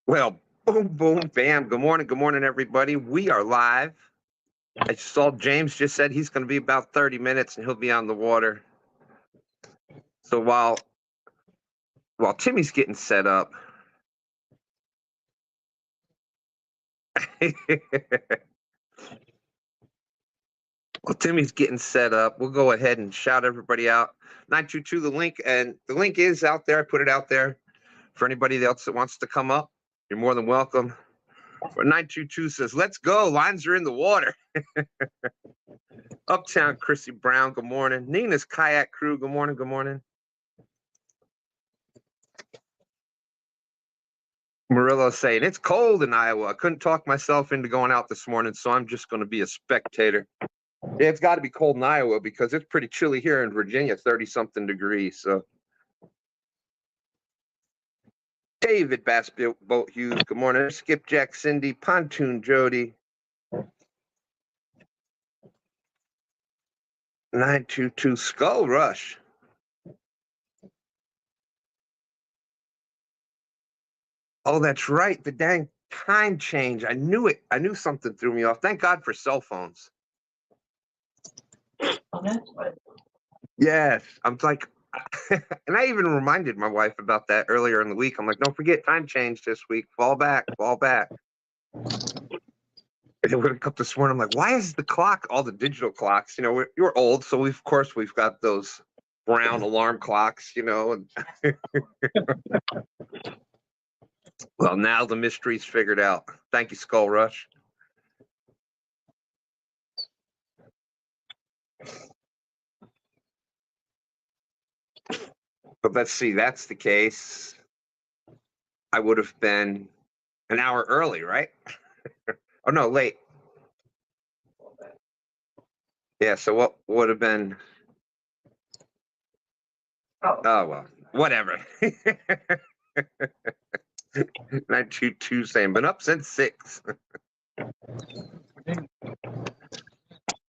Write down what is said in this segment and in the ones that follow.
Well, boom, boom, bam. Good morning, everybody. We are live. I saw James just said he's going to be about 30 minutes and he'll be on the water. So while Timmy's getting set up, we'll go ahead and shout everybody out. 922 the link is out there. I put it out there for anybody else that wants to come up. You're more than welcome. But 922 says, "Let's go. Lines are in the water." Uptown Chrissy Brown, good morning. Nina's kayak crew, good morning, good morning. Murillo saying, "It's cold in Iowa. I couldn't talk myself into going out this morning, so I'm just going to be a spectator." Yeah, it's got to be cold in Iowa because it's pretty chilly here in Virginia, 30-something degrees. So, David Bass Boat Hughes, good morning. Skipjack Cindy, Pontoon Jody. 922 Skull Rush. Oh, that's right. The dang time change. I knew it. I knew something threw me off. Thank God for cell phones. Yes. I'm like, and I even reminded my wife about that earlier in the week. I'm like, don't forget time change this week. Fall back, fall back. And then we woke up this morning. I'm like, why is the clock, all the digital clocks, you're old. So we've got those brown alarm clocks, and well, now the mystery's figured out. Thank you, Skull Rush. But let's see, that's the case. I would have been an hour early, right? Oh, no, late. Yeah, so what would have been? Oh, well, whatever. 922 saying, been up since 6.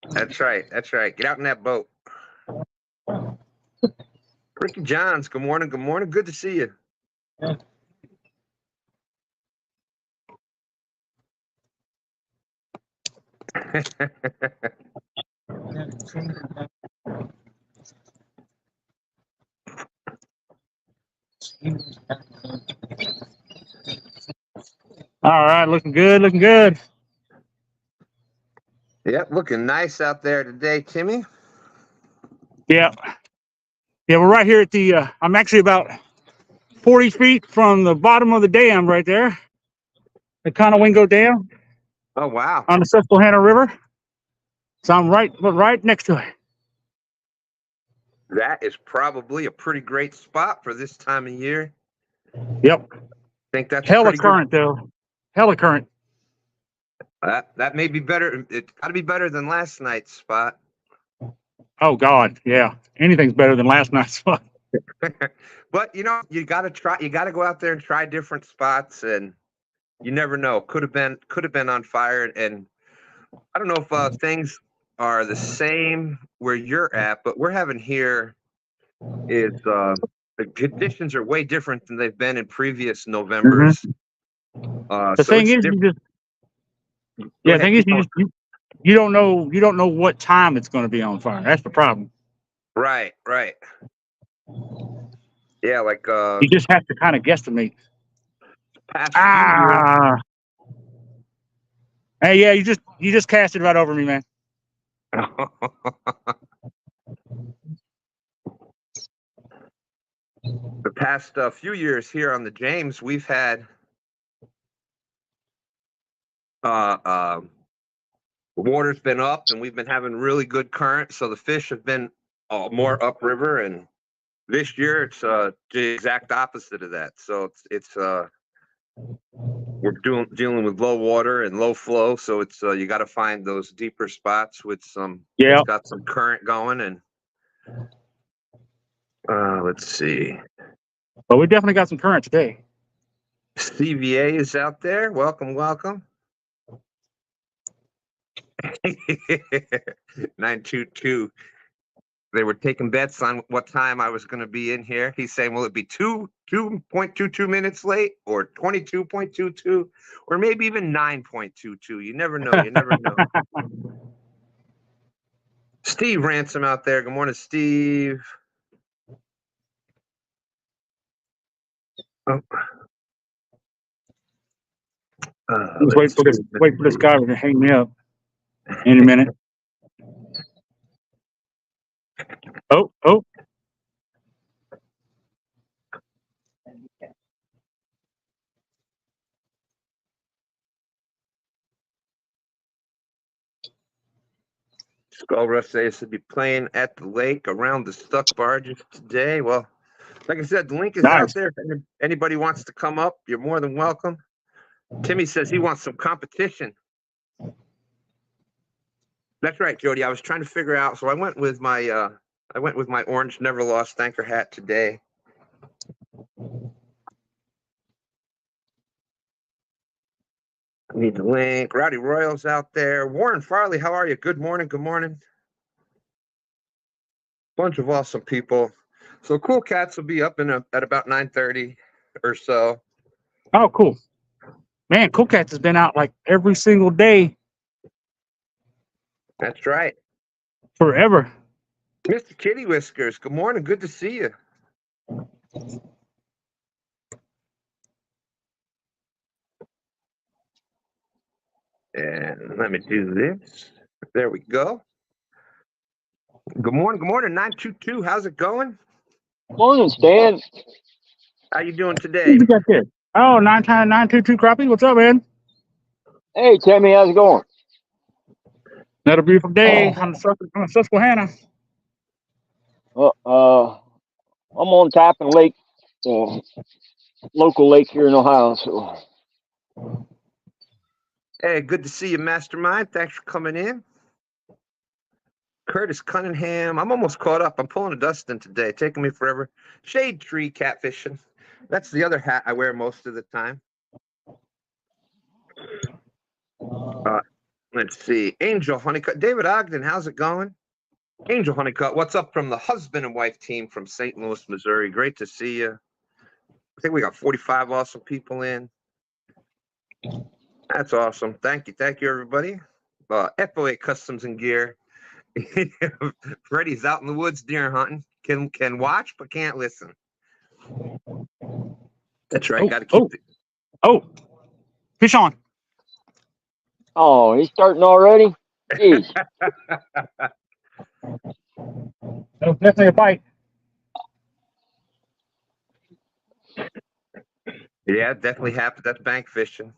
That's right. Get out in that boat. Ricky Johns, good morning. Good to see you. Yeah. All right, looking good. Yep, looking nice out there today, Timmy. Yeah, we're right here at the, I'm actually about 40 feet from the bottom of the dam right there, the Conowingo Dam. Oh, wow. On the Susquehanna River. So I'm right next to it. That is probably a pretty great spot for this time of year. Yep. I think that's hella current, though. Hella current. That may be better. It's got to be better than last night's spot. Oh God, yeah. Anything's better than last night's spot. But you got to try. You got to go out there and try different spots, and you never know. Could have been on fire. And I don't know if things are the same where you're at, but we're having here is the conditions are way different than they've been in previous Novembers. Mm-hmm. The thing is, you don't know what time it's going to be on fire. That's the problem. Right. Yeah, like you just have to kind of guesstimate. Hey, yeah, you just cast it right over me, man. The past few years here on the James, we've had the water's been up and we've been having really good current, so the fish have been more upriver, and this year it's the exact opposite of that. So it's we're dealing with low water and low flow, so it's you got to find those deeper spots with it's got some current going. And let's see. But we definitely got some current today. CVA is out there. Welcome. 922. They were taking bets on what time I was going to be in here. He's saying, will it be 2.22 minutes late, or 22.22, or maybe even 9.22? You never know. You never know. Steve Ransom out there. Good morning, Steve. Oh. Let's wait for this guy to hang me up any minute. Oh. Skull Rush says to be playing at the lake around the stuck barges today. Well, like I said, the link is out there. If anybody wants to come up, you're more than welcome. Timmy says he wants some competition. That's right, Jody. I was trying to figure out. So I went with my orange Never Lost anchor hat today. I need the link. Rowdy Royals out there. Warren Farley, how are you? Good morning. Good morning. Bunch of awesome people. So Cool Cats will be up at about 9:30 or so. Oh, cool. Man, Cool Cats has been out like every single day. That's right. Forever. Mr. Kitty Whiskers, good morning. Good to see you. And let me do this. There we go. Good morning. Good morning, 922. How's it going? Morning, Stan. How you doing today? Who's got this? Oh, 922 crappie. What's up, man? Hey, Timmy, how's it going? Another beautiful day on the Susquehanna. I'm on Tappan Lake, local lake here in Ohio. So, Hey, good to see you, Mastermind. Thanks for coming in. Curtis Cunningham. I'm almost caught up. I'm pulling a Dustin today. Taking me forever. Shade Tree Catfishing. That's the other hat I wear most of the time. Let's see. Angel Honeycutt. David Ogden, how's it going? Angel Honeycutt, what's up from the husband and wife team from St. Louis, Missouri? Great to see you. I think we got 45 awesome people in. That's awesome. Thank you. Thank you, everybody. FOA Customs and Gear. Freddie's out in the woods deer hunting. Can watch, but can't listen. That's right. Got to keep it. Fish on. oh, he's starting already? Jeez. That was definitely a bite. Yeah, definitely happened. That's bank fishing.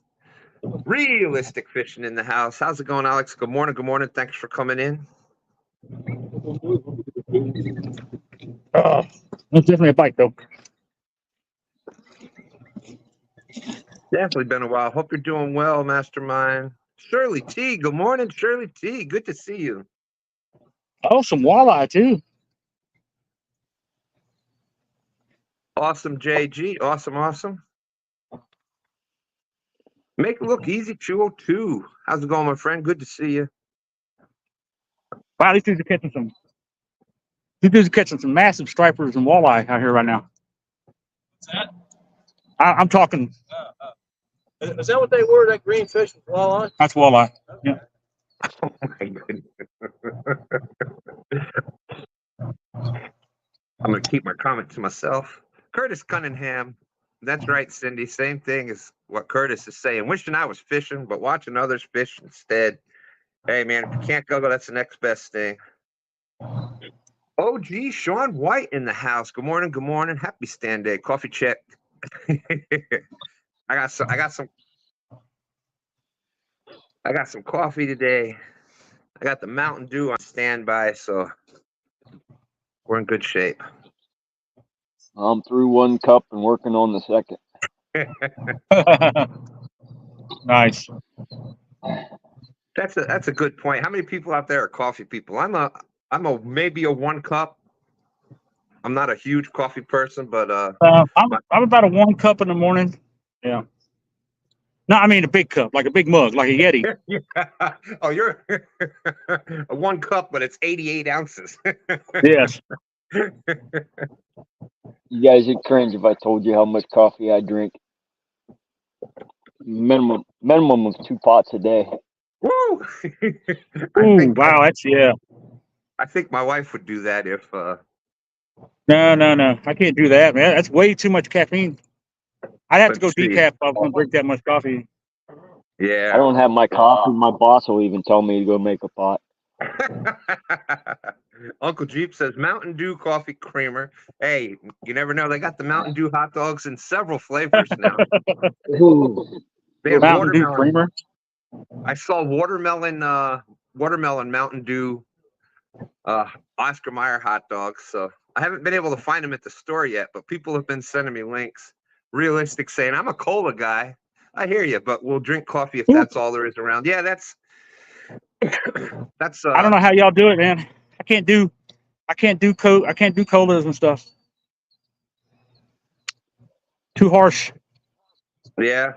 Realistic fishing in the house. How's it going, Alex? Good morning. Good morning. Thanks for coming in. That's definitely a bite, though. Definitely been a while. Hope you're doing well, Mastermind. Shirley T. Good morning, Shirley T. Good to see you. Oh, some walleye, too. Awesome, JG. Awesome, awesome. Make it look easy, 202. How's it going, my friend? Good to see you. Wow, these dudes are catching some massive stripers and walleye out here right now. What's that? I'm talking. Is that what they were? That green fish was walleye? That's walleye. Okay. Yeah. Oh my goodness. I'm going to keep my comment to myself. Curtis Cunningham. That's right, Cindy. Same thing as what Curtis is saying. Wishing I was fishing, but watching others fish instead. Hey, man, if you can't go, that's the next best thing. Oh, gee, Sean White in the house. Good morning. Good morning. Happy STANday. Coffee check. I got some coffee today. I got the Mountain Dew on standby, so we're in good shape. I'm through one cup and working on the second. Nice. That's a good point. How many people out there are coffee people? I'm a maybe a 1 cup. I'm not a huge coffee person, but I'm about a 1 cup in the morning. Yeah. No, I mean a big cup, like a big mug, like a Yeti. Yeah. Oh, you're a 1 cup, but it's 88 ounces. Yes. You guys would cringe if I told you how much coffee I drink. Minimum of 2 pots a day. Woo! Ooh, wow, that's I think my wife would do that if No. I can't do that, man. That's way too much caffeine. I'd have to go let's see. decaf if I was gonna drink that much coffee. I Yeah. don't have my coffee. My boss will even tell me to go make a pot. Uncle Jeep says Mountain Dew coffee creamer. Hey, you never know. They got the Mountain Dew hot dogs in several flavors now. They have Mountain Dew watermelon. creamer. I saw watermelon Mountain Dew Oscar Mayer hot dogs. So I haven't been able to find them at the store yet, but people have been sending me links. Realistic saying, I'm a cola guy. I hear you, but we'll drink coffee if that's all there is around. Yeah, that's I don't know how y'all do it, man. I can't do colas and stuff. Too harsh. Yeah.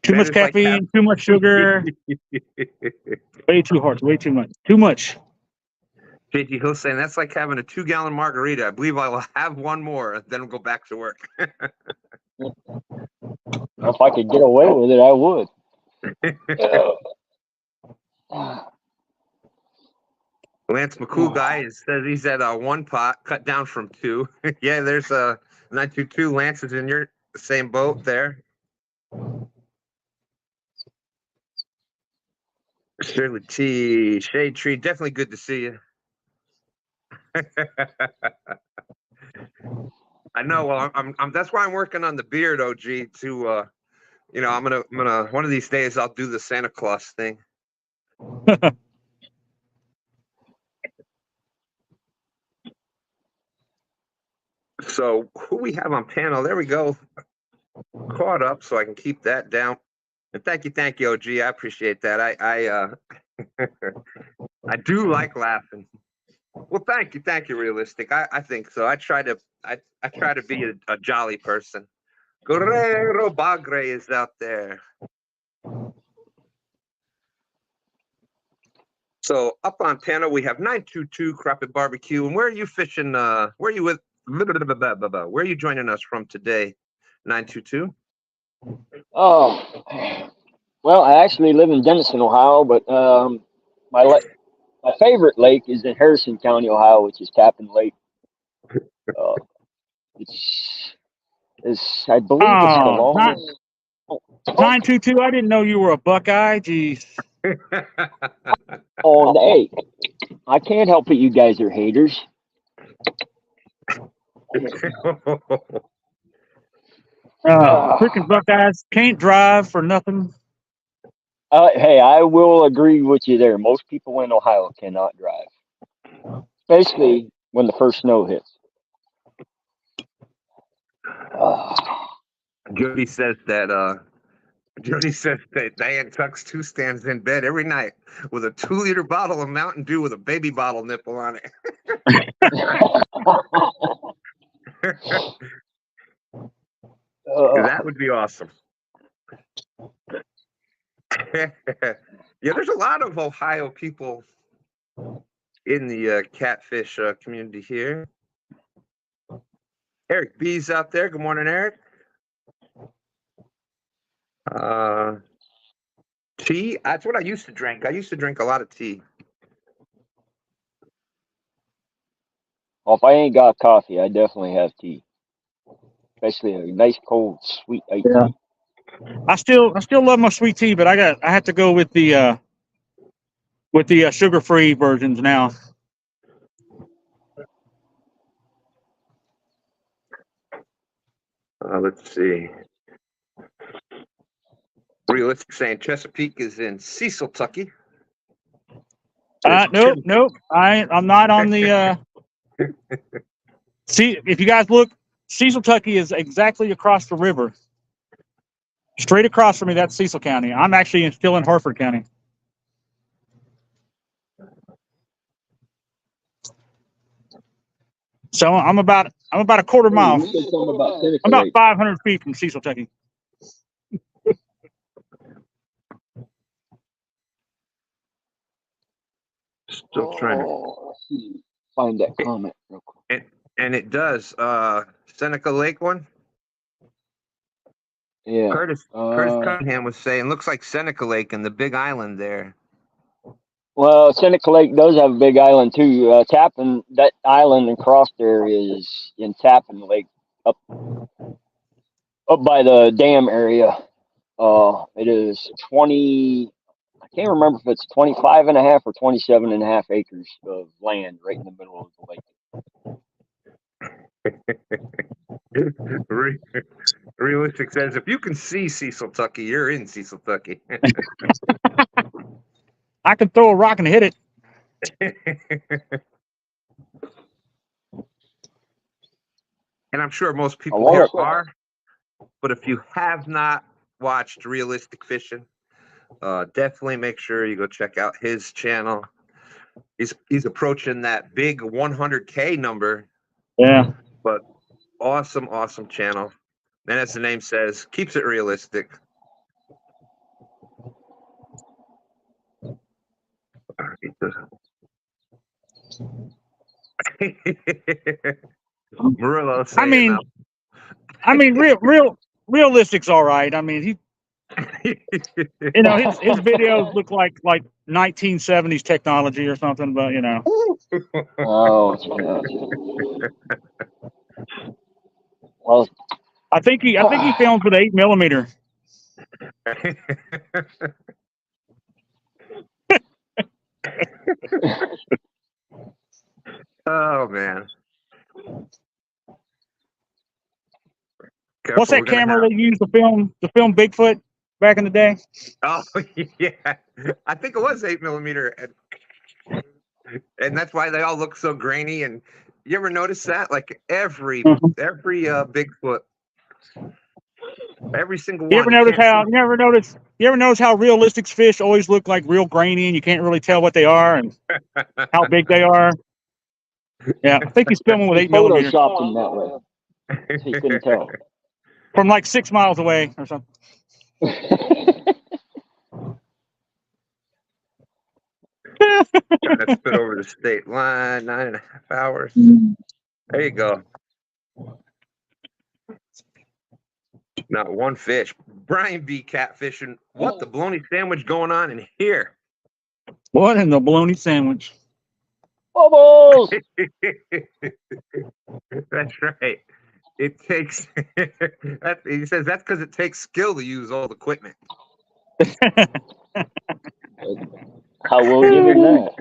Too much Better like caffeine, too much sugar. Way too harsh, way too much. Too much. JT Hill saying that's like having a 2-gallon margarita. I believe I will have one more, then we'll go back to work. If I could get away with it, I would. Lance McCool guy says he's at 1 pot, cut down from 2. Yeah, there's a 922. Lance is in your same boat there. Shirley T. Shade Tree, definitely good to see you. I know. Well, I'm. That's why I'm working on the beard, OG. To I'm gonna. One of these days, I'll do the Santa Claus thing. So who we have on panel? There we go. Caught up, so I can keep that down. And thank you, OG. I appreciate that. I do like laughing. Well, thank you, Realistic. I think so. I try to be a jolly person. Guerrero Bagre is out there. So up on panel we have 922 Crappie Barbecue. And where are you fishing? Where are you with? Where are you joining us from today? 922. Oh, well, I actually live in Denison, Ohio, but my favorite lake is in Harrison County, Ohio, which is Tappan Lake. I believe it's the longest. 922. I didn't know you were a Buckeye. Jeez. Oh, hey, I can't help it. You guys are haters. Freaking Buckeyes can't drive for nothing. Hey, I will agree with you there. Most people in Ohio cannot drive, especially when the first snow hits. Jody says that Diane tucks 2 stands in bed every night with a 2-liter bottle of Mountain Dew with a baby bottle nipple on it. That would be awesome. Yeah, there's a lot of Ohio people in the catfish community here. Eric B's out there. Good morning, Eric. Tea. That's what I used to drink. I used to drink a lot of tea. Well, if I ain't got coffee, I definitely have tea, especially a nice cold sweet iced tea. I still love my sweet tea, but I have to go with the sugar-free versions now. Let's see. Realistic saying Chesapeake is in Cecil, Tucky. Nope. I'm not on the. See, if you guys look, Cecil, Tucky is exactly across the river. Straight across from me, that's Cecil County. I'm actually still in Harford County. So I'm about a quarter mile. I'm about 500 feet from Cecil, Tucky. Still trying to. Let's see. Find that comment real quick. And it does. Seneca Lake one. Yeah. Curtis Cunningham was saying, looks like Seneca Lake and the big island there. Well, Seneca Lake does have a big island too. Tappan, that island across there is in Tappan Lake, up by the dam area. It is 20. I can't remember if it's 25.5 or 27.5 acres of land right in the middle of the lake. Realistic says, if you can see Cecil Tucky, you're in Cecil Tucky. I can throw a rock and hit it. And I'm sure most people here are, but if you have not watched Realistic Fishing, definitely make sure you go check out his channel. He's approaching that big 100K number. Yeah. But awesome channel. And as the name says, keeps it realistic. Murillo saying, realistic's all right. I mean, he, you know, his videos look like 1970s technology or something, but you know. Oh, well, I think he films with 8mm. Oh man. What's that camera they used to film Bigfoot back in the day? Oh yeah, I think it was 8mm, and that's why they all look so grainy. And you ever notice that? Like every Bigfoot, every single one. You ever notice how realistic fish always look like real grainy, and you can't really tell what they are and how big they are? Yeah, I think he's filming with 8mm. Photoshopped him that way. So you couldn't tell. From like 6 miles away or something. Trying to spit over the state line, 9.5 hours. There you go. Not one fish. Brian B. catfishing. What the bologna sandwich going on in here? What in the bologna sandwich? Bubbles! That's right. It takes. He says that's because it takes skill to use old equipment. How will give him that?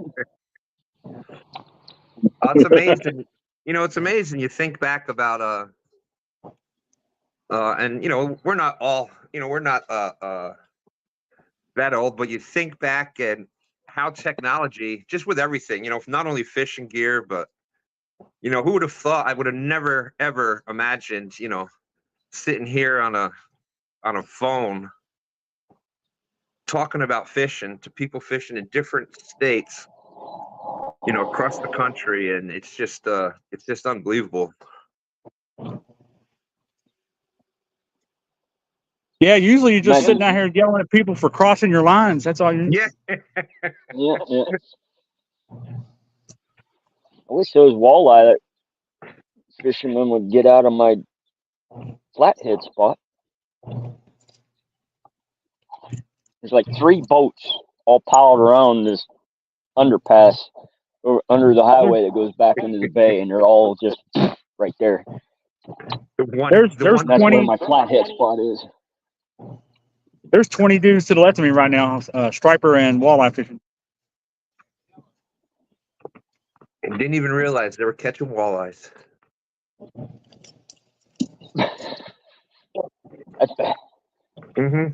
It's amazing. You know, it's amazing. You think back about and you know, we're not all, you know, we're not that old, but you think back and how technology, just with everything, you know, not only fishing gear, but you know, who would have thought? I would have never ever imagined, you know, sitting here on a phone talking about fishing to people fishing in different states, you know, across the country, and it's just unbelievable. Yeah, usually you're just sitting out here yelling at people for crossing your lines. That's all you need. Yeah. Yeah. I wish those walleye fishermen would get out of my flathead spot. There's like 3 boats all piled around this underpass or under the highway that goes back into the bay, and they're all just right there. There's 20. That's where my flathead spot is. There's 20 dudes to the left of me right now, striper and walleye fishing. And didn't even realize they were catching walleyes. That's bad. Mm-hmm.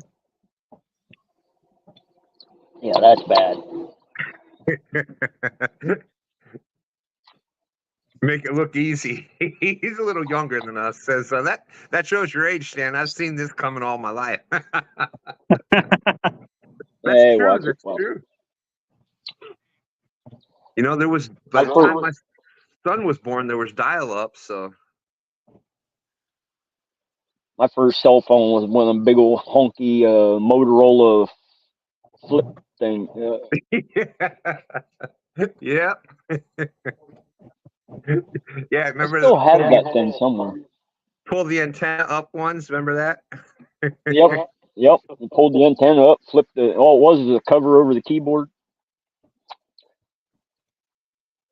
Yeah, that's bad. Make it look easy. He's a little younger than us. Says that shows your age, Stan. I've seen this coming all my life. That's true. You know, there was by the time my son was born, there was dial-up. So my first cell phone was one of them big old honky Motorola flip thing. Yeah. Yeah, I remember still have that thing somewhere. pull the antenna up ones? Remember that? Yep. Yep. You pulled the antenna up, flipped all it was a cover over the keyboard.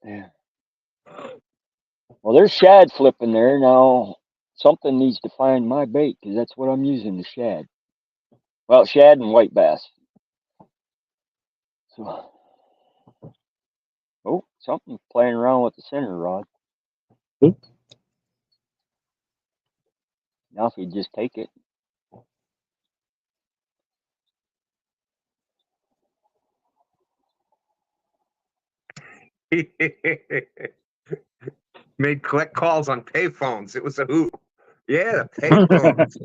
Yeah. Well, there's shad flipping there. Now, something needs to find my bait because that's what I'm using, the shad. Well, shad and white bass. So, oh, something's playing around with the center rod. Now, if you just take it. Made collect calls on payphones. It was a hoot. Yeah, the payphones.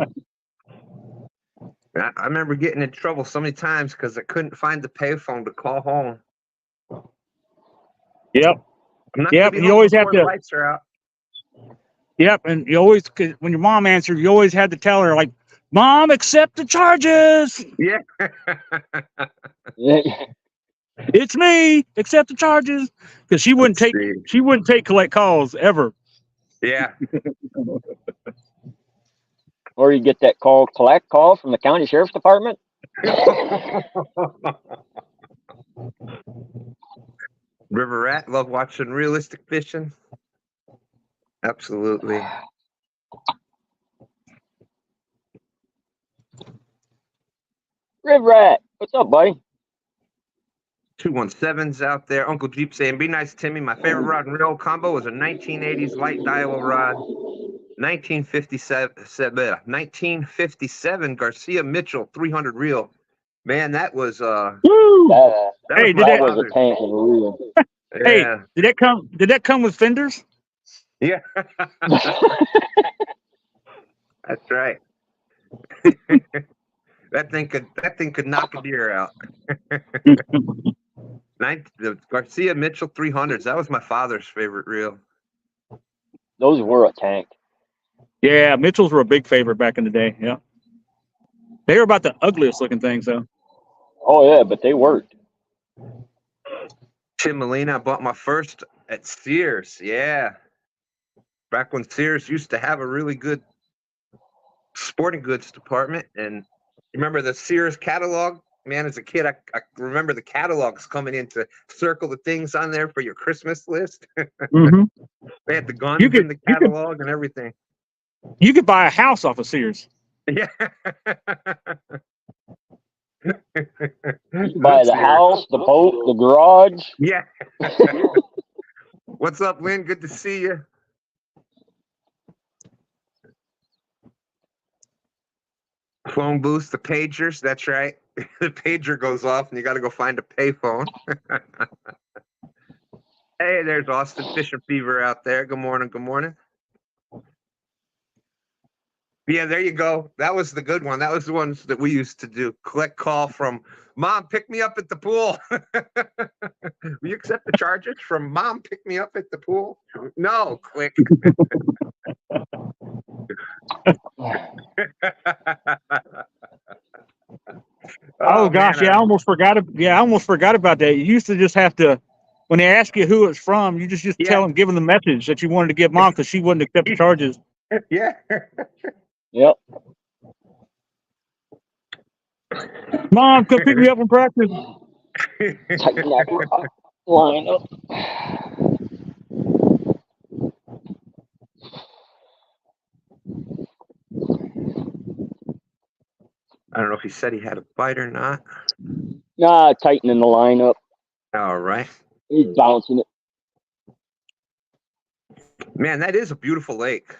I remember getting in trouble so many times because I couldn't find the payphone to call home. Yep. I'm not Yep. gonna be You home always have before the to. lights are out. Yep. And you always, cause when your mom answered, you always had to tell her, like, Mom, accept the charges. Yeah. It's me. Accept the charges. Because she wouldn't take collect calls ever. Yeah. Or you get that collect call from the county sheriff's department. River rat, love watching realistic fishing. Absolutely. Riv Rat, what's up, buddy? 217's out there. Uncle Jeep saying, be nice, Timmy. My favorite rod and reel combo was a 1980s light dial rod. 1957 Garcia Mitchell 300 reel. Man, that was Woo! that Hey, was did my That was a father's. tank of a reel. Hey, Yeah. did that come with fenders? Yeah. That's right. That thing could knock a deer out. The Garcia Mitchell 300s. That was my father's favorite reel. Those were a tank. Yeah, Mitchells were a big favorite back in the day. Yeah. They were about the ugliest looking things, though. Oh yeah, but they worked. Tim Molina, I bought my first at Sears. Yeah. Back when Sears used to have a really good sporting goods department. And remember the Sears catalog? Man, as a kid, I remember the catalogs coming in to circle the things on there for your Christmas list. Mm-hmm. They had the guns in the catalog and everything. You could buy a house off of Sears. Yeah. Buy the house, the boat, the garage. Yeah. What's up, Lynn? Good to see you. Phone booths, the pagers. That's right. The pager goes off and you got to go find a payphone. Hey, there's Austin Fishing Fever out there. Good morning. Good morning. Yeah, there you go. That was the good one. That was the ones that we used to do. Collect call from Mom, pick me up at the pool. Will you accept the charges from Mom, pick me up at the pool? No, click. Oh gosh, man, yeah, I almost forgot. I almost forgot about that. You used to just have to, when they ask you who it's from, you just tell them, give them the message that you wanted to give Mom because she wouldn't accept the charges. Yeah. Yep. Mom, come pick me up from practice. Tighten that line up. I don't know if he said he had a bite or not. Nah, tightening the line up. All right. He's bouncing it. Man, that is a beautiful lake.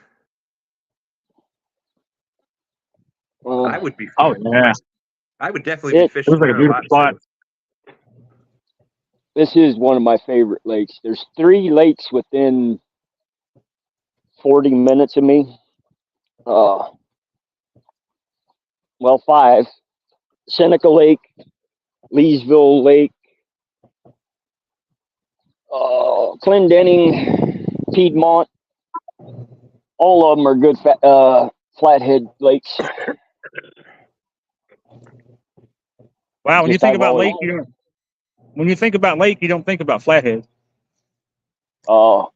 I would be. Oh yeah. I would definitely be fishing. It was like a beautiful spot. This is one of my favorite lakes. There's 3 lakes within 40 minutes of me. Well, 5. Seneca Lake, Leesville Lake, Clendenning, Piedmont. All of them are good flathead lakes. Wow, when you think about lake, when you think about lake, you don't think about flathead.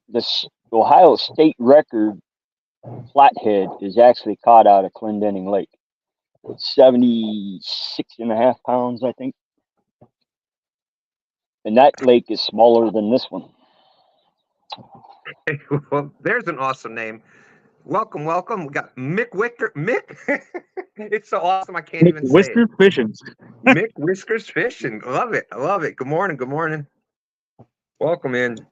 This Ohio state record flathead is actually caught out of Clendenning Lake. It's 76.5 pounds, I think. And that lake is smaller than this one. Well, there's an awesome name. Welcome, welcome. We got Mick Wicker. Mick. It's so awesome. I can't even say it. Whiskers fishing. Mick Whiskers Fishing. Love it. I love it. Good morning. Good morning. Welcome in.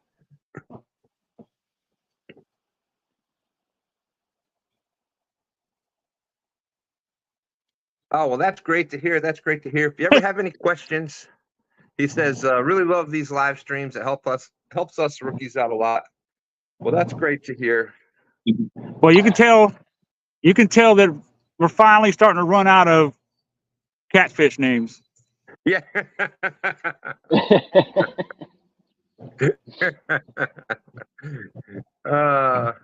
Oh, well, that's great to hear. That's great to hear. If you ever have any questions, he says, really love these live streams. It helps us rookies out a lot. Well, that's great to hear. Well, you can tell that we're finally starting to run out of catfish names. Yeah. I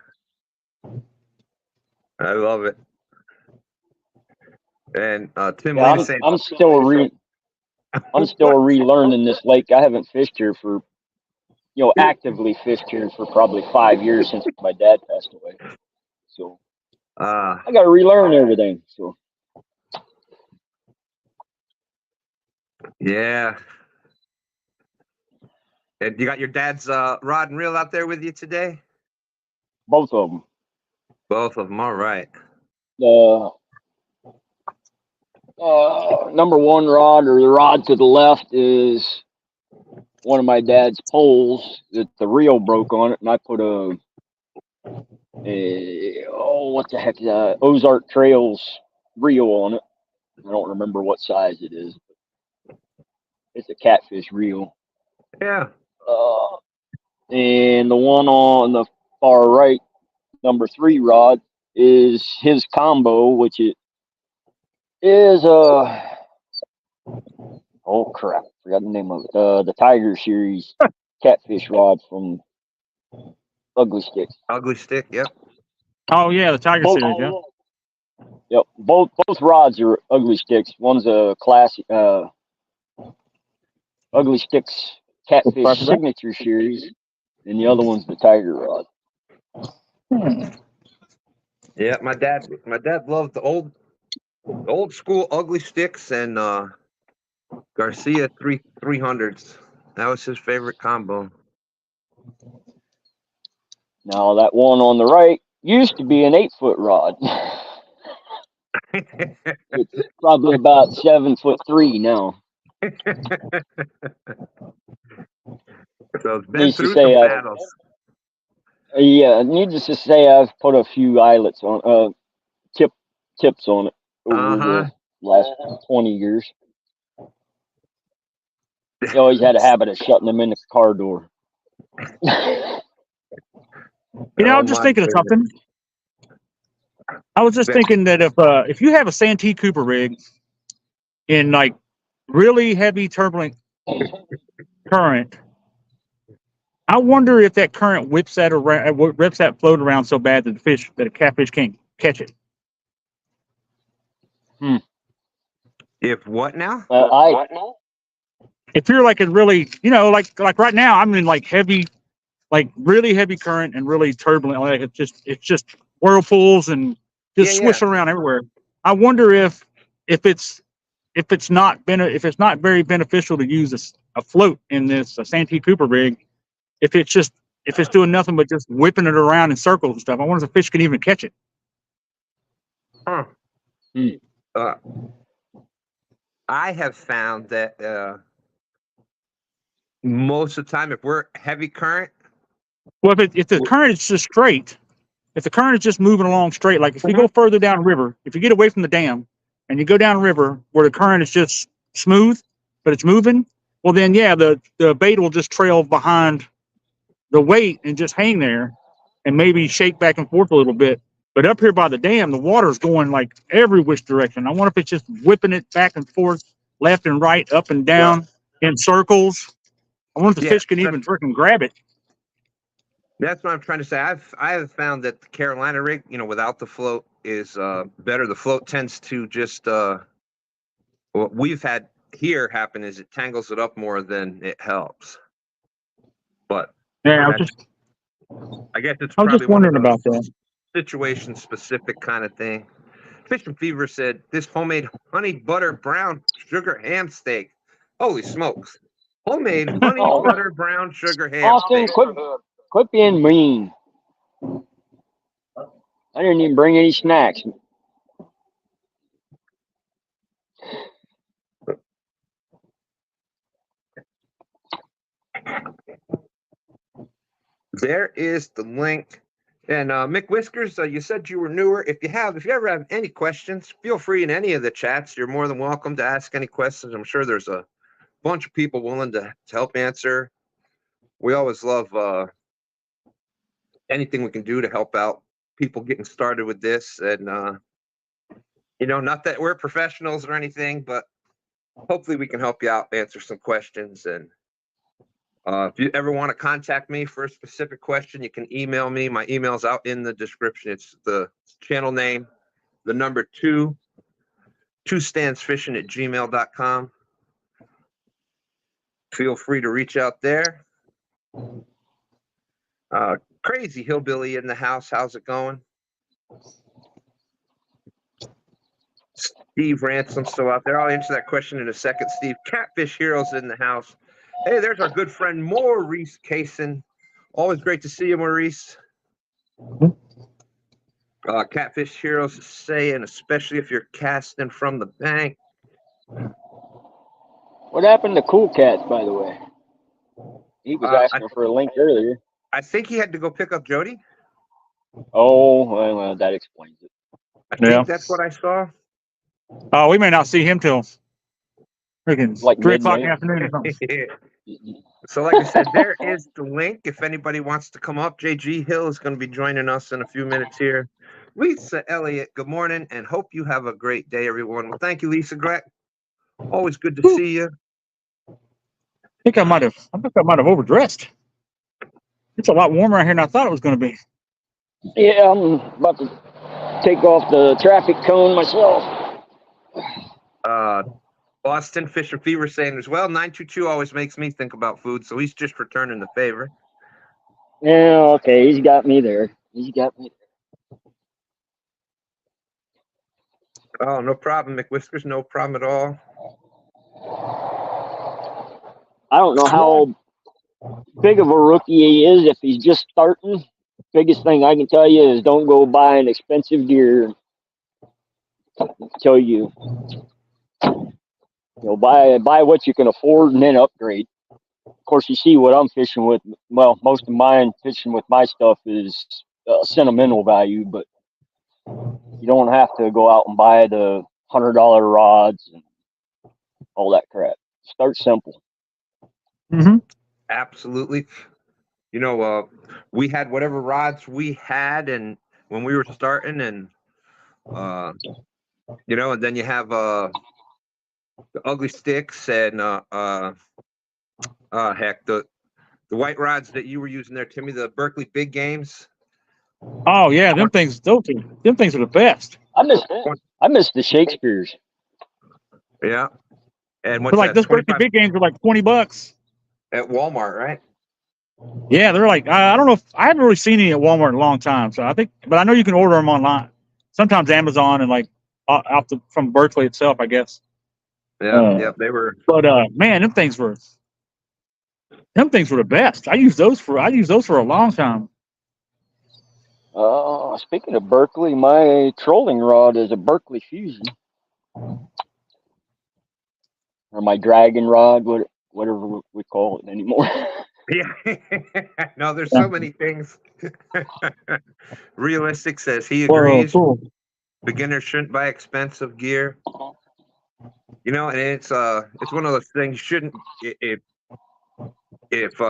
love it. And Tim Yeah, Lane saying, I'm still relearning this lake. I haven't fished here for, actively fished here for probably 5 years since my dad passed away. So I got to relearn everything. So yeah. And you got your dad's rod and reel out there with you today? both of them. Both of them. All right. Number one rod, or the rod to the left, is one of my dad's poles that the reel broke on it, and I put what the heck, Ozark Trails reel on it. I don't remember what size it is. It's a catfish reel. Yeah. And the one on the far right, number 3 rod, is his combo, which it is oh crap, forgot the name of it. The Tiger Series catfish rod from Ugly Sticks. Ugly Stick. Yep. Oh yeah, the Tiger Series. Yeah. Yep, both rods are Ugly Sticks. One's a classic Ugly Sticks Catfish Signature Series, and the other one's the Tiger rod. Yeah, my dad loved the old school Ugly Sticks and Garcia 300s. That was his favorite combo. Now that one on the right used to be an 8-foot rod. It's probably about 7'3" now. So it's been through some battles. Yeah, needless to say, I've put a few eyelets on, tips on it over the last 20 years. He always had a habit of shutting them in the car door. I'm just thinking of something. I was just thinking that if you have a Santee Cooper rig in like really heavy turbulent current, I wonder if that current whips that float around so bad that a catfish can't catch it. If what now? If you're like a really, like right now, I'm in like heavy, like really heavy current and really turbulent. Like it's just whirlpools and just swishing around everywhere. I wonder if it's not very beneficial to use a float in this Santee Cooper rig. If it's doing nothing but just whipping it around in circles and stuff. I wonder if the fish can even catch it. Huh. I have found that most of the time, if we're heavy current, well, if the current is just straight, if the current is just moving along straight, like if you go further down river, if you get away from the dam and you go down river where the current is just smooth, but it's moving, well then the bait will just trail behind the weight and just hang there and maybe shake back and forth a little bit. But up here by the dam, the water's going like every which direction. I wonder if it's just whipping it back and forth, left and right, up and down in circles. I wonder if the fish can even freaking grab it. That's what I'm trying to say. I have found that the Carolina rig, without the float is better. The float tends to just we've had hear happen is it tangles it up more than it helps. But Yeah, I guess it's I was probably just one of wondering those about that. situation specific kind of thing. Fish and Fever said this homemade honey butter brown sugar ham steak. Holy smokes. Homemade honey Oh. butter brown sugar ham Austin, steak. quit being mean. I didn't even bring any snacks. There is the link. And Mick Whiskers, you said you were newer. If you ever have any questions, feel free in any of the chats. You're more than welcome to ask any questions. I'm sure there's a bunch of people willing to help answer. We always love anything we can do to help out people getting started with this. And, not that we're professionals or anything, but hopefully we can help you out, answer some questions. And if you ever want to contact me for a specific question, you can email me. My email's out in the description. It's the channel name, the number 2standsfishing@gmail.com. Feel free to reach out there. Crazy Hillbilly in the house. How's it going? Steve Ransom still out there. I'll answer that question in a second. Steve, Catfish Heroes in the house. Hey, there's our good friend Maurice Kaysen. Always great to see you, Maurice. Catfish Heroes is saying, especially if you're casting from the bank. What happened to Cool Cats, by the way? He was asking for a link earlier. I think he had to go pick up Jody. Oh, well, that explains it. I think that's what I saw. Oh, we may not see him till freaking Like 3 o'clock in the midnight. afternoon or something. So like I said, there is the link. If anybody wants to come up, JG Hill is going to be joining us in a few minutes here. Lisa Elliott, good morning, and hope you have a great day, everyone. Well, thank you, Lisa Greg. Always good to see you. I think I might have overdressed. It's a lot warmer out here than I thought it was going to be. Yeah, I'm about to take off the traffic cone myself. Boston Fish and Fever saying as well, 922 always makes me think about food, so he's just returning the favor. Yeah, okay, he's got me there. Oh, no problem, McWhiskers, no problem at all. I don't know how big of a rookie he is if he's just starting. Biggest thing I can tell you is don't go buy an expensive gear until you buy what you can afford and then upgrade. Of course, you see what I'm fishing with. Well, most of mine fishing with my stuff is sentimental value, but you don't have to go out and buy the $100 rods and all that crap. Start simple. Mm-hmm. Absolutely. We had whatever rods we had, and when we were starting, and and then you have the ugly sticks and heck, the white rods that you were using there, Timmy, the Berkeley Big Games. Oh yeah, them things are the best. I miss the Shakespeare's. Yeah. And what's But like that? this Berkeley Big Games are like $20 at Walmart, right? Yeah, they're like I don't know if I haven't really seen any at Walmart in a long time. So but I know you can order them online. Sometimes Amazon and like from Berkeley itself, I guess. Yeah, they were. But man, them things were the best. I used those for a long time. Speaking of Berkeley, my trolling rod is a Berkeley Fusion, or my dragon rod, whatever we call it anymore. Yeah. No, there's so many things. Realistic says he agrees. Cool. Beginners shouldn't buy expensive gear. And it's one of those things. You shouldn't if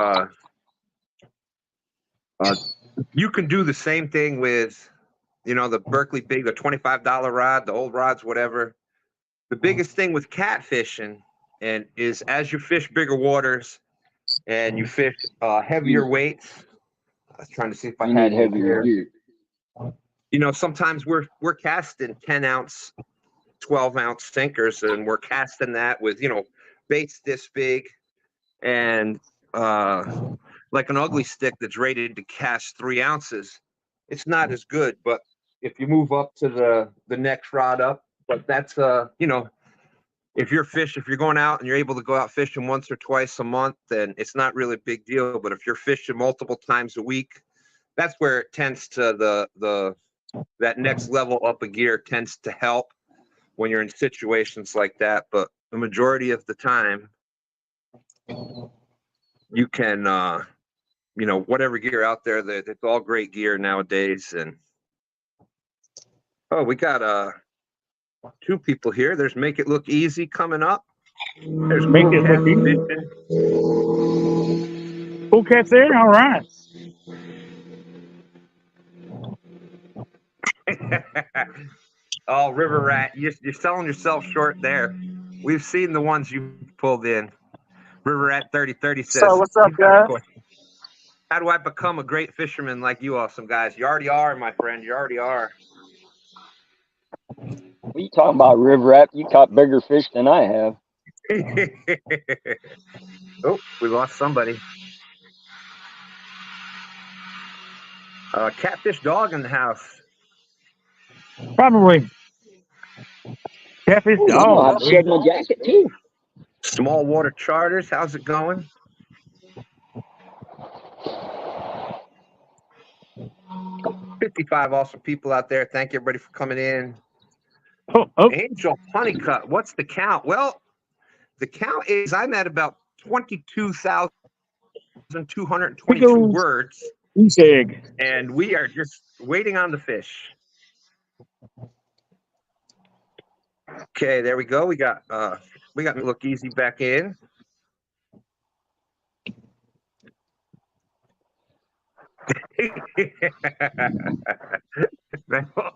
you can do the same thing with the Berkeley Big, the $25 rod, the old rods, whatever. The biggest thing with catfishing is as you fish bigger waters and you fish heavier weights. I was trying to see if I had heavier gear. Sometimes we're casting 10-ounce 12-ounce sinkers, and we're casting that with, baits this big and like an ugly stick that's rated to cast 3 ounces. It's not as good, but if you move up to the next rod up, but that's if you're going out and you're able to go out fishing once or twice a month, then it's not really a big deal. But if you're fishing multiple times a week, that's where it tends to that next level up of gear tends to help when you're in situations like that. But the majority of the time, you can whatever gear out there, that it's all great gear nowadays. And we got 2 people here. There's Make It Look Easy coming up. There's Make It Look Easy. Cool Cat's there. All right. Oh, River Rat, you're selling yourself short there. We've seen the ones you pulled in. River Rat 3030 says, So what's up, guys? how do I become a great fisherman like you awesome guys? You already are, my friend. You already are. What are you talking about, River Rat? You caught bigger fish than I have. Oh, we lost somebody. Catfish Dog in the house. Probably. Catfish I know dog. how to shed my jacket too. Small Water Charters, how's it going? $55 awesome people out there. Thank you, everybody, for coming in. Oh. Angel Honeycutt, what's the count? Well, the count is I'm at about 22,222 words. Goose egg. And we are just waiting on the fish. Okay, there we go. We got Look Easy back in.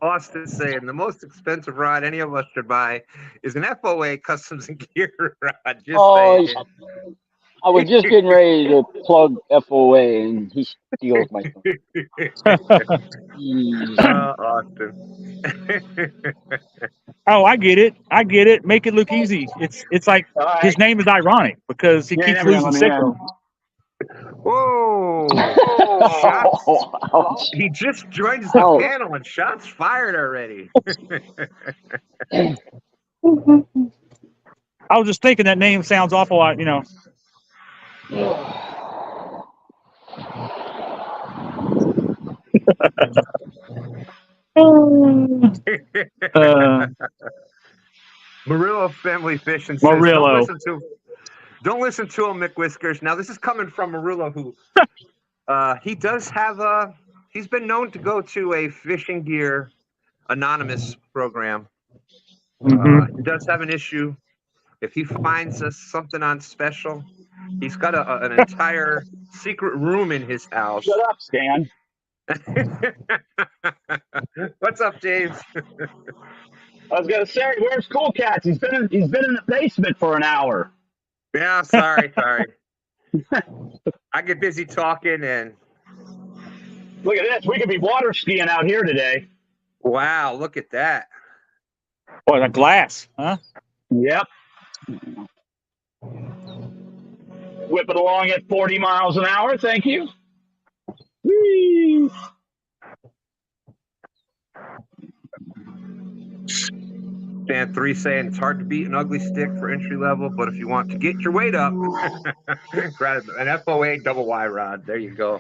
Austin saying the most expensive rod any of us should buy is an FOA Customs and Gear rod. Just saying. I was just getting ready to plug FOA, and he steals my stuff. Austin. Oh, I get it. Make it look easy. It's like his name is ironic because he keeps losing signal. Whoa! Shots. He just joined the panel and shots fired already. I was just thinking that name sounds awful like, Murillo Family Fishing says, Murillo. Don't listen to him, McWhiskers. Now, this is coming from Murillo, who he does have he's been known to go to a Fishing Gear Anonymous program. He does have an issue. If he finds us something on special, he's got an entire secret room in his house. Shut up, Stan. What's up, James? I was gonna say, where's Cool Cats? He's been in the basement for an hour. Yeah, sorry. I get busy talking and Look at this. We could be water skiing out here today. wow, look at that. Boy, that glass, huh? Yep. Whipping along at 40 miles an hour. Thank you. Whee! Dan 3 saying it's hard to beat an ugly stick for entry level, but if you want to get your weight up, grab an FOA double Y rod. There you go.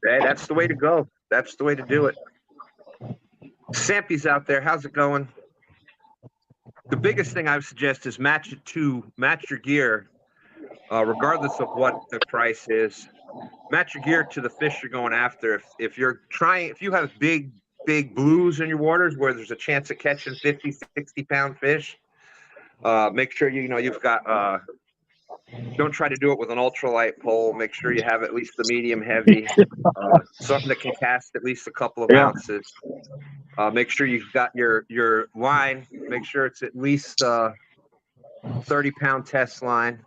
Hey, that's the way to go. That's the way to do it. Sampy's out there. How's it going? The biggest thing I would suggest is match your gear, regardless of what the price is. Match your gear to the fish you're going after. If you have big blues in your waters where there's a chance of catching 50, 60-pound fish, make sure you've got Don't try to do it with an ultralight pole. Make sure you have at least the medium heavy, something that can cast at least a couple of ounces. Make sure you've got your line. Make sure it's at least 30-pound test line.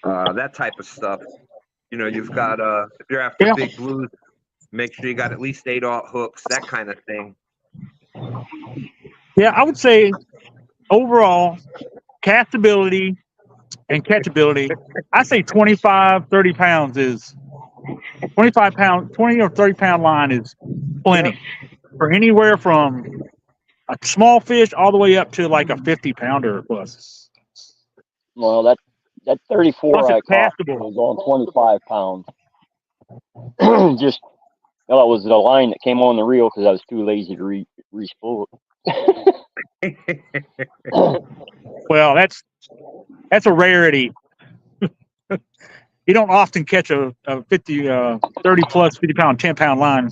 That type of stuff. You know, you've got if you're after big blues, make sure you got at least 8/0 hooks, that kind of thing. Yeah, I would say overall castability and catchability, I say 25, 30 pounds is 25 pound, 20 or 30 pound line is plenty for anywhere from a small fish all the way up to like a 50 pounder plus. Well, that 34 Plus I it's caught castable. was on 25 pounds. Just, well, it was the line that came on the reel because I was too lazy to re-spool it. Well, that's a rarity. You don't often catch a 50, 30 plus 50 pound, 10 pound line.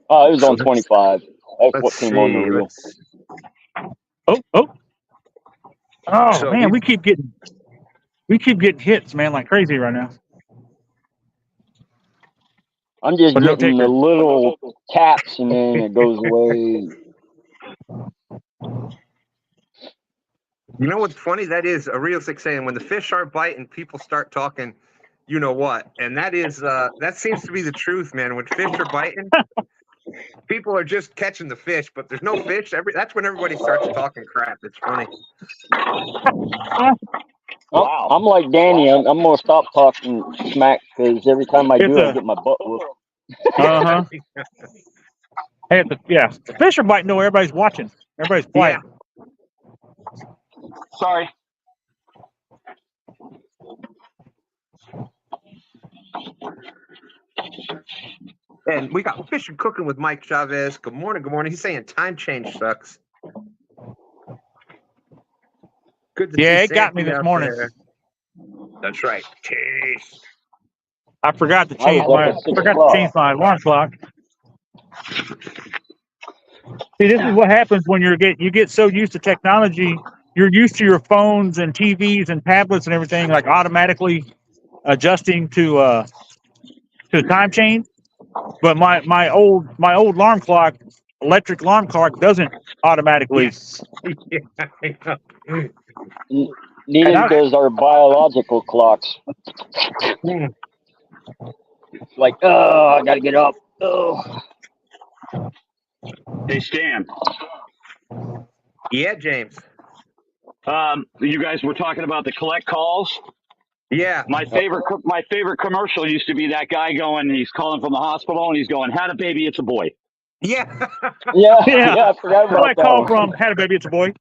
Oh, it was So on 25. That's what came on the reel. Oh, So man, we keep getting hits, man, like crazy right now. I'm just But no getting the taker. little taps and then it goes away. You know what's funny? That is a real sick saying. When the fish aren't biting, people start talking, you know what? And that is that seems to be the truth, man. When fish are biting, people are just catching the fish, but there's no fish. That's when everybody starts talking crap. It's funny. Wow. I'm like Danny. I'm going to stop talking smack because every time I do, I get my butt whooped. Uh-huh. Hey, the fish are biting though. Everybody's watching. Everybody's quiet. Yeah. Sorry. And we got Fish and Cooking with Mike Chavez. Good morning. Good morning. He's saying time change sucks. Good to see Yeah, it got me Sandy this out morning. there. That's right. Taste. I forgot to I change was up at 6 o'clock. my alarm clock. See, this is what happens when you get so used to technology. You're used to your phones and TVs and tablets and everything like automatically adjusting to time change. But my old alarm clock, electric alarm clock, doesn't automatically. Yeah, I know. Neither does our biological clocks. Like, oh, I gotta get up. Oh. Hey, Stan. Yeah, James. You guys were talking about the collect calls. Yeah. My favorite commercial used to be that guy going. He's calling from the hospital and he's going, "Had a baby, it's a boy." Yeah. Yeah, I forgot Where I about that call one. from, had a baby, it's a boy.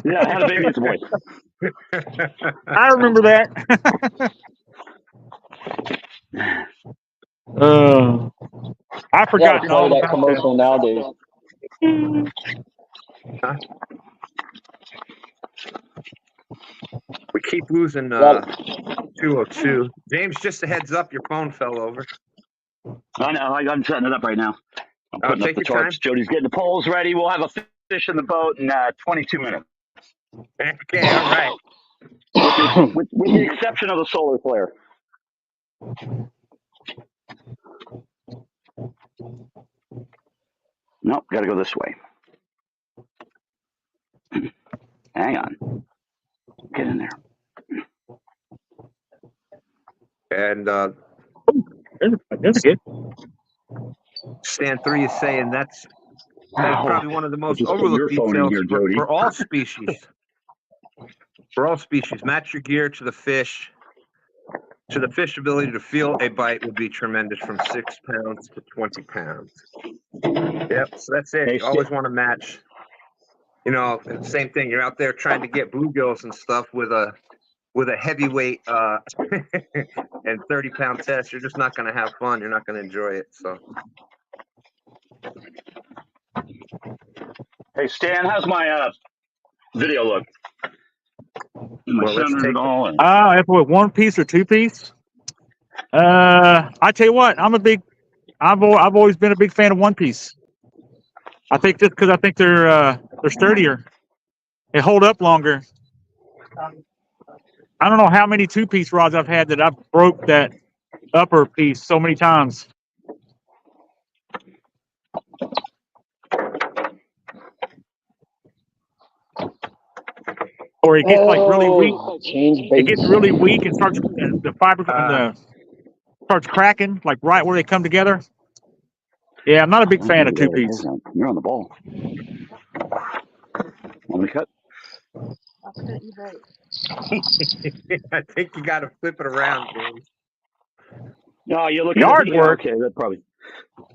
Yeah, had a baby, it's a boy. I remember that. I You forgot gotta all play that about commercial nowadays. We keep losing 202. James, just a heads up, your phone fell over. I know. I'm setting it up right now. I'm putting up Take the your time. tarps. Jody's getting the poles ready. We'll have a fish in the boat in 22 minutes. Okay, all right. With the exception of the solar flare. Nope, got to go this way. Hang on. Get in there. And That's good. Stand 3 is saying that's probably one of the most Just put your overlooked phone in details here, Jody. for all species. For all species, match your gear to the fish. To the fish ability to feel a bite would be tremendous from 6 pounds to 20 pounds. Yep, so that's it. You always want to match. You know, same thing. You're out there trying to get bluegills and stuff with a heavyweight and 30-pound test. You're just not going to have fun. You're not going to enjoy it. So. Hey, Stan, how's my video look? Am I Well, let's centering take it all? If we're 1 piece or 2 piece, I tell you what, I've always been a big fan of 1 piece. I think just because I think they're sturdier, they hold up longer. I don't know how many 2-piece rods I've had that I've broke that upper piece so many times. Or it gets like really weak. Change It baits. gets really weak and starts the fiber starts cracking like right where they come together. Yeah, I'm not a big fan of 2-piece. You're on the ball. Want me to cut? I think you got to flip it around, James. No, you're looking Yard at work. Okay, that probably.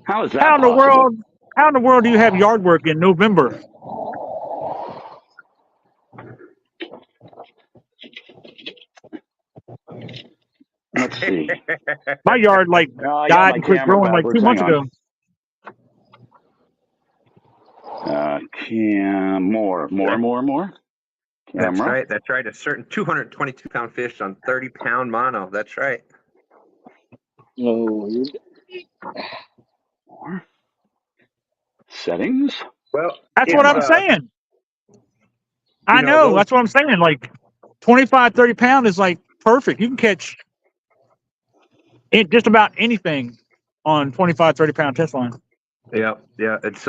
How is that How in the possible? world? How in the world do you have yard work in November? Let's see. My yard like I got died my and quit camera growing like backwards. 2 months Hang ago. on. More. That's Camera. right. That's right. A certain 222-pound fish on 30-pound mono. That's right. Oh, More. Settings. Well, That's what I'm saying. I know. That's what I'm saying. Like 25, 30 pound is like perfect. You can catch it just about anything on 25, 30 pound test line. Yeah. It's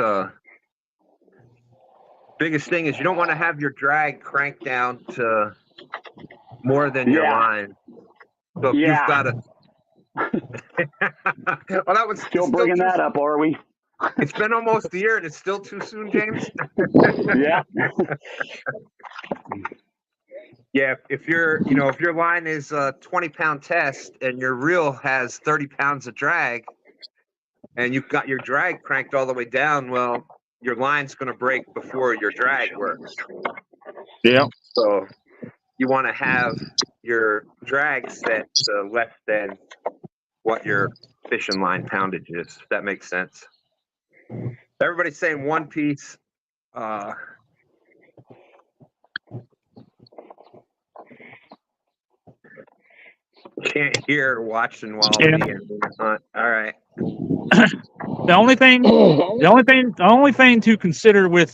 biggest thing is you don't want to have your drag cranked down to more than your line. So if you've got to. Well, that was Still bringing that up, are we? It's been almost a year and it's still too soon, James. Yeah. Yeah, if your line is a 20-pound test and your reel has 30 pounds of drag and you've got your drag cranked all the way down, well, your line's going to break before your drag works. Yeah. So you want to have your drag set to less than what your fishing line poundage is, if that makes sense. Everybody's saying 1-piece. Can't hear watching while being in the hunt. All right. The only thing to consider with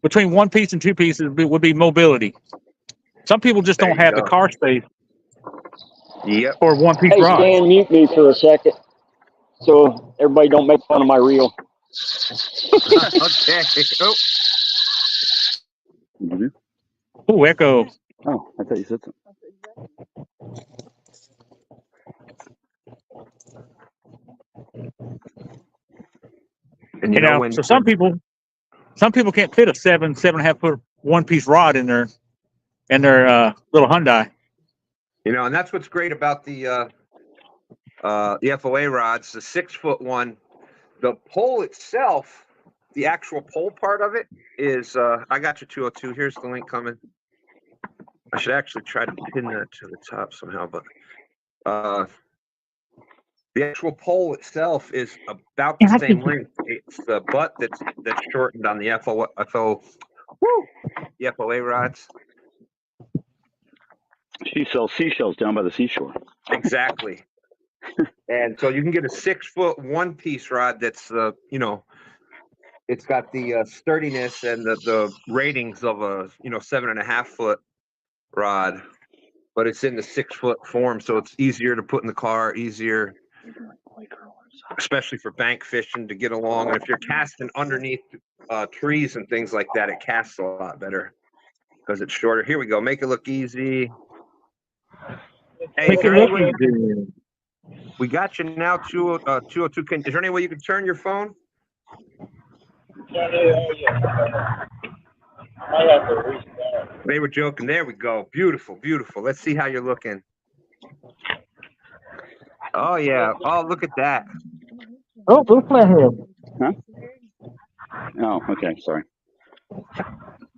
between 1-piece and 2-piece would be mobility. Some people just don't have the car space. Yep. For 1-piece hey, rod. Stan, mute me for a second, so everybody don't make fun of my reel. Okay. Oh. Oh, echo. Oh, I thought you said something. And you know when so some people can't fit a 7.5 foot 1-piece rod in their little Hyundai. You know, and that's what's great about the FOA rods, the 6-foot one. The pole itself, the actual pole part of it is I got your 202. Here's the link coming. I should actually try to pin that to the top somehow, but the actual pole itself is about the same length. It's the butt that's shortened on the the FOA rods. She sells seashells down by the seashore. Exactly. And so you can get a 6-foot 1-piece rod that's it's got the sturdiness and the ratings of a 7.5 foot rod, but it's in the 6-foot form, so it's easier to put in the car, easier, especially for bank fishing, to get along. And if you're casting underneath trees and things like that, it casts a lot better because it's shorter. Here we go. Make it look easy. Hey, Make it look easy. We got you now, 202. Is there any way you can turn your phone? They were joking. There we go. Beautiful, beautiful. Let's see how you're looking. Oh, yeah. Oh, look at that. Oh, blue flathead. Huh? Oh, okay. Sorry.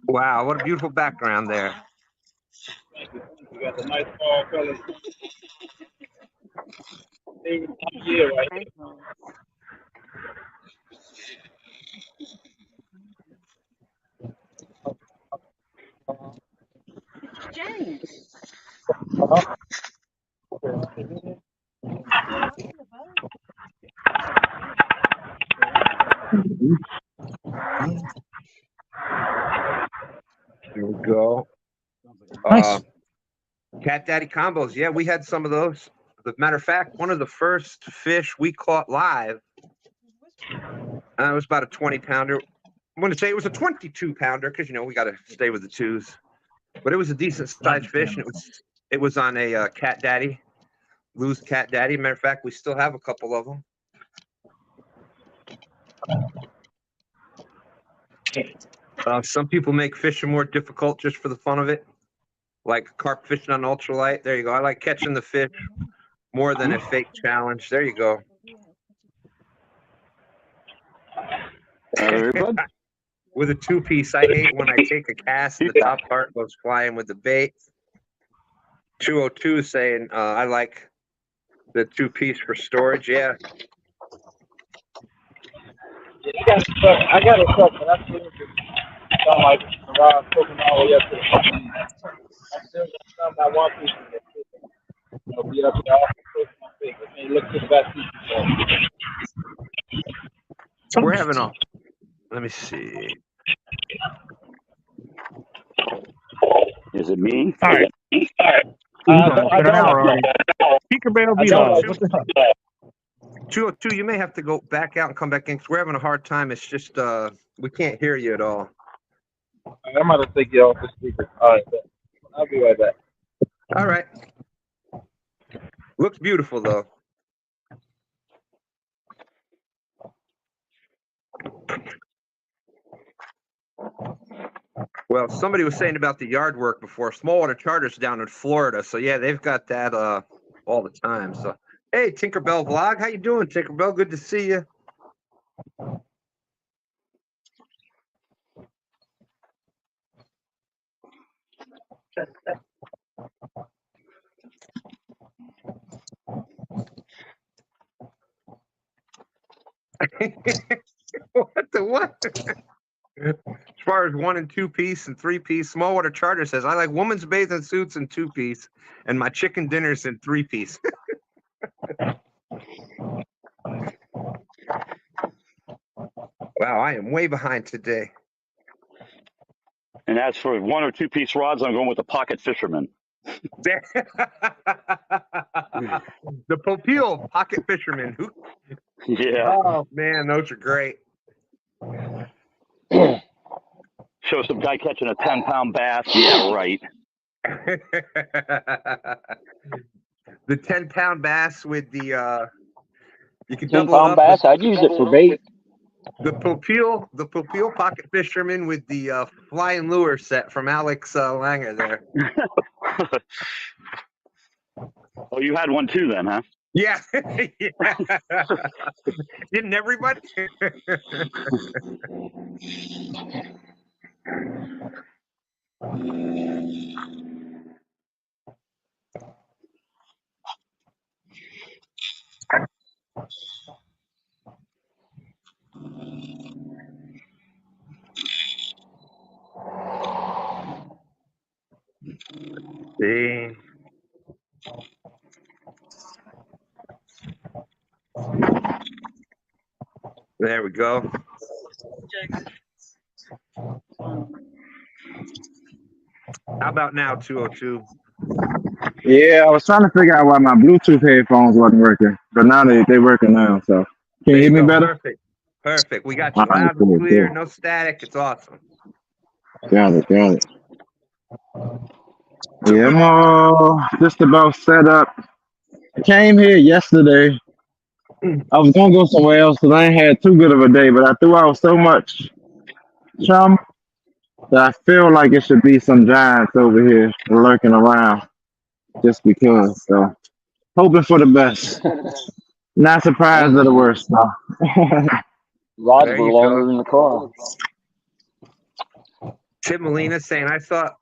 Wow, what a beautiful background there. You got the nice fall colors. Yeah, right here. James. Here we go. Nice. Cat Daddy combos. Yeah, we had some of those. As a matter of fact, one of the first fish we caught live, it was about a 20-pounder. I'm going to say it was a 22-pounder because, we got to stay with the twos. But it was a decent-sized fish, and it was on a Cat Daddy, loose Cat Daddy. Matter of fact, we still have a couple of them. Some people make fishing more difficult just for the fun of it, like carp fishing on ultralight. There you go. I like catching the fish more than a fake challenge. There you go. Very good. With a 2-piece, I hate when I take a cast and the top part goes flying with the bait. 202 is saying I like the 2-piece for storage. Yeah. I got a truck, but I still sound like the rod poking all the way up to the front. I still got some I want to be up there. My feet. Let me look to the back seat. We're having a. Let me see. Is it me? All right. I don't. Tinkerbell I don't. Vlog. 202, you may have to go back out and come back in because we're having a hard time. It's just we can't hear you at all. I'm going to take you off the speaker. All right. I'll be right back. All right. Looks beautiful though. Well, somebody was saying about the yard work before. Smallwater Charters down in Florida, so yeah, they've got that all the time. So, hey, Tinkerbell Vlog, how you doing, Tinkerbell? Good to see you. What the what? As far as 1 and 2-piece and 3-piece, Smallwater Charter says, I like women's bathing suits in 2-piece and my chicken dinners in 3-piece. Wow, I am way behind today. And as for 1 or 2-piece rods, I'm going with the pocket fisherman. The Popeil pocket fisherman. Yeah. Oh man, those are great. Show some guy catching a 10-pound bass. Yeah, right. The 10-pound bass with the you can 10 double it pound up. bass. I'd use it for bait. The Popeil pocket fisherman with the flying lure set from Alex Langer there. Oh, you had one too then, huh? Yeah. Yeah. Didn't everybody? See. There we go. How about now, 202? Yeah, I was trying to figure out why my Bluetooth headphones wasn't working, but now they working now. So can you hear me better? Perfect. Perfect. We got you loud and clear, no static. It's awesome. Got it. Yeah, I'm just about set up. I came here yesterday. I was gonna go somewhere else because I ain't had too good of a day, but I threw out so much chum that I feel like it should be some giants over here lurking around just because. So hoping for the best. Not surprised at the worst, though. Rods There were you longer go. than the car. Tim Molina saying, I thought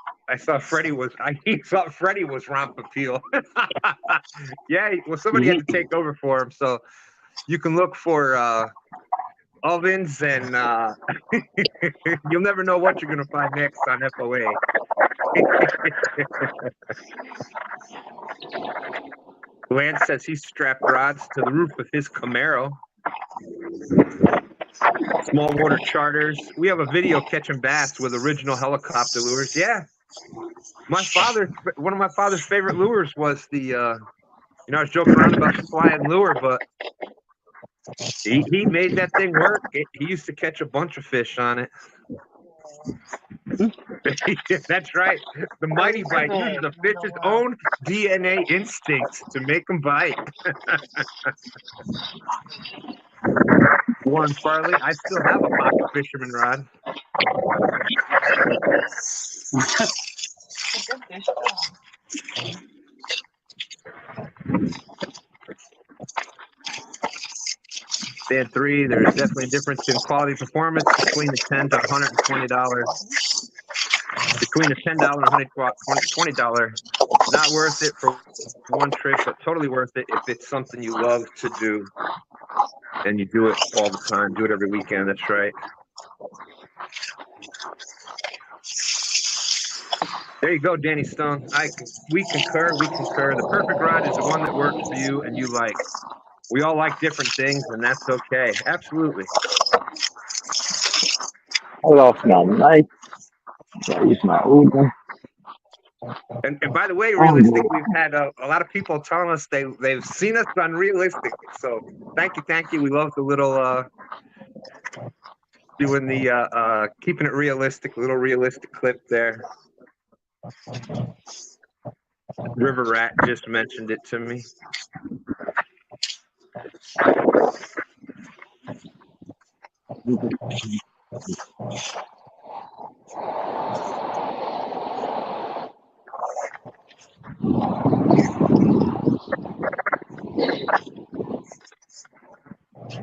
Freddie was Rompapil. Yeah, well, somebody had to take over for him, so you can look for ovens and you'll never know what you're gonna find next on FOA. Lance says he strapped rods to the roof of his Camaro. Smallwater Charters. We have a video catching bass with original helicopter lures. Yeah, One of my father's favorite lures was the, I was joking around about the flying lure, but he made that thing work. He used to catch a bunch of fish on it. That's right. The mighty bite uses the fish's own DNA instincts to make them bite. Warren Farley, I still have a pocket fisherman rod. STANday, there's definitely a difference in quality performance between the $10 to $120. Between the $10 and $120, not worth it for one trip, but totally worth it if it's something you love to do and you do it all the time. Do it every weekend. That's right. There you go, Danny Stone. We concur. The perfect rod is the one that works for you and you like. We all like different things, and that's okay. Absolutely. I lost my knife. I used my Uber. And by the way, Realistic, we've had a lot of people telling us they've seen us on Realistic. So thank you. We love the little doing the keeping it realistic, little realistic clip there. River Rat just mentioned it to me.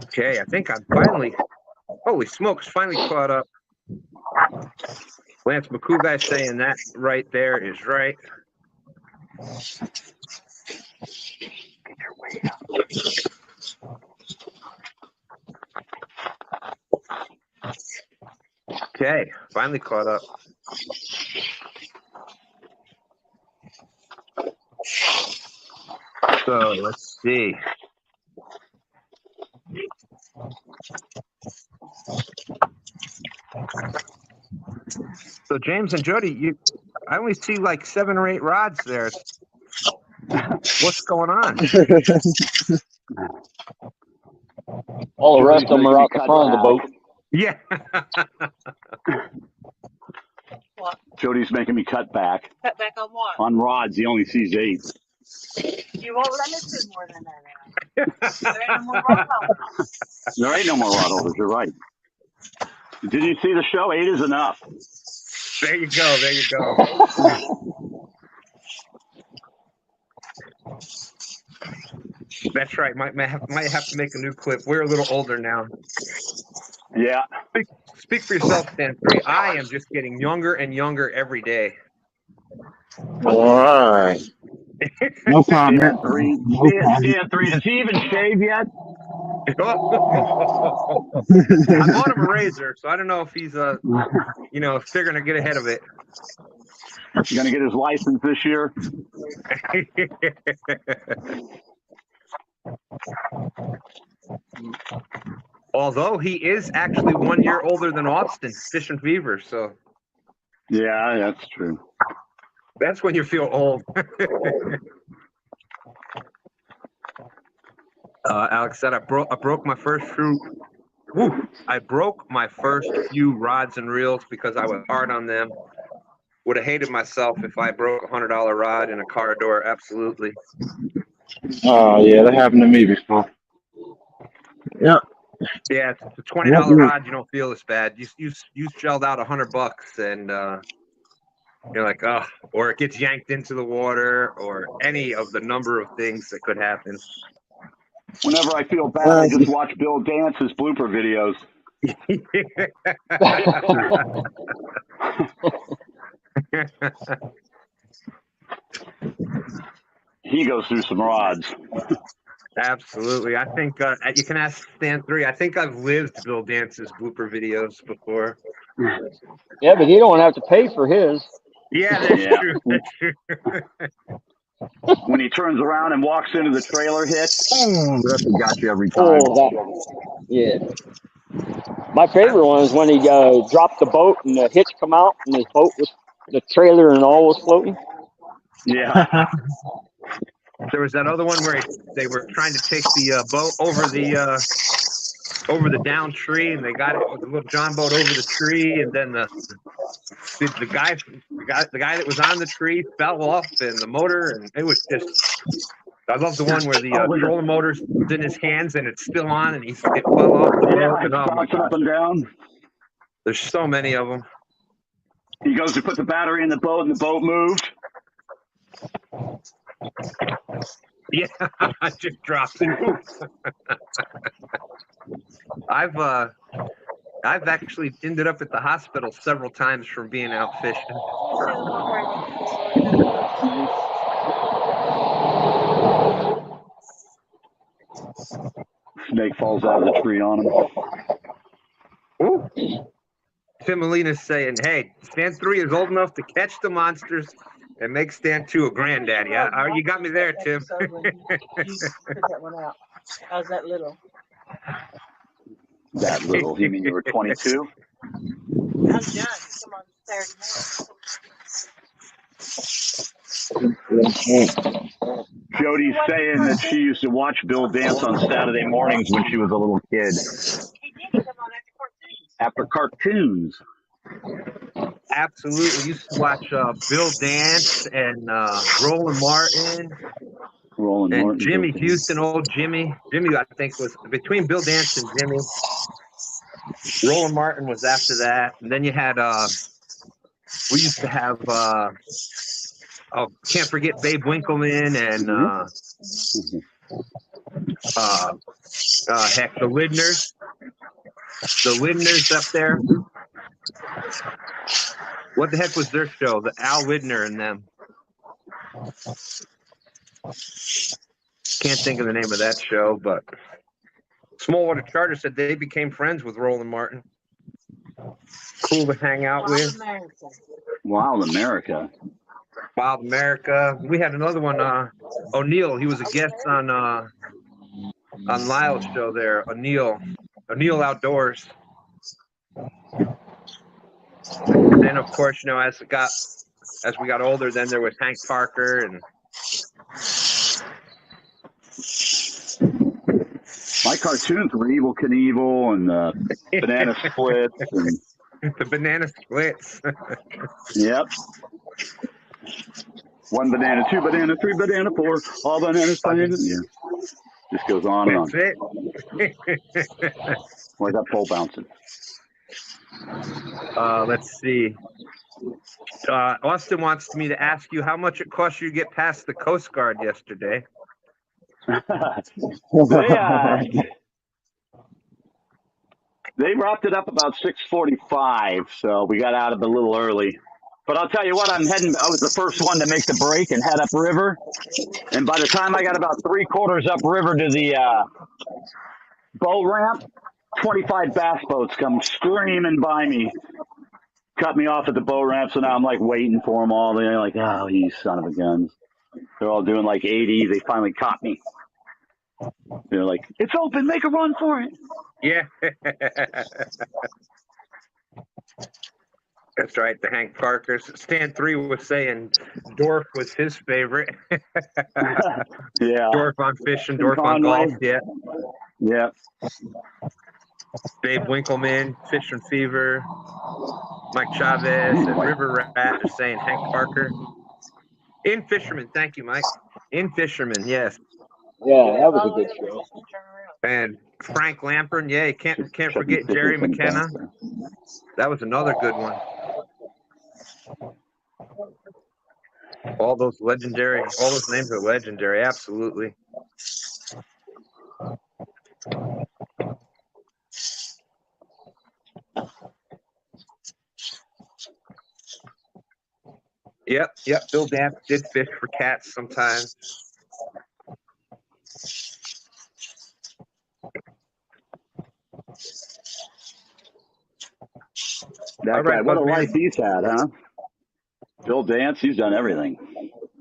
Okay, I think I'm finally, holy smokes, finally caught up. Lance McCoo guy saying that right there is right. Okay, finally caught up. So let's see. So James and Jody, I only see like 7 or 8 rods there. What's going on? All the rest of them are out the front of the boat. Yeah. What? Jody's making me cut back. Cut back on what? On rods, he only sees 8. You won't let me see more than that now. There ain't no more rod holders. There ain't no more rod holders. You're right. Did you see the show? 8 is enough. There you go. That's right. Might have to make a new clip. We're a little older now. Yeah. Speak for yourself, STANday. I am just getting younger and younger every day. All right. No comment. STANday, does he even shave yet? I bought him a razor, so I don't know if he's figuring to get ahead of it. He's gonna get his license this year. Although he is actually 1 year older than Austin, Fish and Fever, so yeah, that's true. That's when you feel old. Alex said, I broke my first few. I broke my first few rods and reels because I was hard on them. Would have hated myself if I broke a $100 rod in a car door. Absolutely. Oh yeah, that happened to me before. Yep. Yeah, it's a $20 rod. You don't feel as bad. You shelled out $100 and you're like, oh, or it gets yanked into the water, or any of the number of things that could happen. Whenever I feel bad, I just watch Bill Dance's blooper videos. He goes through some rods. Absolutely. I think you can ask STANday. I think I've lived Bill Dance's blooper videos before. Yeah, but you don't have to pay for his. Yeah, that's true. That's true. When he turns around and walks into the trailer hit, that's what got you every time. Oh, yeah. My favorite one is when he dropped the boat and the hitch come out and his boat was The trailer and all was floating. Yeah. There was that other one where they were trying to take the boat over the down tree, and they got it with the little John boat over the tree, and then the guy that was on the tree fell off, and the motor, and it was just. I love the one where the trolling motor's in his hands and it's still on, and it fell off the boat. And oh my bouncing up gosh, and down. there's so many of them. He goes to put the battery in the boat, and the boat moved. Yeah, I just dropped it. I've actually ended up at the hospital several times from being out fishing. Snake falls out of the tree on him. Ooh. Tim Molina's saying, "Hey, stand 3 is old enough to catch the monsters and make stand 2 a granddaddy." You got me there, Tim. You put that one out. How's that little? That little? You mean you were 22? I'm done. Come on Saturday morning. Jody's saying that she used to watch Bill dance on Saturday mornings when she was a little kid. He did come on After cartoons. Absolutely. Used to watch Bill Dance and Roland Martin. And Jimmy Houston, old Jimmy. Jimmy, I think, was between Bill Dance and Jimmy. Roland Martin was after that. And then you had, we used to have, can't forget Babe Winkleman and, heck, the Widners. The Widners up there. What the heck was their show? The Al Widner and them. Can't think of the name of that show, but Smallwater Charter said they became friends with Roland Martin. Cool to hang out with. Wild America. Wild America. We had another one, O'Neill. He was a guest on Lyle's show there. O'Neill Outdoors. And then, of course, as we got older, then there was Hank Parker and. My cartoons were Evel Knievel and Banana Splits. And... The Banana Splits. Yep. 1 banana, 2 banana, 3 banana, 4. All bananas, bananas. Yeah. Just goes on and on. That's it. Why is that pole bouncing? Let's see. Austin wants me to ask you how much it cost you to get past the Coast Guard yesterday. They wrapped it up about 6:45, so we got out of it a little early. But I'll tell you what, I was the first one to make the break and head upriver. And by the time I got about 3/4 upriver to the boat ramp, 25 bass boats come screaming by me, cut me off at the boat ramp. So now I'm like waiting for them all. They're like, "Oh, you son of a guns." They're all doing like 80. They finally caught me. They're like, "It's open. Make a run for it." Yeah. That's right. The Hank Parkers. Stan 3 was saying Dorf was his favorite. Yeah. Dorf on fishing, Dorf on golf. Yeah. Yeah. Babe Winkleman, Fishing Fever, Mike Chavez, and River Rat are saying Hank Parker. In Fisherman. Thank you, Mike. In Fisherman. Yes. Yeah, that was a good show. And Frank Lampern, yeah, you can't forget Jerry McKenna. That was another good one. All those names are legendary, absolutely. Yep. Bill Dance did fish for cats sometimes. That guy, what a life he's had, huh? Bill Dance, he's done everything.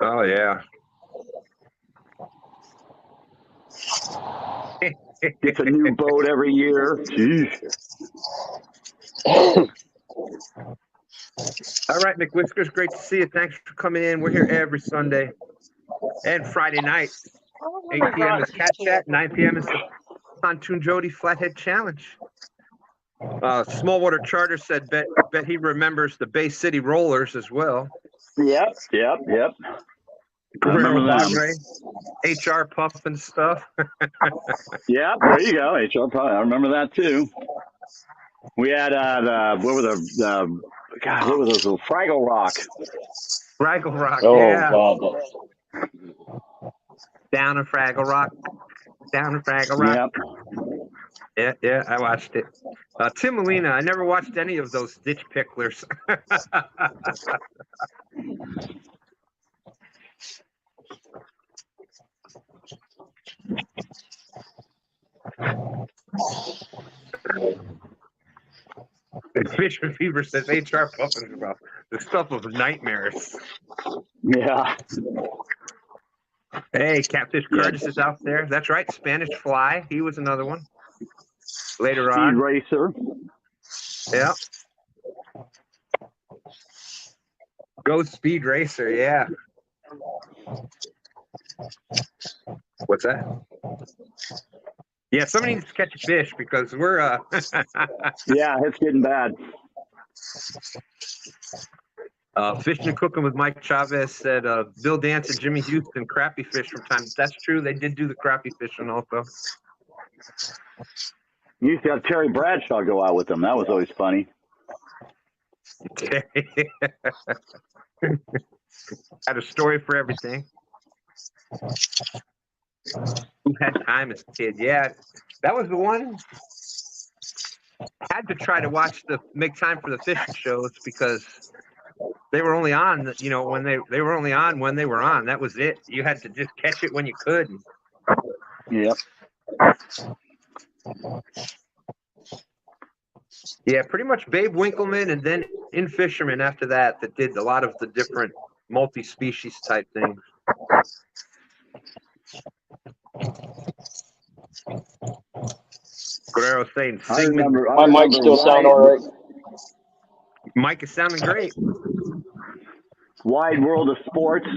Oh, yeah. Gets a new boat every year. Jeez. All right, McWhiskers, great to see you. Thanks for coming in. We're here every Sunday and Friday night. 8 p.m. is Cat Chat, 9 p.m. is the Pontoon Jody Flathead Challenge. Smallwater Charter said bet he remembers the Bay City Rollers as well. Yep. I Guerrero remember them. Padre, HR Puff and stuff. Yeah, there you go. HR. I remember that too. We had what were the God? What were those little Fraggle Rock? Fraggle Rock, Oh yeah. God, Down in Fraggle Rock. Down in Fraggle Rock. Yep. Yeah, I watched it. Tim Molina, I never watched any of those Ditch Picklers. Fisher Fever says HR Puffins about the stuff of nightmares. Yeah. Hey, Catfish Curtis is out there. That's right, Spanish Fly. He was another one. Later Speed on. Racer. Yeah. Go Speed Racer, yeah. What's that? Yeah, somebody needs to catch a fish because we're Yeah, it's getting bad. Fishing and Cooking with Mike Chavez said Bill Dance and Jimmy Houston crappie fish from time. That's true. They did do the crappie fishing also. You used to have Terry Bradshaw go out with them. That was always funny. Had a story for everything. Who had time as a kid? Yeah, that was the one. Had to try to make time for the fishing shows because they were only on, when they were only on when they were on. That was it. You had to just catch it when you could. Yep. Yeah, pretty much Babe Winkleman and then In Fisherman after that did a lot of the different multi-species type things. Guerrero saying Sigmund. my mic still sound all right. Mike is sounding great. Wide World of Sports,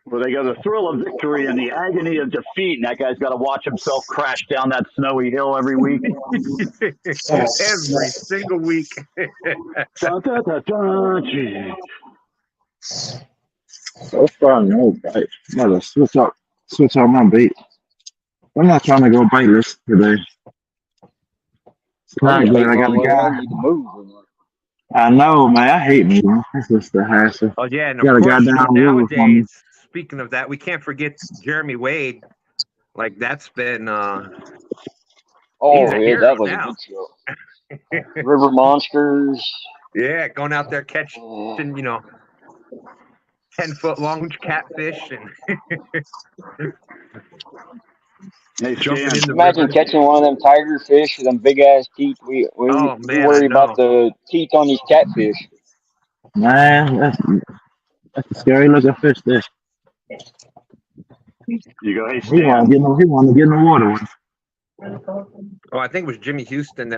where they go the thrill of victory and the agony of defeat, and that guy's got to watch himself crash down that snowy hill every week. Every single week. Dun, dun, dun, dun, gee. So far, no bite. Gotta switch out my bait. I'm not trying to go baitless today. It's not good. I got a guy. I know, man. I hate moving. That's just the hassle. Oh yeah, and Got of a course goddamn rule for me. nowadays. Speaking of that, we can't forget Jeremy Wade. Like that's been. Oh he's a yeah, hero that was now. a good show. River Monsters. Yeah, going out there catching, 10-foot long catfish and Hey, jumping Stan. in the Imagine river. catching one of them tiger fish with them big ass teeth. We Oh, man, worry I about the teeth on these catfish. Man, that's a scary looking fish there. You go, hey, He Stan. wanted to get in the water with him. Oh, I think it was Jimmy Houston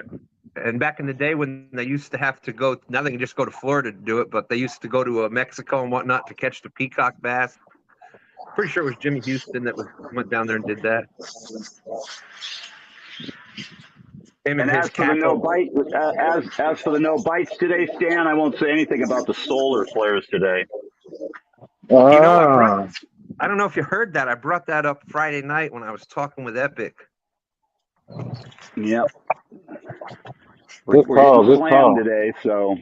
and back in the day when they used to have to go, now they can just go to Florida to do it, but they used to go to Mexico and whatnot to catch the peacock bass. Pretty sure it was Jimmy Houston that went down there and did that. Him And his as for the no bite, as for the no bites today, Stan, I won't say anything about the solar flares today. I don't know if you heard that. I brought that up Friday night when I was talking with Epic. Yep. Good call. Today, so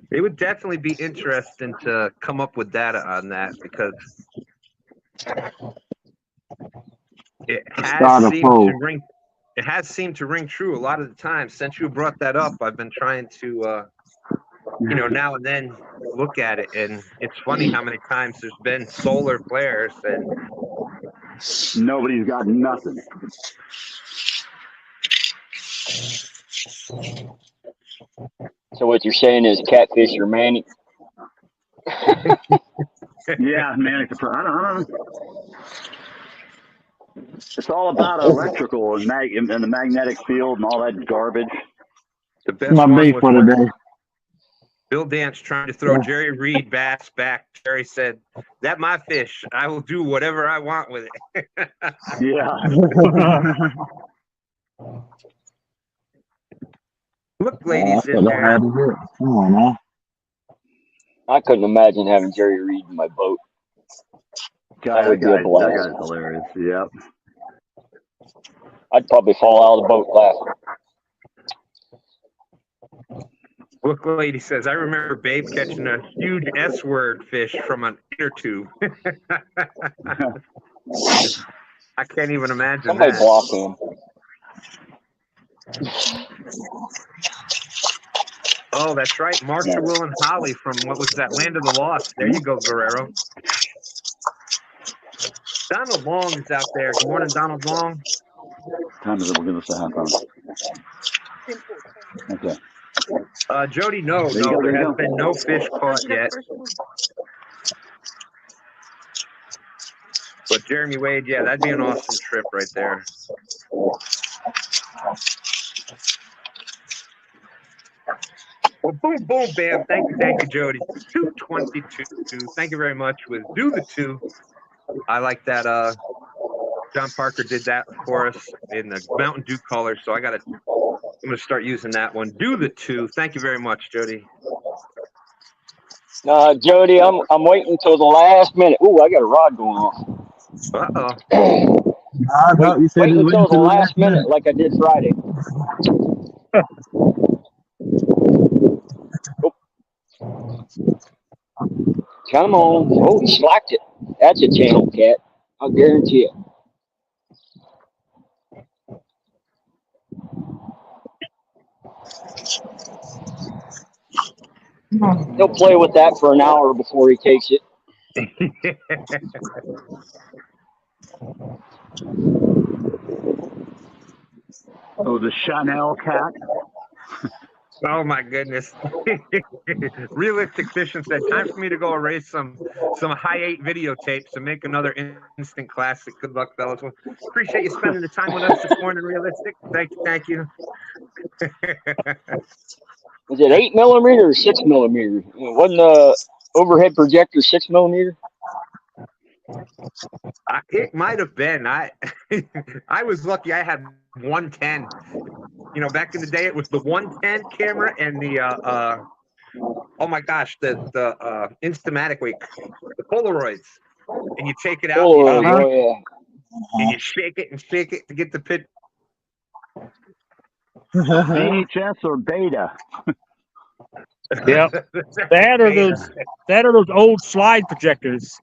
it would definitely be interesting to come up with data on that because it has seemed to ring true a lot of the time. Since you brought that up, I've been trying to now and then look at it, and it's funny how many times there's been solar flares and nobody's got nothing. So what you're saying is catfish are manic? Yeah, manic. I don't know. It's all about electrical and the magnetic field and all that garbage. The best My one bait was for the when day. Bill Dance trying to throw Jerry Reed bass back. Jerry said, "That my fish. I will do whatever I want with it." Yeah. Look, Oh, ladies that's in what I there. had to do. Come on, man. I couldn't imagine having Jerry Reed in my boat. God, would be a that blast. guy's hilarious. Yep. I'd probably fall out of the boat laughing. Look, lady says, "I remember Babe catching a huge S-word fish from an inner tube." I can't even imagine Somebody that. block him. Oh, that's right. Marshall, Will, and Holly from, what was that, Land of the Lost. There you go, Guerrero. Donald Long is out there. Good morning, Donald Long. Time is it? We're going to say half hour. Okay. Jody, no, There you go, there there you has go. been no fish caught yet. But Jeremy Wade, yeah, that'd be an awesome trip right there. Well, boom, boom, bam. Thank you, Jody. 222. Thank you very much with Do the Two. I like that. John Parker did that for us in the Mountain Dew color, so I'm going to start using that one. Do the Two. Thank you very much, Jody. Jody, I'm waiting until the last minute. Ooh, I got a rod going off. Uh-oh. No, you said Wait you until the waited last minute, like I did Friday. Come on. Oh, he slacked it. That's a channel cat. I'll guarantee it. He'll play with that for an hour before he takes it. Oh, the Chanel cat. Oh my goodness. Realistic Fishing said, "Time for me to go erase some high 8 videotapes and make another instant classic." Good luck, fellas. Well, appreciate you spending the time with us this morning, Realistic. Thank you. Was it 8mm or 6mm? Wasn't the overhead projector 6mm? It might have been. I was lucky I had 110. You know, back in the day, it was the 110 camera and the oh my gosh, the Instamatic, the Polaroids, and you take it out, and you shake it to get the pit. VHS or beta? Yeah, that or those old slide projectors.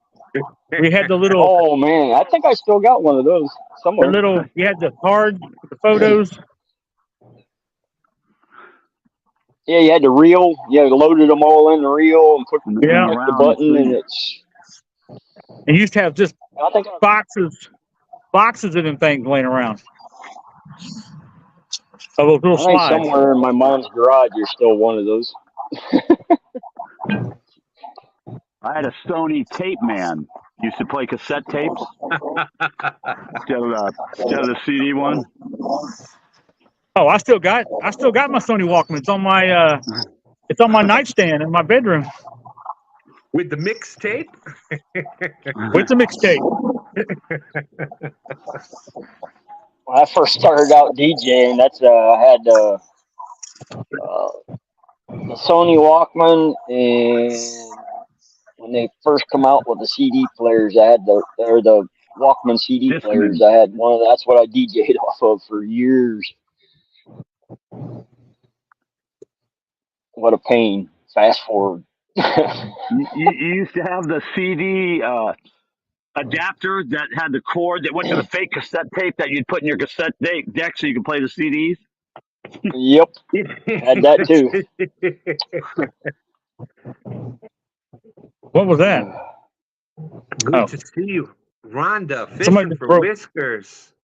We had the little, Oh man, I think I still got one of those somewhere. you had the card, the photos. Yeah, you had the reel. You had loaded them all in the reel and put Yeah. the button, and it's. And you used to have just I think boxes of them things laying around. Of those little I think slides. somewhere in my mom's garage there's still one of those. I had a Sony tape man. Used to play cassette tapes instead of the CD one. Oh, I still got my Sony Walkman. It's on my nightstand in my bedroom. With the mixtape? With the mixtape. When I first started out DJing, I had the Sony Walkman, and when they first come out with the CD players, I had the Walkman CD Discman. players. I had one. That's what I DJ'd off of for years. What a pain. Fast forward. You used to have the CD adapter that had the cord that went to the fake cassette tape that you'd put in your cassette deck so you could play the CDs. Yep, had that too. What was that? Good to see you. Rhonda, fishing Somebody for broke- whiskers.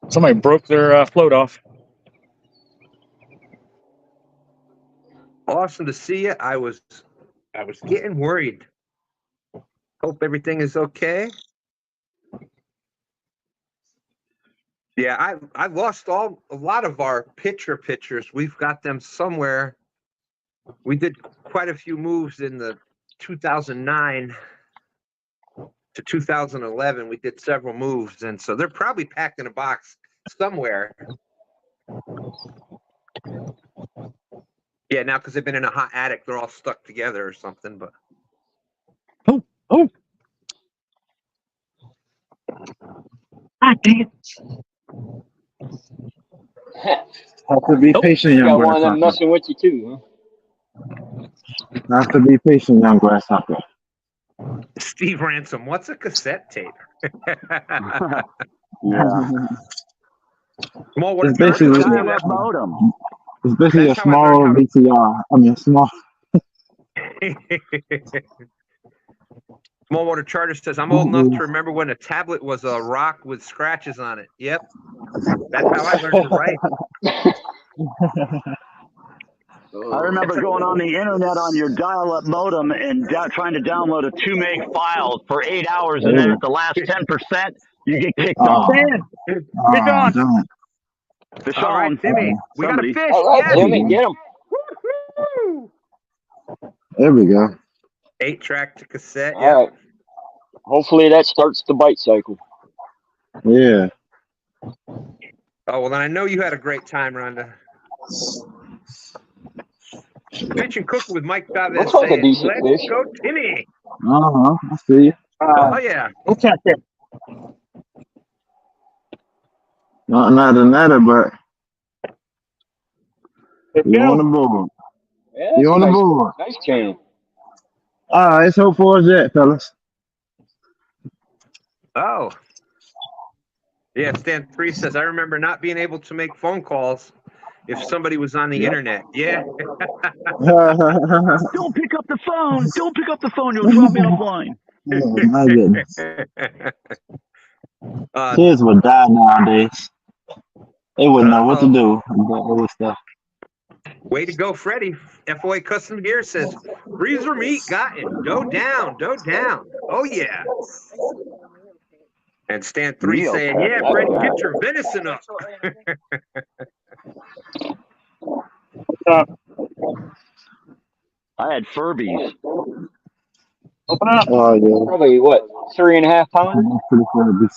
Somebody broke their float off. Awesome to see you. I was getting worried. Hope everything is okay. Yeah, I lost a lot of our pictures. We've got them somewhere. We did quite a few moves in the 2009 to 2011. We did several moves, and so they're probably packed in a box somewhere. Yeah, now because they've been in a hot attic, they're all stuck together or something. But Oh. God dang it. Have to be Nope. patient, You young got one of them grasshopper. messing with you too, Have to be patient, young grasshopper. Steve Ransom, what's a cassette tape? Yeah. Small water It's charges. basically Dial-up modem. it's basically a That's how I learned small how to. VCR. I mean, a small. Small water charger says, I'm old enough to remember when a tablet was a rock with scratches on it. Yep. That's how I learned to write. I remember going on the internet on your dial-up modem and trying to download a 2 meg file for 8 hours, and then at the last 10%, you get kicked off. Dan, fish on. Don't. Fish All right, on. Timmy, we got a Somebody. fish. All right, Yes. Timmy, get him. Woo-hoo. There we go. 8-track to cassette. All Yeah. right. Hopefully that starts the bite cycle. Yeah. Oh, well, then I know you had a great time, Rhonda. Pitch and cooking with Mike Chavez Looks like a saying, decent let's fish. go, Timmy. I see you. Oh, yeah. We'll catch it. Not another, but Let's you on the go. board. Yeah, You that's on a the nice, board. nice chain. All right, let's hope for a jet, fellas. Oh. Yeah, Stan3 says, I remember not being able to make phone calls if somebody was on the internet. Yeah. Don't pick up the phone. Don't pick up the phone. You'll drop me offline. Oh, my goodness. uh, Kids would die nowadays. They wouldn't know what to do with all stuff. way to go, Freddie. FOA Custom Gear says, freezer meat got it. Dough down, dough down. Oh, yeah. And Stan3 Real saying, yeah, cat. Freddie, get your venison up. I had Furbies. Open up. Oh, yeah. Probably what, 3.5 pounds? That's pretty funny.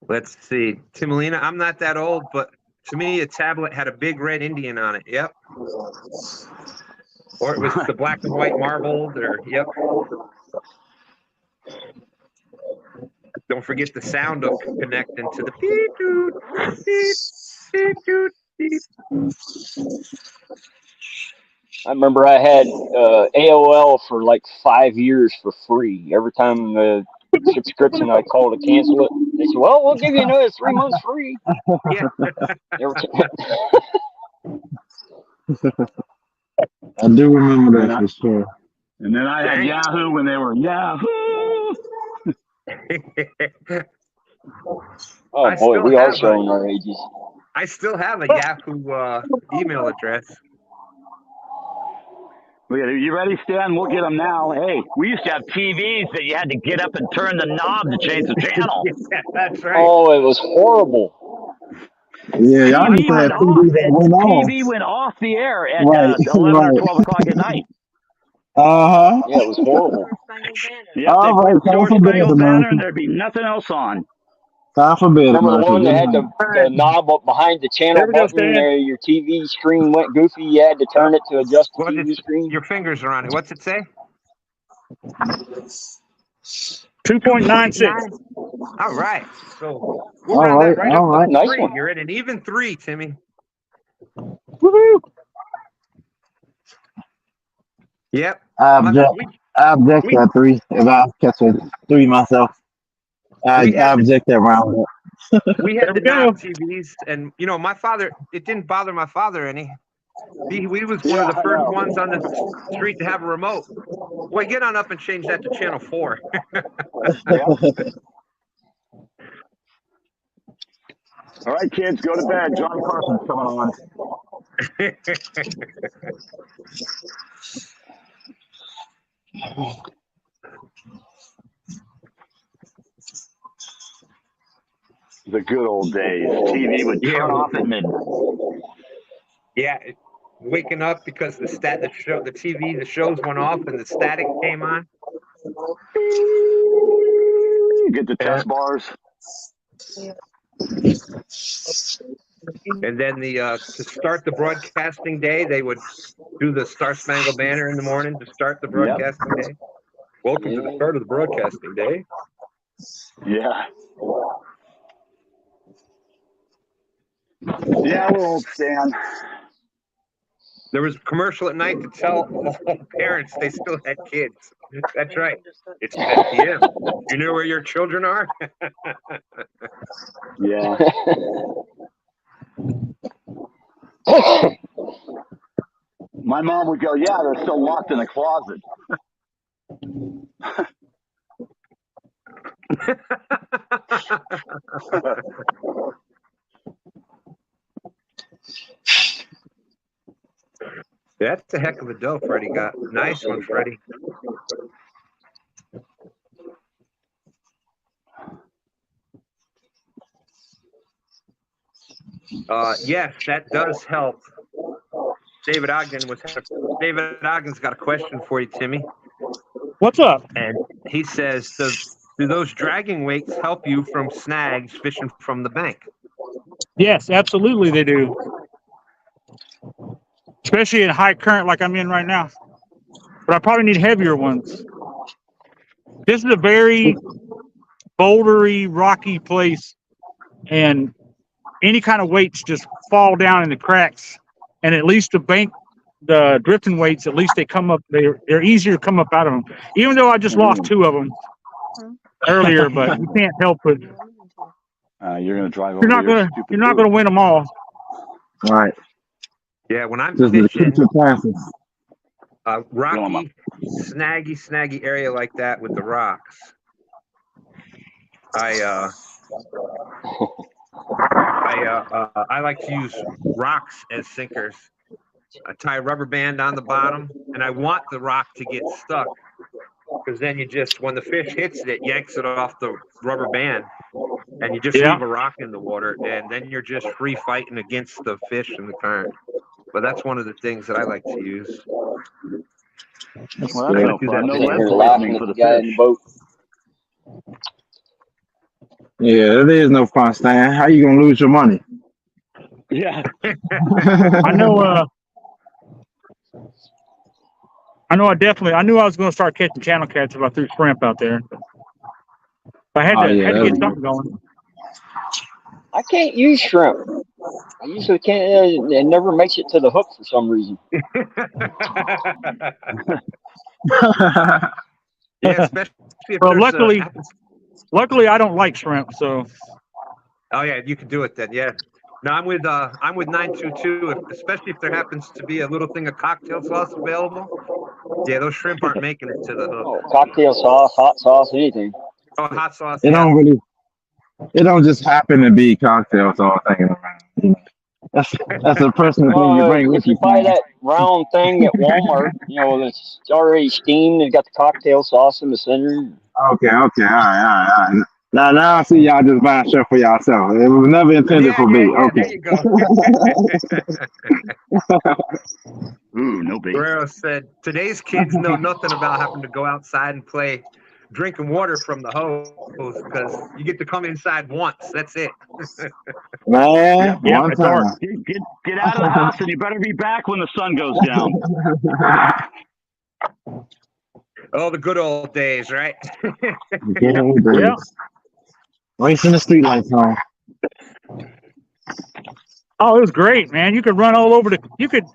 Let's see. Timolina, I'm not that old, but to me, a tablet had a big red Indian on it. Yep. Or it was the black and white marbled, or, yep. Don't forget the sound of connecting to the beep, doot, beep, beep, doot, beep. I remember I had AOL for like 5 years for free. Every time the subscription I called to cancel it, they said, well, we'll give you another 3 months free. Yeah. I do remember that for sure. And then I had Dang. Yahoo when they were Yahoo. Oh I boy, still we are have showing our ages. I still have a Yahoo email address. Are you ready, Stan? We'll get them now. Hey, we used to have TVs that you had to get up and turn the knob to change the channel. Yeah, that's right. Oh, it was horrible. Yeah, y'all used TV to have went off. TVs that went on. TV went off the air at Right, 11 or right. 12 o'clock at night. Uh-huh. Yeah, it was horrible. Yep, All they right, put time Star for bed, Spangled Banner America. and there'd be nothing else on. Time for bed, Remember the America. one that Good had night. the knob up behind the channel There we go, button? Stan. Your TV screen went goofy. You had to turn it to adjust the What TV screen. your fingers are on it. What's it say? 2.96. All right. So we'll All round that right, right all up right. to Nice 3. one. You're at an even 3, Timmy. Woohoo. Yep. I object. We I object that 3. If I catch a 3 myself, I We had object that round up. we There had we the knob go. TVs, and my father. It didn't bother my father any. He was one of the first ones on the street to have a remote. Boy, get on up and change that to channel 4. All right, kids, go to bed. John Carson's coming on. The good old days. TV would turn off at midnight. Yeah, waking up because the TV, the shows went off and the static came on. Get the test bars. And then to start the broadcasting day, they would do the Star Spangled Banner in the morning to start the broadcasting day. Welcome to the start of the broadcasting day. Yeah. Yeah, we're old, Stan. There was a commercial at night to tell all parents they still had kids. That's right. It's 10 p.m. You know where your children are? Yeah. My mom would go, yeah, they're still locked in a closet. That's a heck of a doe Freddie got. Nice one, Freddie. Yes, that does help. David Ogden's got a question for you, Timmy. What's up? And he says, do those dragging weights help you from snags fishing from the bank? Yes, absolutely they do. Especially in high current like I'm in right now. But I probably need heavier ones. This is a very bouldery, rocky place. And any kind of weights just fall down in the cracks. And at least the drifting weights, at least they come up, they're easier to come up out of them. Even though I just lost 2 of them earlier, but you can't help it. You're gonna drive You're not gonna win them all. Right. Yeah, when I'm Just the fishing, future passes. rocky, snaggy area like that with the rocks, I like to use rocks as sinkers. I tie a rubber band on the bottom, and I want the rock to get stuck, because then when the fish hits it, it yanks it off the rubber band, and you just leave a rock in the water, and then you're just free fighting against the fish in the current. But that's one of the things that I like to use. Well, that's no fun. No lead poisoning for the fish. Yeah, it is no fun, Stan. How you gonna lose your money? Yeah. I know I knew I was going to start catching channel cats if I threw shrimp out there. I had to get something going. I can't use shrimp. I usually can't. It never makes it to the hook for some reason. Yeah, especially if well, luckily I don't like shrimp, so. Oh yeah, you can do it then. Yeah. No, I'm with 922. Especially if there happens to be a little thing of cocktail sauce available. Yeah, those shrimp aren't making it to the hook. Oh, cocktail sauce, hot sauce, anything. Oh, hot sauce. It don't just happen to be cocktail sauce hanging around. That's a personal thing you bring with if you. Buy that round thing at Walmart, that's already steamed and got the cocktail sauce in the center. Okay, all right. Now I see y'all just buying stuff for yourself. It was never intended for me. Okay. There you go. Ooh, no bait. Guerrero said, today's kids know nothing about having to go outside and play drinking water from the hose, because you get to come inside once. That's it. Man, it's hard. Get out of the house, and you better be back when the sun goes down. Oh, the good old days, right? Good old days. Yeah. Racing the streetlights on. Oh, it was great, man. You could run all over you could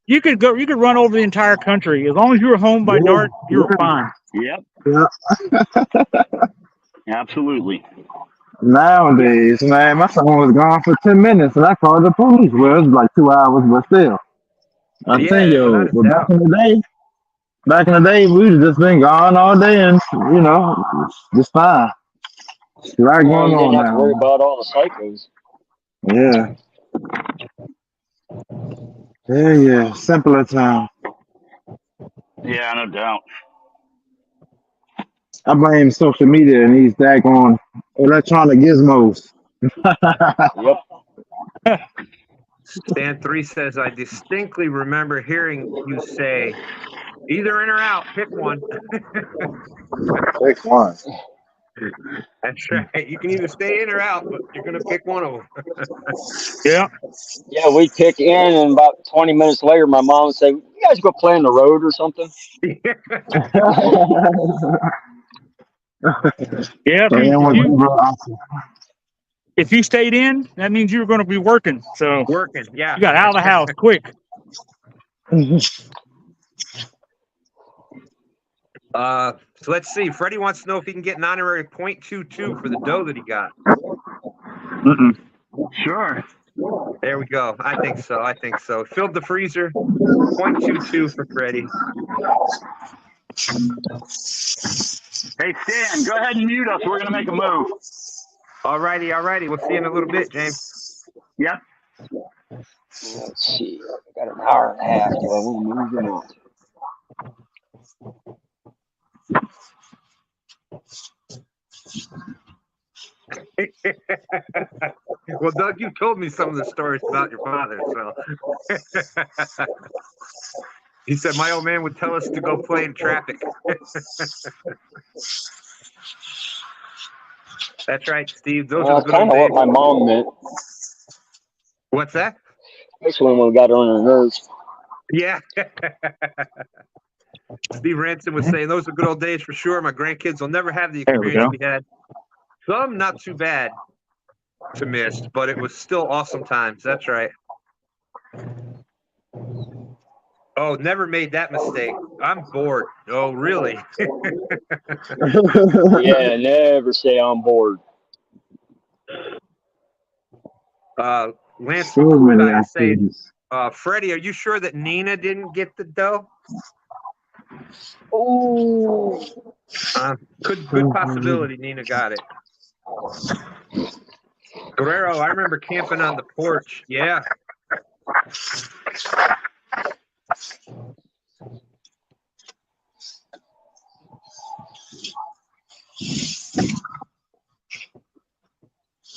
run over the entire country. As long as you were home by dark, you were fine. Yep. Yeah. Absolutely. Nowadays, man, my son was gone for 10 minutes and I called the police. Well, it was like 2 hours, but still. I tell you, but back in the day, we'd just been gone all day and, just fine. Right going on now. Have to worry about all the psychos. Yeah. Yeah. Simpler time. Yeah, no doubt. I blame social media and these daggone electronic gizmos. Yep. Stan 3 says, I distinctly remember hearing you say, either in or out, pick one. Pick one. That's right. You can either stay in or out, but you're going to pick one of them. Yeah. Yeah, we'd pick in, and about 20 minutes later, my mom would say, "You guys go play on the road or something." Yeah. Staying with you, bro. Awesome. If you stayed in, that means you were going to be working. So Working, yeah. you got out of the house quick. So let's see. Freddie wants to know if he can get an honorary 0.22 for the dough that he got. Sure. There we go. I think so. Filled the freezer. 0.22 for Freddie. Hey, Stan, go ahead and mute us. We're going to make a move. All righty. We'll see you in a little bit, James. Yep. Let's see. I got an hour and a half till I want to move or not. Well, Doug, you told me some of the stories about your father, so. He said my old man would tell us to go play in traffic. That's right, Steve. Those are the good Kind of old what days. my mom meant. What's that? Especially when we got on her nerves. Yeah. Steve Ransom was saying those are good old days for sure. My grandkids will never have the experience we had. Some not too bad to miss, but it was still awesome times. That's right. Oh, never made that mistake. I'm bored. Oh, really? Yeah, never say I'm bored. Lance So many McCoy is saying, activities. Freddie, are you sure that Nina didn't get the dough? Oh, Good possibility Nina got it. Guerrero, I remember camping on the porch. Yeah.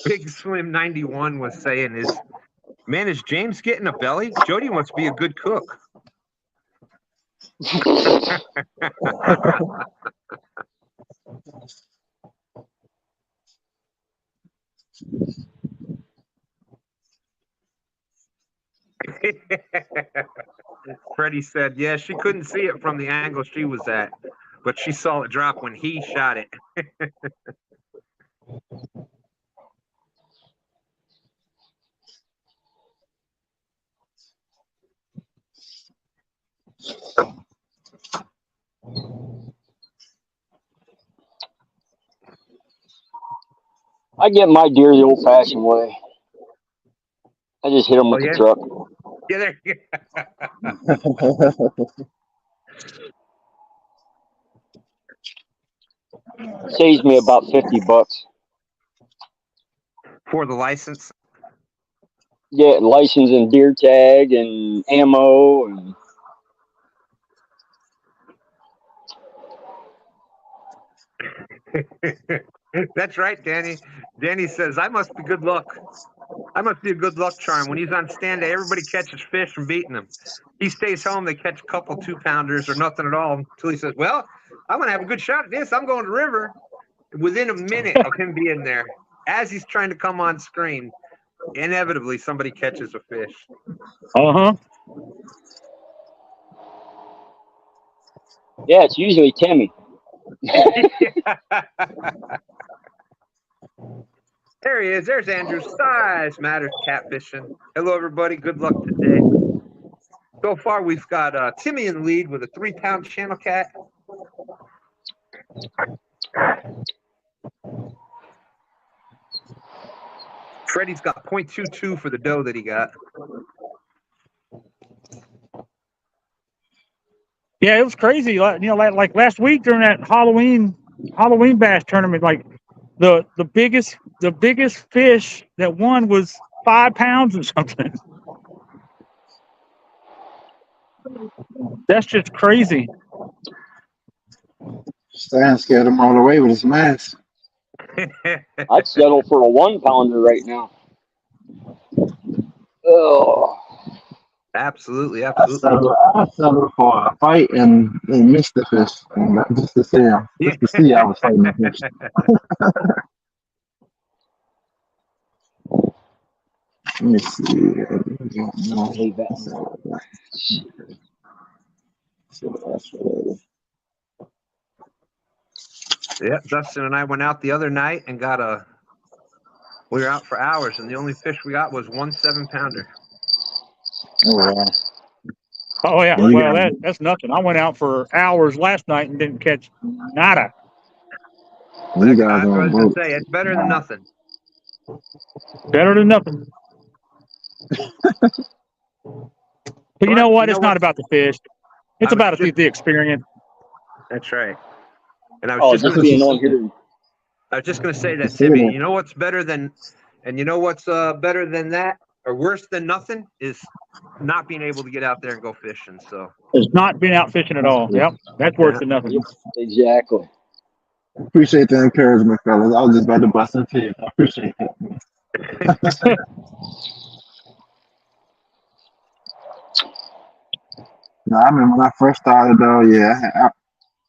Big Slim 91 was saying is James getting a belly? Jody must be a good cook. Freddie said, yeah, she couldn't see it from the angle she was at, but she saw it drop when he shot it. I get my deer the old-fashioned way. I just hit them with the truck. Yeah, there you go. Saves me about $50 For the license. Yeah, license and deer tag and ammo and. That's right, Danny. Danny says, I must be good luck. I must be a good luck charm. When he's on STANday, everybody catches fish from beating him. He stays home, they catch a couple 2-pounders or nothing at all until he says, well, I'm going to have a good shot at this. I'm going to the river. Within a minute of him being there, as he's trying to come on screen, inevitably somebody catches a fish. Uh-huh. Yeah, it's usually Timmy. There he is. There's Andrew. Size matters catfishing. Hello, everybody. Good luck today. So far, we've got Timmy in the lead with a 3-pound channel cat. Freddie's got 0.22 for the dough that he got. Yeah, it was crazy. Like last week during that Halloween bass tournament, like the biggest fish that won was 5 pounds or something. That's just crazy. Stan scared him all the way with his mask. I'd settle for a 1-pounder right now. Oh, Absolutely, I absolutely. settled for a fight and missed the fish. And just to see him, Yeah. just to see I was fighting the fish. Let me see. I hate that. Yeah, Dustin and I went out the other night and we were out for hours, and the only fish we got was 1 7-pounder. Oh, wow. Oh yeah. You Well, got that's nothing. I went out for hours last night and didn't catch nada. you guys That's what I on a was gonna boat. say. It's better than nothing. Better than nothing. But you know what? It's not about the fish. It's I was about just- the experience. That's right. And I was just being on here. I was just gonna say that, Timmy. You know what's better than, and you know what's better than that, or worse than nothing, is not being able to get out there and go fishing. So It's not being out fishing at all. Yep, that's worse than nothing. Yep, exactly. Appreciate the encouragement, fellas. I was just about to bust into you. I appreciate it. No, I remember when I first started though. Yeah,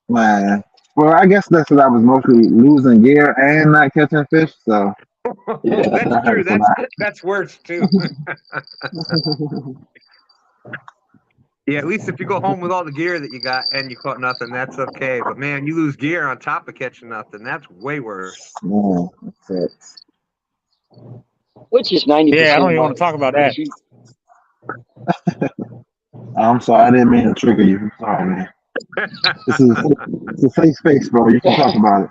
man. Well, I guess that's what I was mostly losing gear and not catching fish. So yeah, that's that true. hurts a lot. That's worse too. Yeah, at least if you go home with all the gear that you got and you caught nothing, that's okay. But man, you lose gear on top of catching nothing. That's way worse. Man, that's Which is 90%. Yeah, I don't even want to talk about that. I'm sorry, I didn't mean to trigger you. I'm sorry, man. It's a safe space, bro. You can talk about it.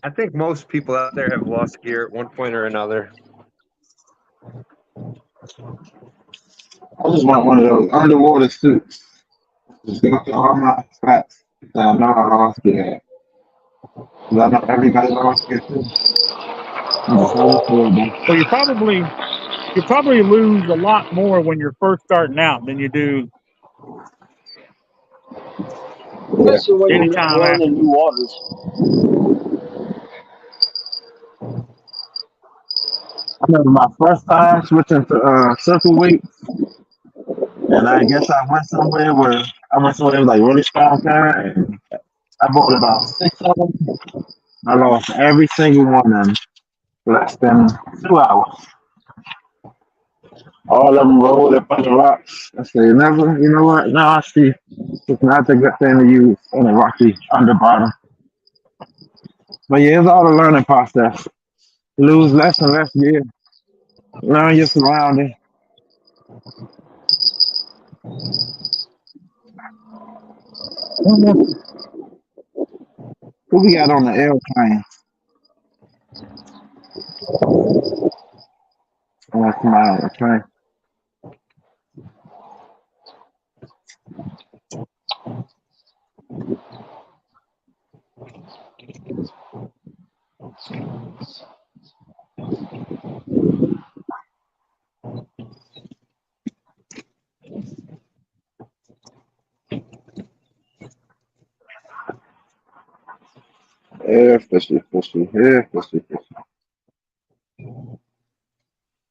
I think most people out there have lost gear at one point or another. I just want one of those underwater suits. Just go to all my spots that I know I lost gear. Because I know everybody lost gear too. Well, you probably lose a lot more when you're first starting out than you do Especially when you're anytime learning after. new waters. I remember my first time switching to circle weight, and I guess I went somewhere where it was like really strong current, and I bought about 6 of them. I lost every single one of them less than 2 hours. All of them rolled up on the rocks. I said, never, you know what? Now I see it's not a good thing to use on a rocky underbottom. But yeah, it's all a learning process. Lose less and less gear. Learn your surroundings. Who we got on the airplane? Oh, that's my airplane. Fishy.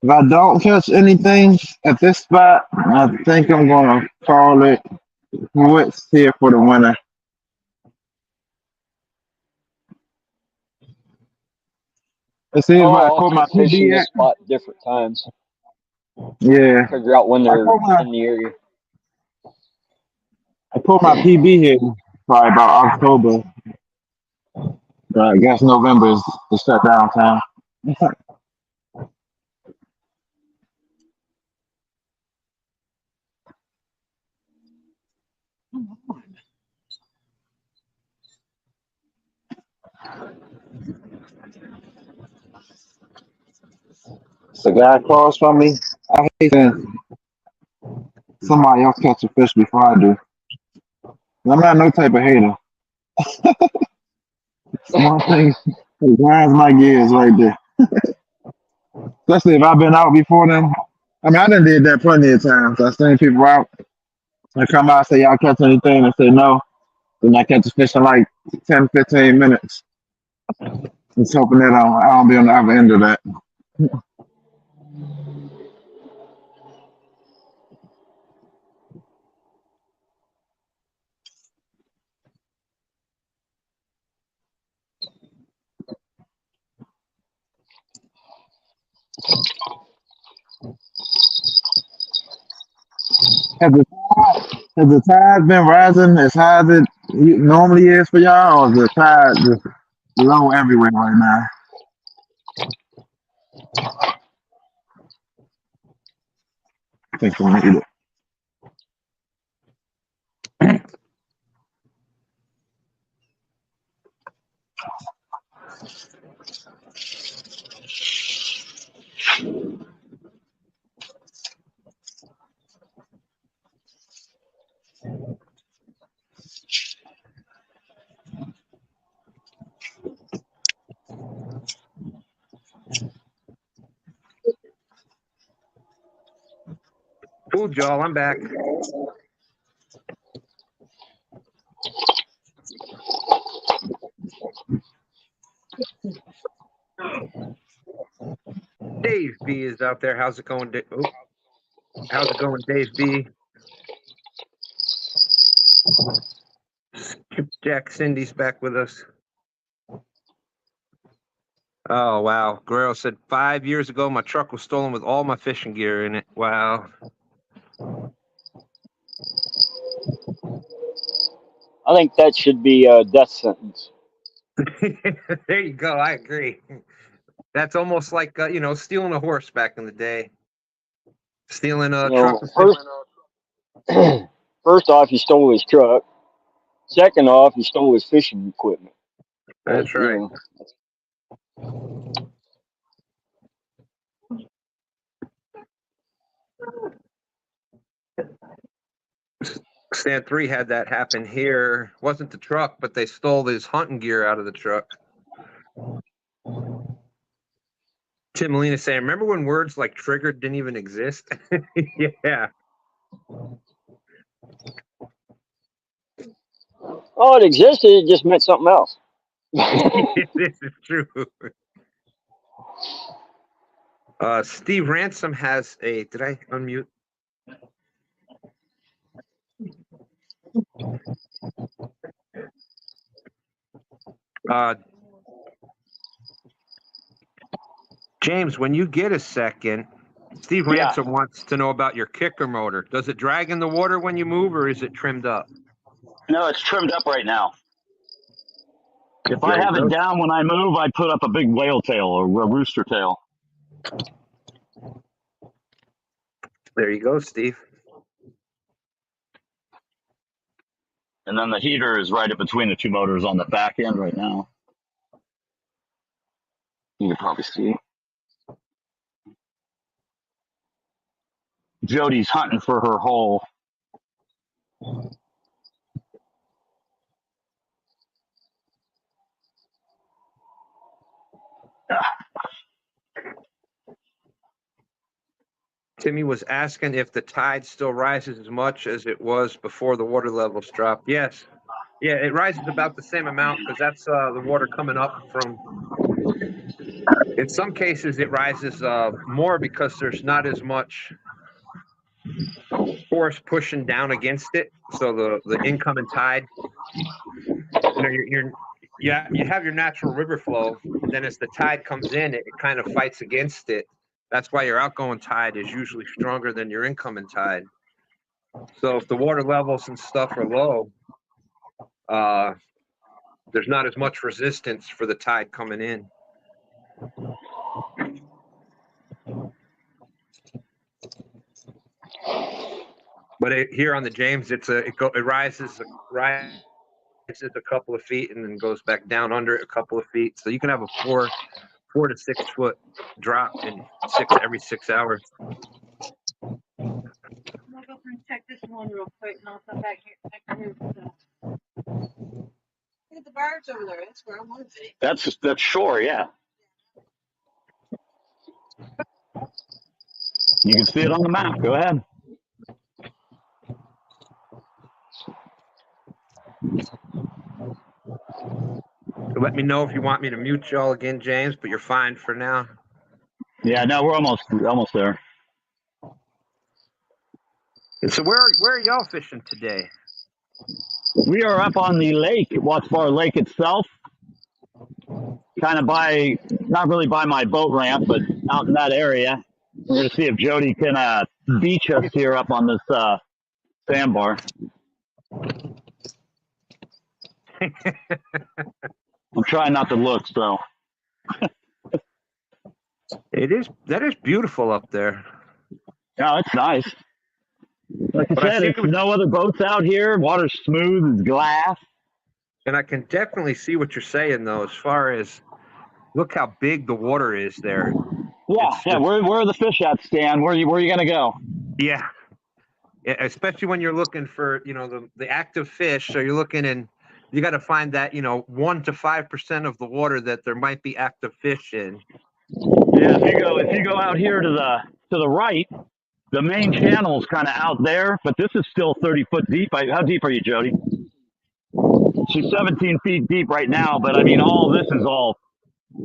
If I don't catch anything at this spot, I think I'm gonna call it quits here for the winter. Let's see if I I'll caught my keep fishing PB this at. spot different times. Yeah, Figure out when they're caught my- in the area. I put my PB here probably about October. But I guess November is the shutdown time. So guy calls from me. I hate that somebody else catch a fish before I do. I'm not no type of hater. One thing that grinds my gears right there. Especially if I've been out before them. I mean, I done did that plenty of times. I seen people out and come out and say, y'all catch anything? And say no. Then I catch a fish in like 10, 15 minutes. Just hoping that I'll be on the other end of that. Has the, has the tide been rising as high as it normally is for y'all, or is the tide just low everywhere right now? I think we need it. Fooled y'all. I'm back. Dave B is out there. How's it going? How's it going, Dave B? Jack Cindy's back with us. Oh, wow. Guerrero said 5 years ago, my truck was stolen with all my fishing gear in it. Wow. I think that should be a death sentence. There you go. I agree. That's almost like, stealing a horse back in the day. Stealing a truck. First off, he stole his truck. Second off, he stole his fishing equipment. That's right. Stand 3 had that happen here. Wasn't the truck, but they stole his hunting gear out of the truck. Tim Molina saying, remember when words like triggered didn't even exist? Yeah. Oh, it existed. It just meant something else. This is true. Steve Ransom has a. Did I unmute? James, when you get a second, Steve Ransom wants to know about your kicker motor. Does it drag in the water when you move, or is it trimmed up? No, it's trimmed up right now. If I have it down when I move, I put up a big whale tail or a rooster tail. There you go, Steve. And then the heater is right up between the two motors on the back end right now. You can probably see. Jody's hunting for her hole. Timmy was asking if the tide still rises as much as it was before the water levels dropped. Yes. Yeah, it rises about the same amount because that's the water coming up from. In some cases, it rises more because there's not as much force pushing down against it. So the incoming tide, you have your natural river flow, and then as the tide comes in, it kind of fights against it. That's why your outgoing tide is usually stronger than your incoming tide. So if the water levels and stuff are low, there's not as much resistance for the tide coming in. But here on the James, it rises a couple of feet and then goes back down under it a couple of feet. So you can have a 4 to 6 foot drop in every 6 hours. I'm gonna go and check this one real quick, and I'll come back here. Look at the birds over there. That's where I want to be. That's shore, yeah. You can see it on the map. Go ahead. So let me know if you want me to mute y'all again, James, but you're fine for now. Yeah, no, we're almost there. And so where are y'all fishing today? We are up on the lake, Watts Bar Lake itself, kind of by, not really by my boat ramp, but out in that area. We're going to see if Jody can beach us here up on this sandbar. I'm trying not to look, so. That is beautiful up there. Yeah, it's nice. Like I But I said, see it's no other boats out here. Water's smooth as glass. And I can definitely see what you're saying, though, as far as look how big the water is there. Yeah. Where are the fish at, Stan? Where are you gonna go? Yeah, especially when you're looking for the active fish. So you're looking and you got to find that 1 to 5% of the water that there might be active fish in. Yeah, if you go out here to the right, the main channel is kind of out there, but this is still 30 foot deep. How deep are you, Jody? She's 17 feet deep right now, but I mean, all this is all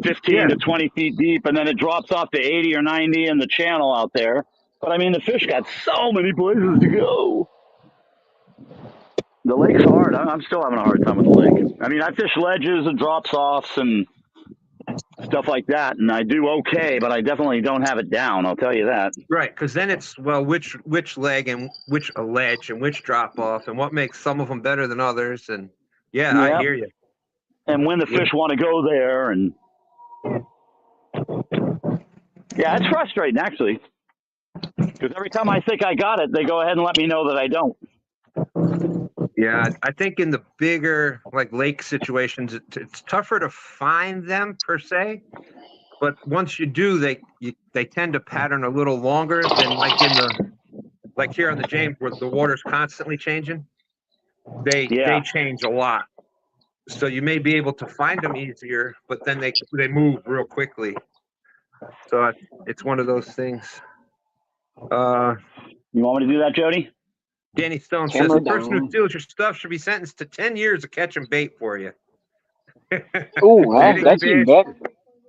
15 to 20 feet deep, and then it drops off to 80 or 90 in the channel out there. But I mean, the fish got so many places to go. The lake's hard. I'm still having a hard time with the lake. I mean, I fish ledges and drops offs and stuff like that, and I do okay, but I definitely don't have it down. I'll tell you that. Right, because then it's which leg and which a ledge and which drop off and what makes some of them better than others. And yeah, I hear you. And when the fish want to go there, and yeah, it's frustrating actually, because every time I think I got it, they go ahead and let me know that I don't. Yeah, I think in the bigger like lake situations, it's tougher to find them per se. But once you do, they tend to pattern a little longer than like here on the James where the water's constantly changing. They change a lot, so you may be able to find them easier, but then they move real quickly. So it's one of those things. You want me to do that, Jody? Danny Stone says the person who steals your stuff should be sentenced to 10 years of catching bait for you. Oh, that's even better.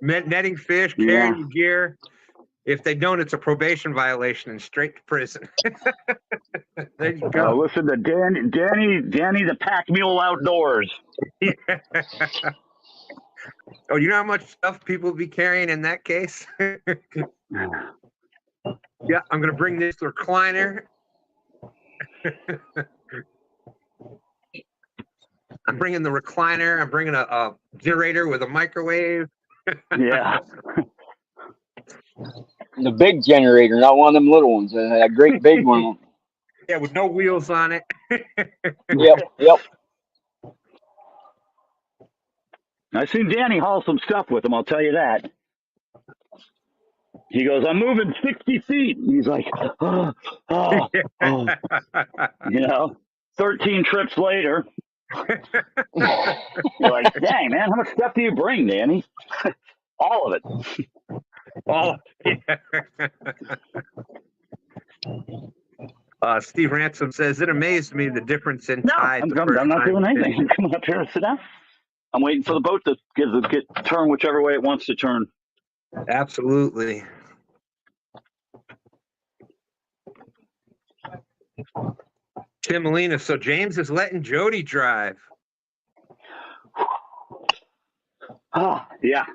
Netting fish, carrying your gear. If they don't, it's a probation violation and straight to prison. There you go. Listen to Danny the pack mule outdoors. Yeah. Oh, you know how much stuff people be carrying in that case? Yeah, I'm going to bring this recliner. I'm bringing the recliner. I'm bringing a generator with a microwave. Yeah. The big generator, not one of them little ones. A great big one. Yeah, with no wheels on it. Yep. I seen Danny haul some stuff with him, I'll tell you that. He goes, I'm moving 60 feet. And he's like, oh. 13 trips later. You're like, dang, man, how much stuff do you bring, Danny? All of it. All. Steve Ransom says, it amazed me the difference in tide. I'm not doing anything. I'm coming up here to sit down. I'm waiting for the boat to get turn whichever way it wants to turn. Absolutely. Tim Molina. So James is letting Jody drive. Yeah.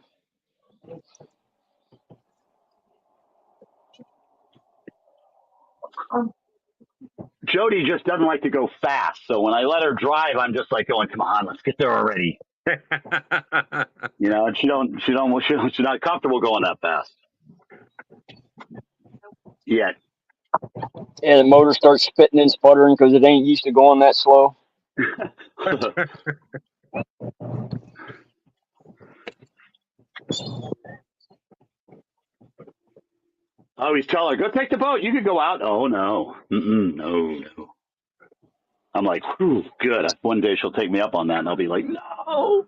Jody just doesn't like to go fast. So when I let her drive, I'm just like going, come on, let's get there already. And she's not comfortable going that fast. Yet. Yeah, the motor starts spitting and sputtering because it ain't used to going that slow. Oh, he's telling her, go take the boat. You could go out. Oh, no. No. I'm like, whew, good. One day she'll take me up on that, and I'll be like, no.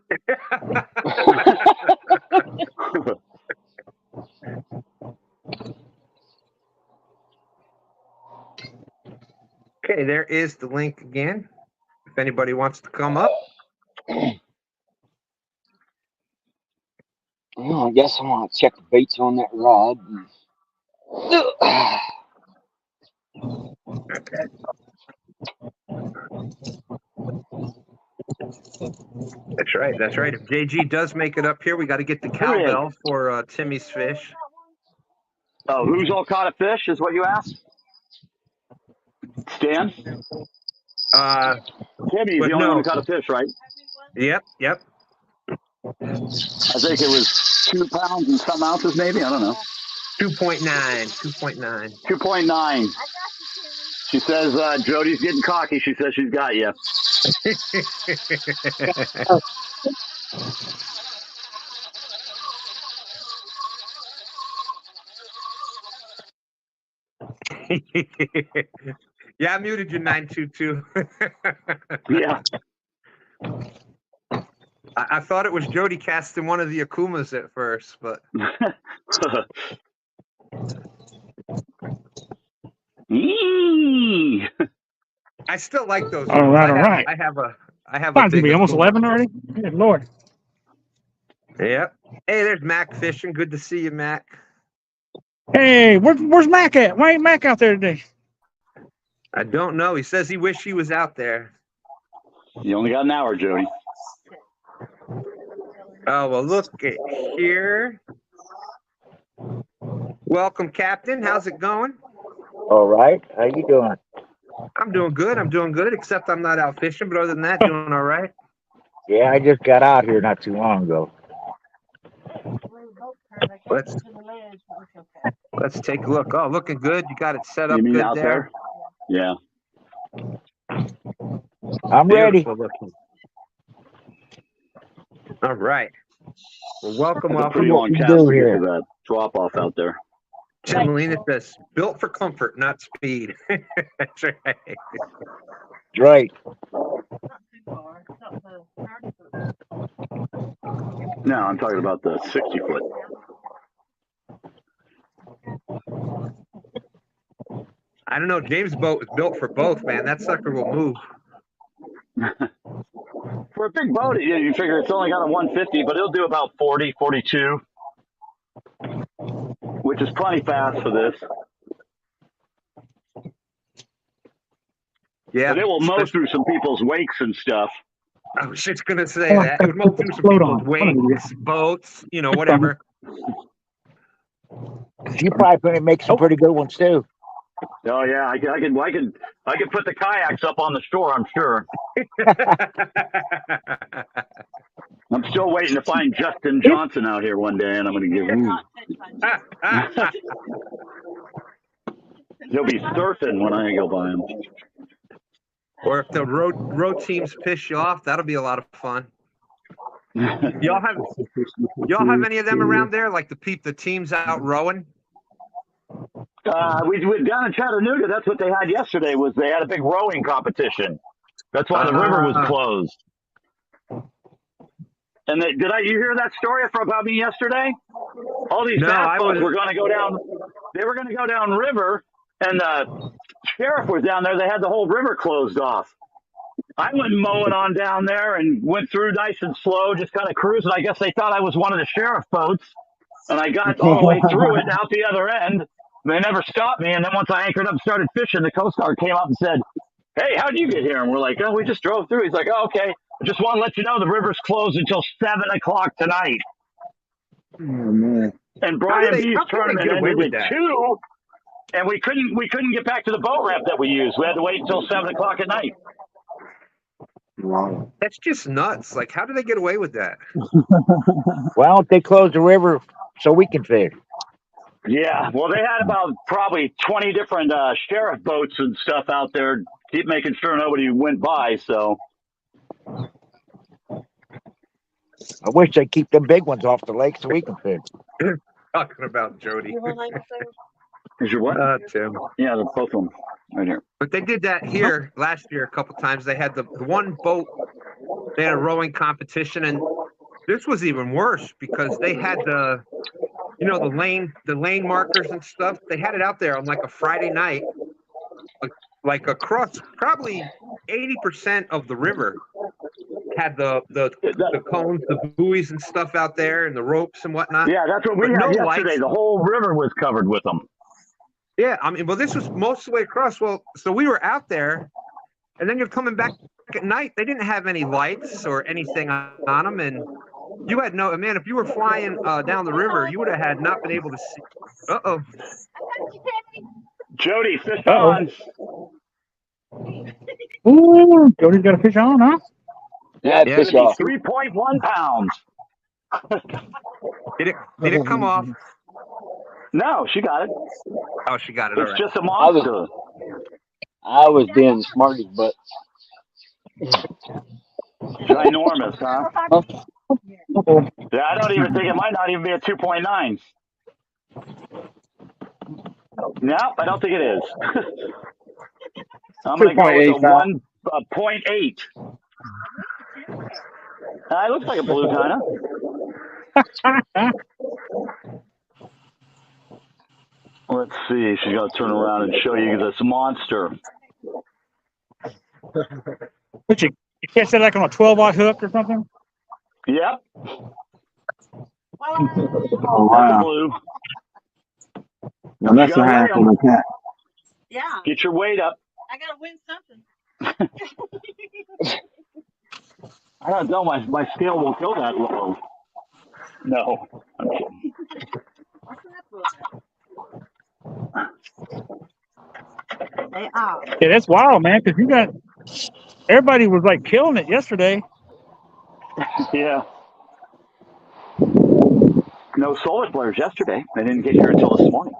Okay, there is the link again. if anybody wants to come up. Well, I guess I'm gonna check the baits on that rod. That's right. That's right. If JG does make it up here, we got to get the Hooray. cowbell for Timmy's fish. Oh, who's all caught a fish is what you asked? Stan? Timmy's but the only one no. who caught a fish, right? Yep. I think it was 2 pounds and some ounces, maybe. I don't know. 2.9. 2.9. 2.9. She says Jody's getting cocky. She says she's got you. Yeah, I muted you 922. Yeah. I thought it was Jody casting one of the Akumas at first, but I still like those. All ones. right, all right. I have a Time's gonna big be almost Akuma. 11 already. Good Lord. Yep. Hey, there's Mac fishing. Good to see you, Mac. Hey, where's Mac at? Why ain't Mac out there today? I don't know. He says he wished he was out there. You only got an hour, Jody. Oh, well, look at here. Welcome, Captain. How's it going? All right. How you doing? I'm doing good. I'm doing good, except I'm not out fishing. But other than that, doing all right. Yeah, I just got out here not too long ago. Let's take a look. Oh, looking good. You got it set up You mean good out there? Yeah. I'm ready. Beautiful looking. All right. Well, welcome, It's a welcome. pretty long you cast do to get here? to that drop off out there. Tim Molina says, built for comfort, not speed. That's right. Right. No, I'm talking about the 60-foot. I don't know. James' boat was built for both, man. That sucker will move. For a big boat, you figure it's only got a 150, but it'll do about 40, 42, which is plenty fast for this. Yeah. But it will mow through some people's wakes and stuff. I was just going to say that. It would mow through some people's wakes, boats, whatever. You probably gonna make some pretty good ones too. Oh yeah, I could put the kayaks up on the shore. I'm sure. I'm still waiting to find Justin Johnson out here one day, and I'm going to give him. He'll be surfing when I go by him. Or if the road teams piss you off, that'll be a lot of fun. Y'all have any of them around there, like the teams out rowing? We down in Chattanooga. That's what they had yesterday. Was they had a big rowing competition. That's why the river was closed. And you hear that story about me yesterday? All these bass boats were going to go down. They were going to go down river, and the sheriff was down there. They had the whole river closed off. I went mowing on down there and went through nice and slow, just kind of cruising. I guess they thought I was one of the sheriff boats, and I got all the way through it and out the other end. They never stopped me, and then once I anchored up and started fishing, the Coast Guard came up and said, "Hey, how'd you get here?" And we're like, "Oh, we just drove through." He's like, "Oh, okay. I just want to let you know the river's closed until 7 o'clock tonight." Oh man! And Brian B's tournament ended at 2, and we couldn't get back to the boat ramp that we used. We had to wait until 7 o'clock at night. Wow. That's just nuts. Like, how do they get away with that? Well, they closed the river so we can fish. Yeah, well, they had about probably 20 different sheriff boats and stuff out there, keep making sure nobody went by. So I wish they keep them big ones off the lake so we can fish. Talking about Jody. is your what? Tim. Yeah, they're both of them right here. But they did that here last year a couple times. They had the one boat. They had a rowing competition, and this was even worse because they had the lane markers and stuff. They had it out there on like a Friday night, like across probably 80% of the river had the cones, the buoys and stuff out there, and the ropes and whatnot. Yeah, that's what we But had no yesterday. lights. The whole river was covered with them. Yeah, I mean, well, this was most of the way across. Well, so we were out there, and then you're coming back at night. They didn't have any lights or anything on them, and you had no, man, if you were flying down the river, you would have had not been able to see. Uh-oh. Jody, fish Uh-oh. on. Ooh, Jody's got a fish on, huh? Yeah, Yeah, fish it'd be off. 3.1 pounds. Did it come off? No, she got it. Oh, she got it. All It's right. just a monster. I was being smarty, but Ginormous, huh? Uh-oh. Yeah, I don't even think it might not even be a 2.9. Nope, I don't think it is. I'm going to go with a 1.8. It looks like a blue kind of. Let's see. She's got to turn around and show you this monster. But you catch that like on a 12-aught hook or something? Yep. Oh, That's a wow. blue. Now that's a gotta half weigh of a cat. Yeah, Get your weight up. I gotta win something. I don't know. My scale won't go that low. No. I'm kidding. What's that book? They are. Yeah, that's wild, man, because everybody was like killing it yesterday. Yeah. No solar flares yesterday. They didn't get here until this morning.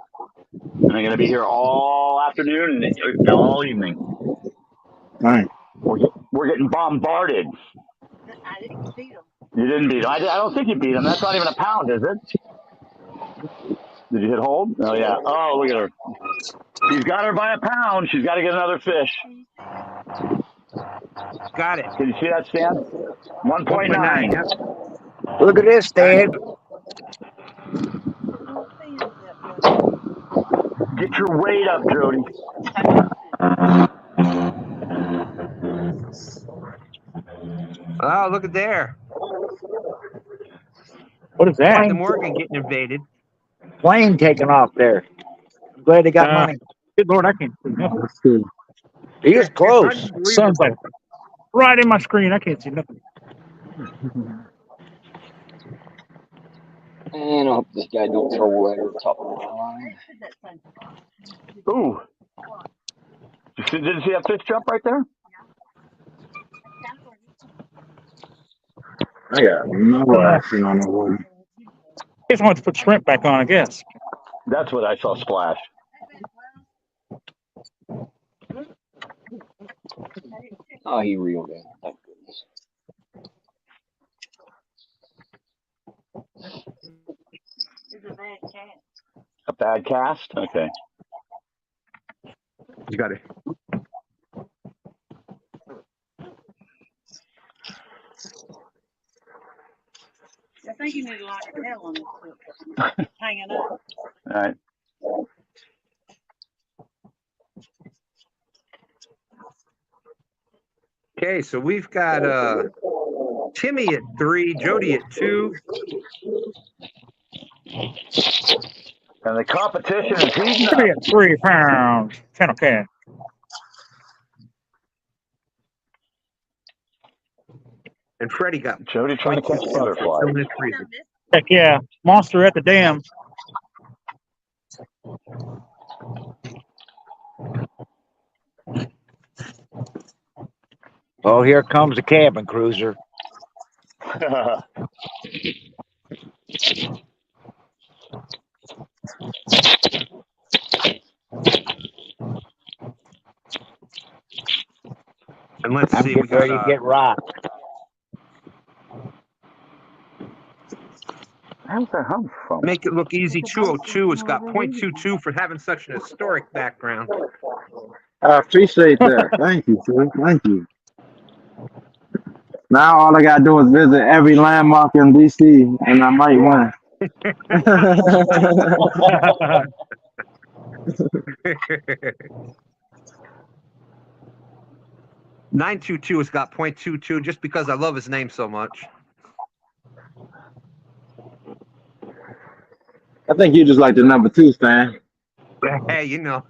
And they're going to be here all afternoon and all evening. Right. We're getting bombarded. I didn't beat them. You didn't beat him. I don't think you beat him. That's not even a pound, is it? Did you hit hold? Oh, yeah. Oh, look at her. She's got her by a pound. She's got to get another fish. Got it. Can you see that, Stan? 1.9. Yep. Look at this, Stan. Get your weight up, Jody. Oh, look at there. What is that? Captain Morgan getting invaded. Plane taking off there. I'm glad they got money. Good Lord, I can't see nothing. That's good. He is close. Sun's like right in my screen. I can't see nothing. and I hope this guy don't throw away over the top of the line. Ooh. Did you see that fish jump right there? I got no action on the water. Just wanted to put shrimp back on, I guess. That's what I saw splash. Oh, he reeled in. Thank goodness. It's a bad cat. A bad cast? Okay. You got it. I think you need a lot of tail on this hook. Hanging up. All right. Okay, so we've got Timmy at 3, Jody at 2. And the competition is heating up. 3 pounds. 10 a cat. And Freddie got Jody trying to catch butterfly. still in his freezer. Heck yeah. Monster at the dam. Oh, here comes the cabin cruiser. And let's I'm see, we getting ready to got get rocked. How's that hum from? Make It Look Easy 202. It's got 0.22 for having such an historic background. I appreciate that. Thank you, sir. Thank you. Now all I gotta do is visit every landmark in DC, and I might win. 922 has got .22 just because I love his name so much. I think you just like the number 2, Stan. Hey, you know,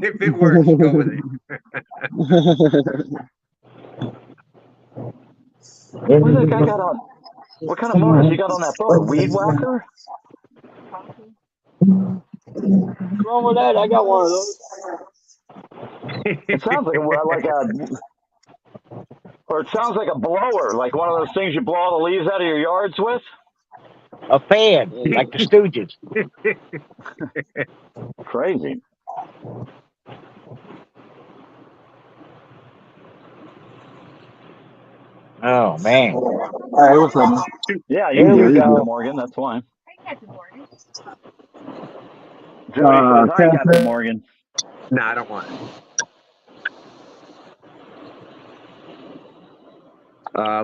if it works, go with it. What that guy got on? What kind of motor he got on that boat? A weed whacker? What's wrong with that? I got one of those. It sounds like or it sounds like a blower, like one of those things you blow all the leaves out of your yards with. A fan, like the Stooges. Crazy. Oh man. Hey, what's up, man? Yeah, you Here can we hear go. Captain Morgan. That's fine. Joey says, hi, Catfish. Captain Morgan. No, I don't want it.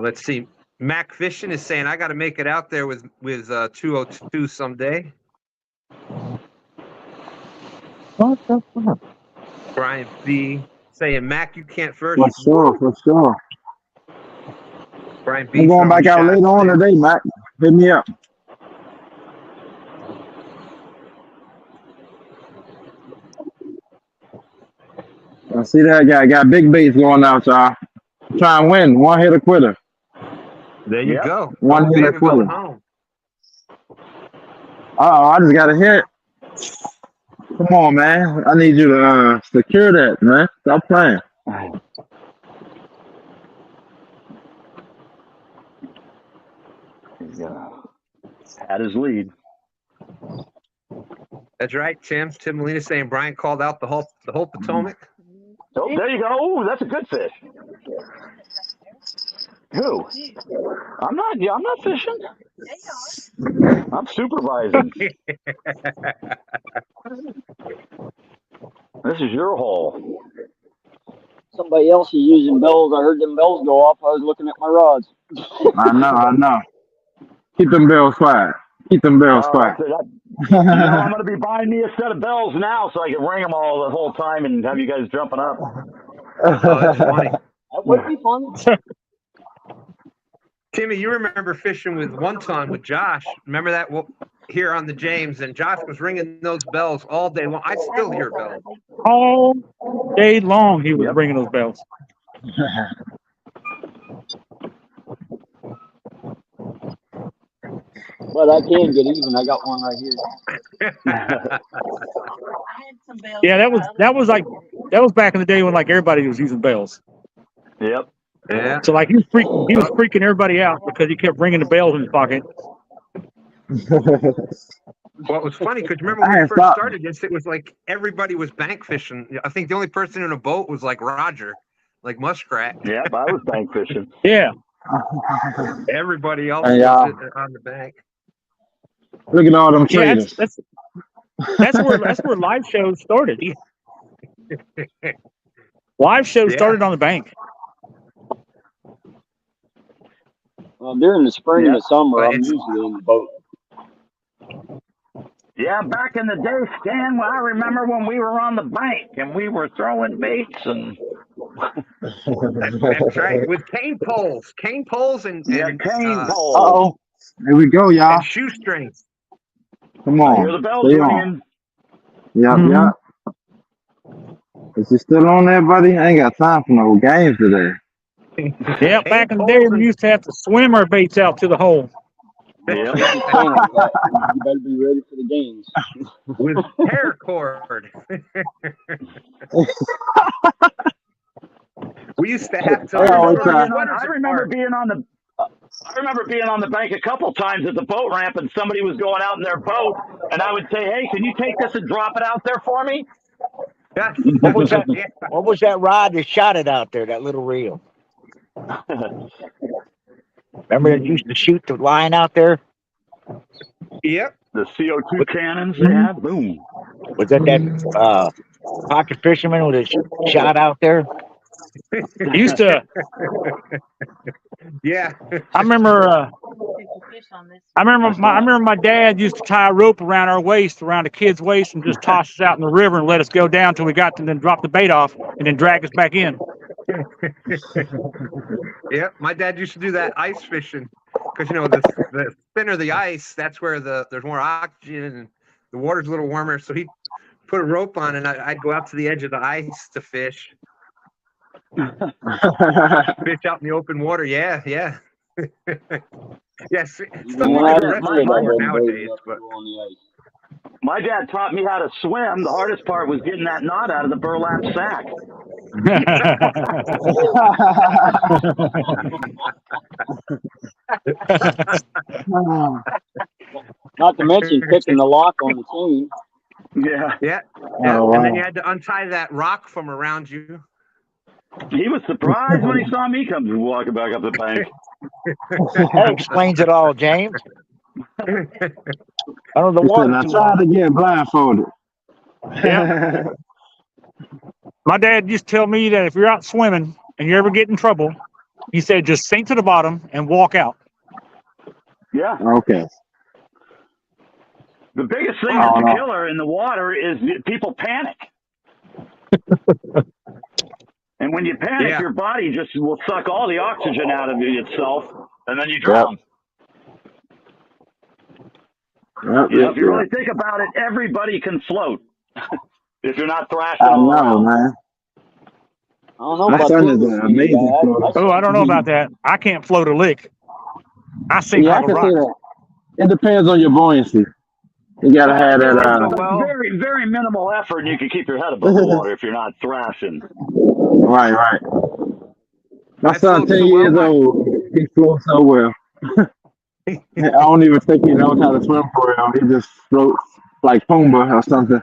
Let's see. Mac Fishing is saying I got to make it out there with 202 someday. What the fuck? Brian B saying Mac, you can't first. For sure, for sure. Brian B. I'm going throwing back out shots later on there. today, Mac. Hit me up. I see that guy got big baits going out, y'all. Try and win. One hit a quitter. There you Yep. go. One Going hit big a or going quitter. home. I just got a hit. Come on, man. I need you to secure that, man. Stop playing. He's gonna had his lead. That's right, Tim. Tim Molina saying Brian called out the whole Potomac. Oh, there you go. Oh, that's a good fish. Who? I'm not fishing. I'm supervising. This is your hole. Somebody else is using bells. I heard them bells go off. I was looking at my rods. I know. Keep them bills quiet. Keep them bills quiet. I'm going to be buying me a set of bells now so I can ring them all the whole time and have you guys jumping up. Oh, that's funny. That would be fun. Timmy, you remember fishing with one ton with Josh. Remember that here on the James, and Josh was ringing those bells all day long. I still hear bells. All day long, he was Yep. ringing those bells. But I can get even. I got one right here. Yeah, that was back in the day when like everybody was using bells. Yep. Yeah. So like he was freaking everybody out because he kept ringing the bells in his pocket. Well, it was funny because remember when we first started this, it was like everybody was bank fishing. I think the only person in a boat was like Roger, like Muskrat. Yep, I was bank fishing. Yeah. Everybody else Hey, was on the bank. Look at all them Yeah, traders. that's where live shows started. Live shows started on the bank. During the spring and the summer, I'm usually in the boat. Yeah, back in the day, Stan, well, I remember when we were on the bank and we were throwing baits and... That's right. With cane poles cane poles. Uh-oh. Here we go, y'all. And shoestrings. Come I on. hear the bells Stay ringing. on. Yep. Is you still on there, buddy? I ain't got time for no games today. Yeah, back in the day, we used to have to swim our baits out to the hole. You better be ready for the games. With paracord. We used to have to. I remember being on the bank a couple times at the boat ramp, and somebody was going out in their boat, and I would say, "Hey, can you take this and drop it out there for me?" Yeah. What was that? What was that rod that shot it out there? That little reel. Remember that used to shoot the line out there? Yep. The CO2 cannons they had. Boom. Was that pocket fisherman with a shot out there? He used to. Yeah. I remember my dad used to tie a rope around our waist, around a kid's waist, and just toss us out in the river and let us go down till we got to, then drop the bait off and then drag us back in. Yep, my dad used to do that ice fishing because the thinner the ice, that's where there's more oxygen and the water's a little warmer. So he'd put a rope on and I'd go out to the edge of the ice to fish. Fish out in the open water. Yeah. Yes, stuff Yeah, like I the didn't rest see of it the on them nowadays, days up but there on the ice. My dad taught me how to swim. The hardest part was getting that knot out of the burlap sack. Not to mention picking the lock on the chain. Yeah. yeah. Oh, And then you wow. had to untie that rock from around you. He was surprised when he saw me come walking back up the bank. That explains it all, James. Under the He said, water I too tried long. to get blindfolded. Yeah. My dad used to tell me that if you're out swimming and you ever get in trouble, he said just sink to the bottom and walk out. Yeah. Okay. The biggest thing I that's don't a know. killer in the water is people panic. And when you panic, Yeah. your body just will suck all the oxygen out of itself, and then you drown. If you really think about it, everybody can float if you're not thrashing I all know, around. man. I don't know My about son this is an amazing floater. Oh, I don't know about that. I can't float a lick. I sink Yeah, I like a can see rock. that. It depends on your buoyancy. You gotta Well, have that. So, it's well, very, very minimal effort, and you can keep your head above the water if you're not thrashing. Right. My I son, float 10 so well, years old, he floats so well. I don't even think he knows how to swim for real. He just floats like Pumbaa or something.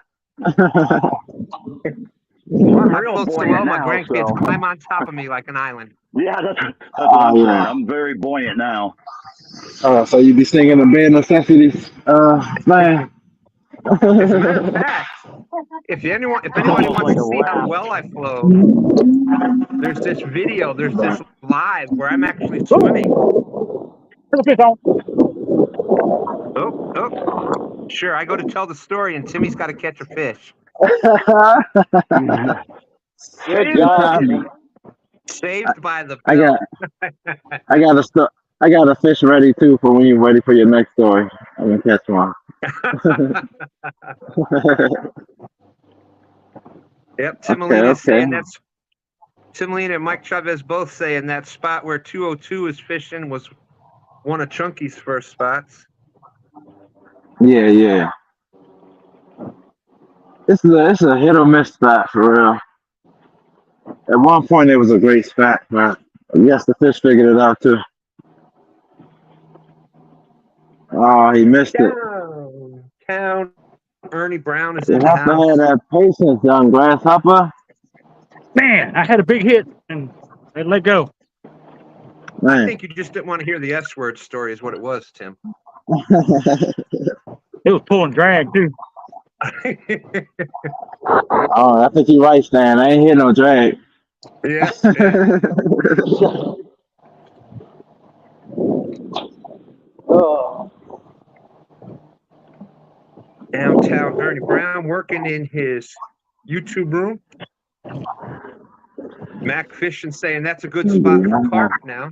Well, I'm I real float so buoyant well, my now, grandkids so climb on top of me like an island. yeah, that's what I'm saying. Yeah. I'm very buoyant now. So you be singing the bare necessities, man. As a matter of fact, if anybody Almost wants like to a see how rap. well I float, there's this live where I'm actually swimming. Oh, sure. I go to tell the story, and Timmy's got to catch a fish. Good job, Timmy. Saved by the I bell. I got a fish ready too for when you're ready for your next story. I'm gonna catch one. Yep, Tim Molina is Okay. saying that's Tim Molina and Mike Chavez both saying that spot where 202 is fishing was one of Chunky's first spots. Yeah. It's a hit or miss spot for real. At one point it was a great spot, but I guess the fish figured it out too. Oh, he missed it. Downtown Ernie Brown is You in the have to house. have that patience, young grasshopper. Man, I had a big hit and they let go. I Man. think you just didn't want to hear the S word story is what it was, Tim. It was pulling drag too. Oh, I think you're right, Stan. I ain't hear no drag. Yeah. Oh. Downtown Ernie Brown working in his YouTube room. Mac Fishing saying that's a good spot for carp now.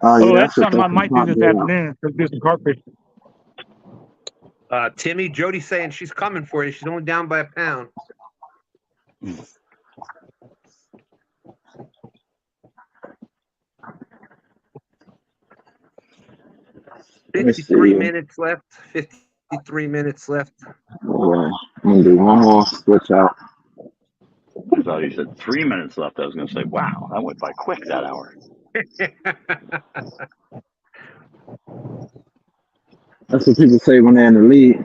Oh, that's something I might do this afternoon. Do some carp fishing. Timmy, Jody saying she's coming for you. She's only down by a pound. Let me 53 see. minutes left. 53 minutes left. Yeah, I'm gonna do one more switch out. I thought he said 3 minutes left. I was going to say, wow, that went by quick that hour. That's what people say when they're in the lead.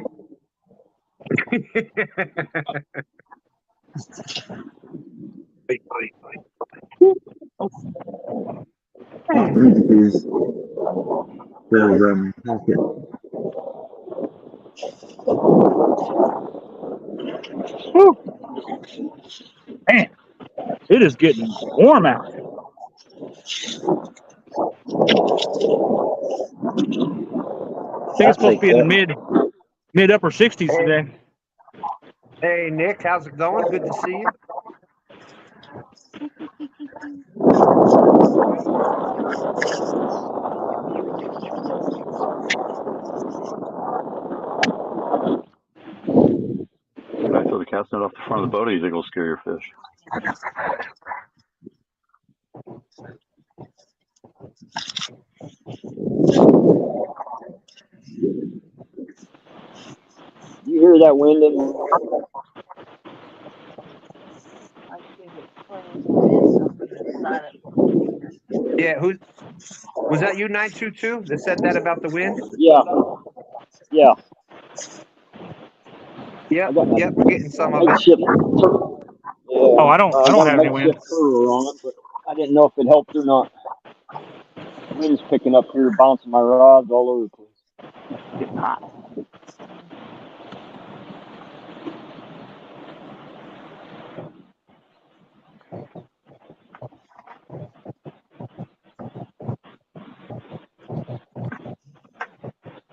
Man, it is getting warm out. I think it's supposed to be in the mid upper 60s today. Hey, Nick, how's it going? Good to see you. I throw the cast net off the front of the boat, or you think it'll scare your fish? You hear that wind in there? I think it's playing wind up inside it. Yeah, who was that? You 922 that said that about the wind? Yeah. Yeah. Yep, I got my yep, we're getting some of it. makeshift. Yeah. Oh, I don't got a have any wind. makeshift furrow on it, but I didn't know if it helped or not. Wind's picking up here, bouncing my rods all over the place. Getting hot.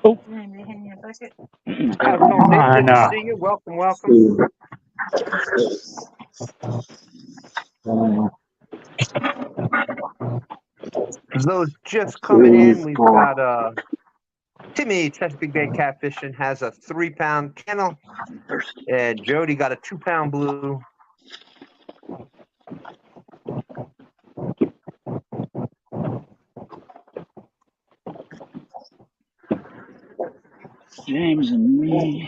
Oh, How's it going, Nick? Good to see you. Welcome, welcome. Those just coming in, we've got Timmy Chesapeake Bay Catfishing has a 3-pound kennel, and Jody got a 2-pound blue. James and me.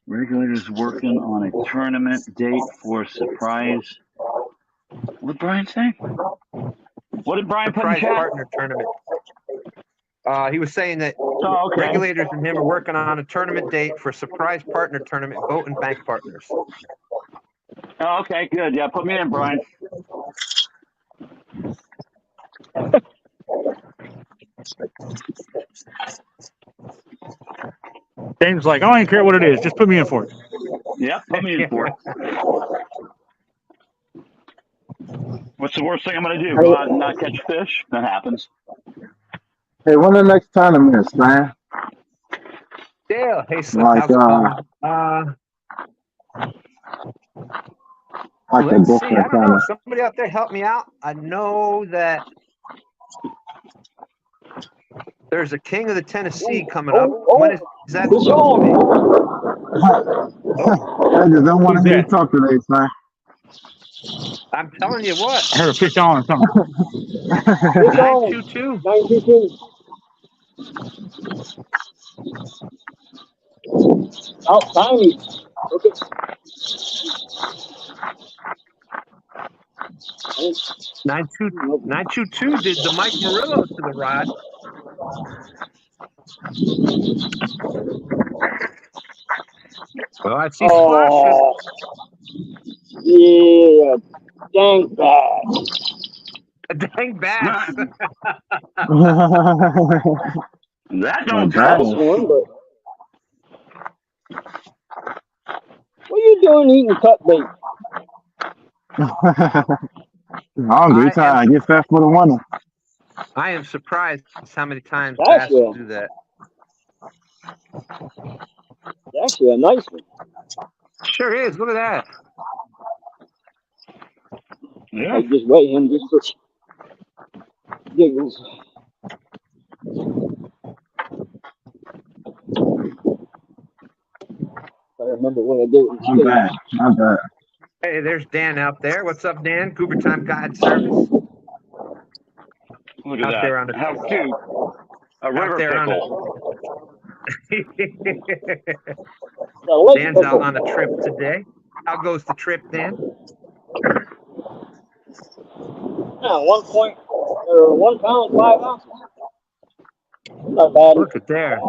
Regulators working on a tournament date for surprise. What did Brian say? What did Brian put in Surprise chat? partner tournament. He was saying that Oh, okay. regulators and him are working on a tournament date for surprise partner tournament, boat and bank partners. Oh, okay, good. Yeah, put me in, Brian. James like, I don't even care what it is. Just put me in for it. Yeah, put me in for it. What's the worst thing I'm going to do? Go out and not catch fish? That happens. Hey, when the next tournaments, man? Yeah, hey, Slick, Like, how's it going? Like the Let's see. different I don't know. tournament. Somebody out there help me out. I know that there's a King of the Tennessee coming up. When is that supposed to be? I just don't want to Who's hear you that? talk today, son. I'm telling you what. I heard a fish on or something. 922. 922. Oh, tiny. Okay. 922 did the Mike Murillo to the rod. Oh, I see splashing. Yeah, dang bad. Dang bass. That don't Nice count. one, but what are you doing eating cut bait? I'm hungry. I get fat for the winter. I am surprised how many times That's bass will do that. Actually, a nice one. Sure is. Look at that. Yeah. I just weigh him just for giggles. I remember what I did with I'm bad. I'm bad. Hey, there's Dan out there. What's up, Dan? Goober Time Guide Service. Look at out that. There on How cute. A river pickle. Dan's out on a trip today. How goes the trip, Dan? 1 pound, 5 ounces. Not bad. Look at there.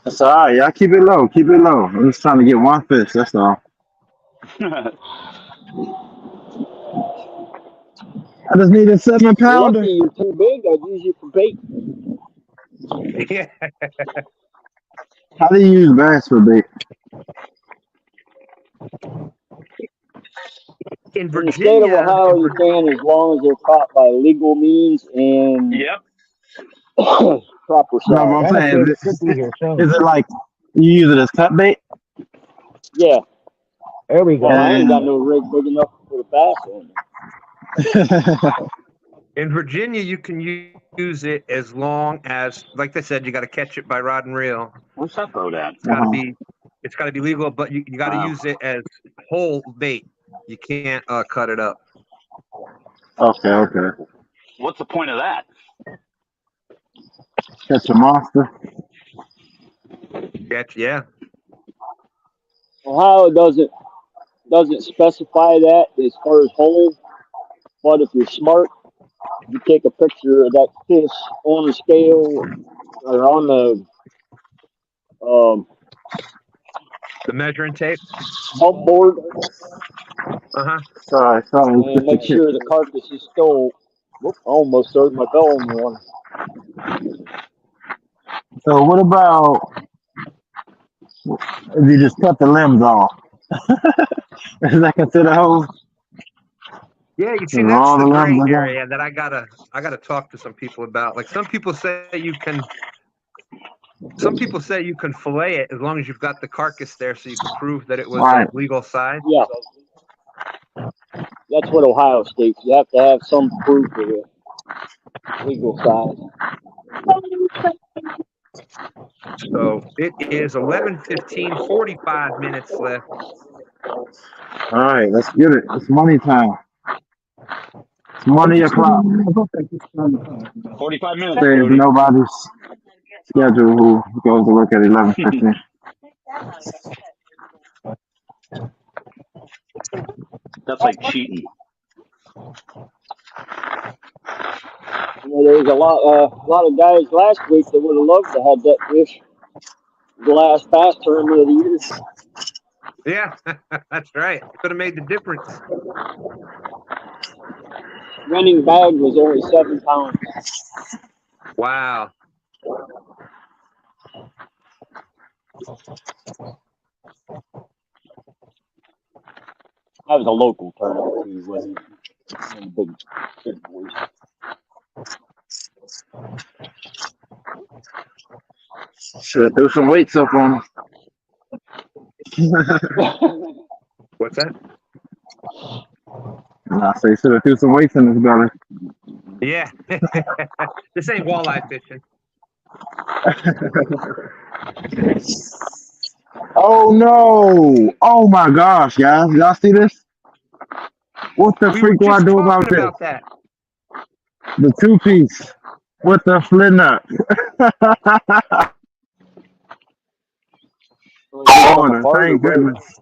That's all right. Y'all keep it low. Keep it low. I'm just trying to get one fish. That's all. I just need a 7-pounder. Lucky you're too big. I'd use you for bait. Yeah. How do you use bass for bait? In Virginia, in the state of Ohio, you can, as long as they're caught by legal means and yep. proper size. No, but I'm saying, is it like You use it as cut bait? Yeah. There we go. Well, I ain't got no rig big enough to put a bass on. In Virginia, you can use it as long as, like they said, you got to catch it by rod and reel. What's that boat at? It's got to be legal, but you got to use it as whole bait. You can't cut it up. Okay. What's the point of that? Catch a monster. Yeah. Ohio doesn't specify that as far as whole, but if you're smart, you take a picture of that fish on the scale or on The measuring tape. bump board Sorry. and make sure the carcass is still. Whoop, I almost throwed my bell on one. So what about if you just cut the limbs off? Is that considered whole? Yeah, you see, Is that's all the the gray limbs again? area that I gotta talk to some people about. Like some people say you can fillet it as long as you've got the carcass there, so you can prove that it was Right. legal size. Yeah, that's what Ohio states. You have to have some proof of the legal size. So it is 11:15, 45 minutes left. All right, let's get it. It's money time. It's money o'clock. 45 minutes. There's Cody. nobody's schedule who goes to work at 11:15. That's like cheating. You know, there was a lot of guys last week that would have loved to have that fish the last bass tournament of the year. Yeah, that's right. Could have made the difference. Winning bag was only 7 pounds. Wow. That was a local tournament too, wasn't big boys. Should have threw some weights up on them. What's that? I say should have threw some weights in this belly. Yeah. This ain't walleye fishing. Oh no! Oh my gosh, guys. Y'all see this? What the freak do I do about this? That. The 2-piece with the flip nut. Thank goodness.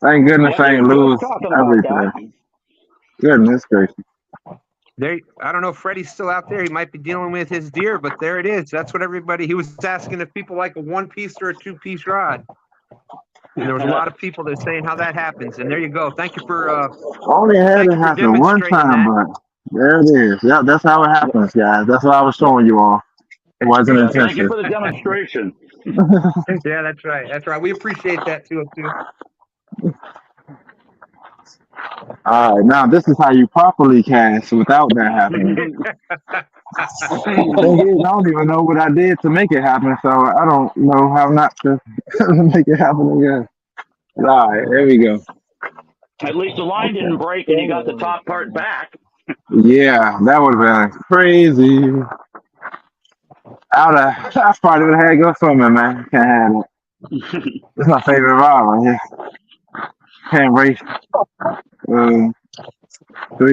Thank goodness I ain't lose everything. Goodness gracious. I don't know if Freddie's still out there. He might be dealing with his deer, but there it is. That's what he was asking if people like a 1-piece or a 2-piece rod. And there was a lot of people that are saying how that happens. And there you go. Thank you for only had it happen one time, but there it is. Yeah, that's how it happens, guys. That's what I was showing you all. It wasn't intentional. Thank you for the demonstration. Yeah, that's right. That's right. We appreciate that too. All right, now this is how you properly cast without that happening. I don't even know what I did to make it happen, so I don't know how not to make it happen again. All right, there we go. At least the line didn't break and you got the top part back. Yeah, that would have been crazy. I probably would have had to go swimming, man. Can't have it. It's my favorite rod right here. Can't race 3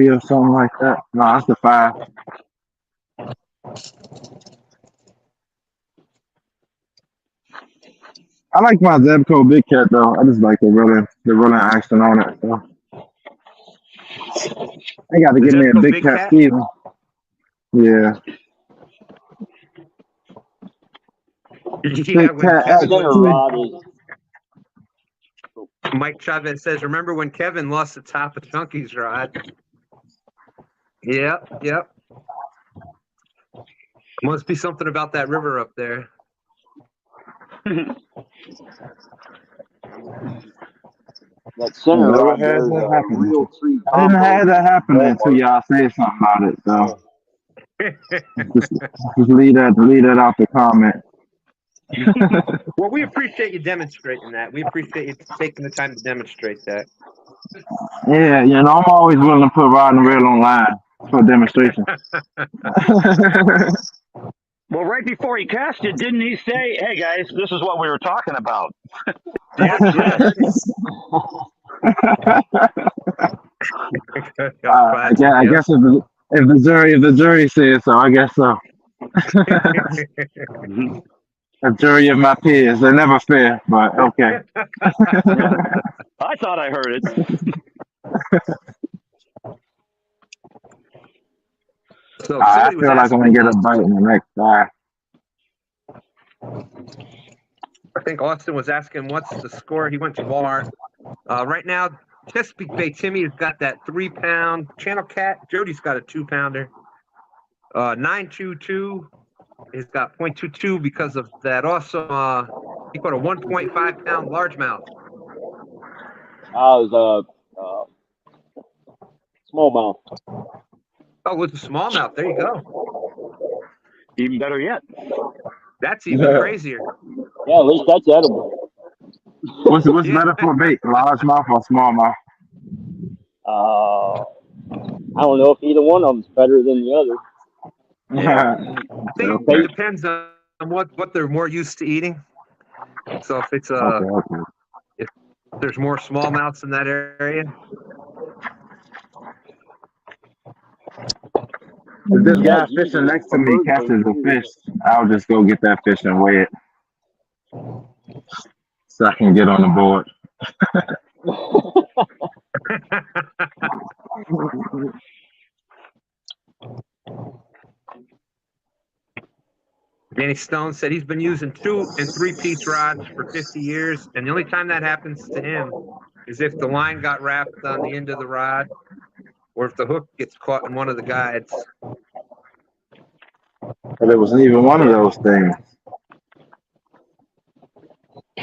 or something like that. No, that's the 5. I like my Zebco Big Cat though. I just like the rolling action on it. So. I got to get me a Big Cat Steven. Yeah. Yeah, Mike Chavez says, remember when Kevin lost the top of Chunky's rod? Yep. Must be something about that river up there. That center rod there is a real tree. I didn't have that happen until y'all say something about it. So just leave that out the comment. Well, we appreciate you demonstrating that. We appreciate you taking the time to demonstrate that. Yeah, you know, I'm always willing to put rod and reel online for a demonstration. Well, right before he casted, didn't he say, "Hey guys, this is what we were talking about"? Yes, yes. I guess if the jury says so, I guess so. A jury of my peers, they're never fair, but okay. I thought I heard it. So I somebody was feel like I'm gonna asking, get a bite in the next eye. I think Austin was asking what's the score. He went to Walmart. Right now, Chesapeake Bay Timmy has got that 3-pound. Channel Cat Jody's got a 2-pounder. 922 has got 0.22 because of that. Also, he caught a 1.5-pound largemouth. I was smallmouth. Oh, it was a smallmouth. There you go. Even better yet. That's even crazier. Yeah, at least that's edible. What's better for bait, largemouth or smallmouth? I don't know if either one of them's better than the other. Yeah. I think Okay. it depends on what they're more used to eating. So if it's Okay. if there's more smallmouths in that area. If this guy fishing next to me catches a fish, I'll just go get that fish and weigh it, so I can get on the board. Danny Stone said he's been using 2- and 3-piece rods for 50 years, and the only time that happens to him is if the line got wrapped on the end of the rod, or if the hook gets caught in one of the guides. But it wasn't even one of those things.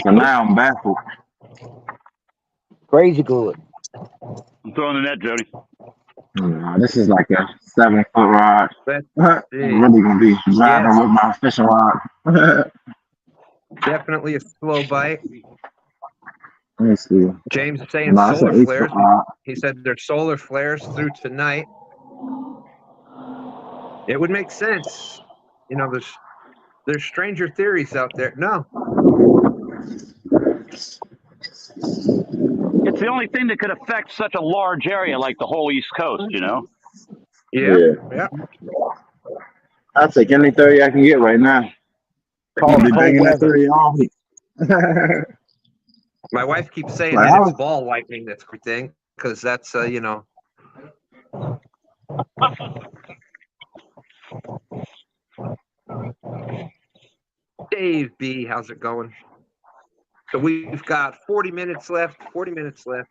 So now I'm baffled. Crazy good. I'm throwing the net, Jody. This is like a 7-foot rod. I'm really gonna be driving with my fishing rod. Definitely a slow bite. Let me see. James is saying No, it's solar an 8-foot flares. rod. He said there's solar flares through tonight. It would make sense. You know, there's stranger theories out there. No. It's the only thing that could affect such a large area like the whole East Coast, you know? Yeah. I'll take any 30 I can get right now. I'll be banging that 30 all week. My wife keeps saying Like, that it's ball lightning that's the thing, because that's, you know. Dave B, how's it going? So we've got 40 minutes left. 40 minutes left.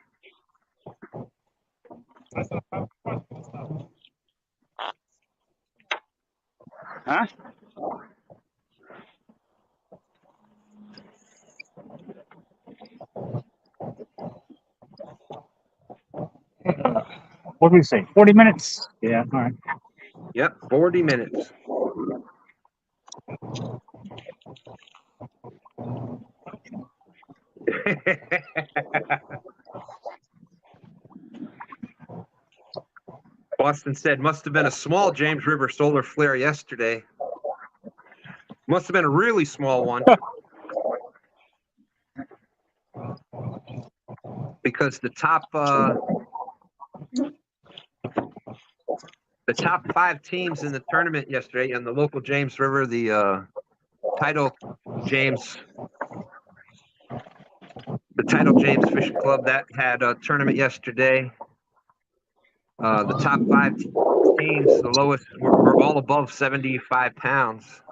Huh? What do we say? 40 minutes? Yeah, all right. Yep, 40 minutes. Boston said, must have been a small James River solar flare yesterday. Must have been a really small one. Because the top 5 teams in the tournament yesterday in the local James River, the title James Fishing Club, that had a tournament yesterday. The top 5 teams, the lowest, were all above 75 pounds.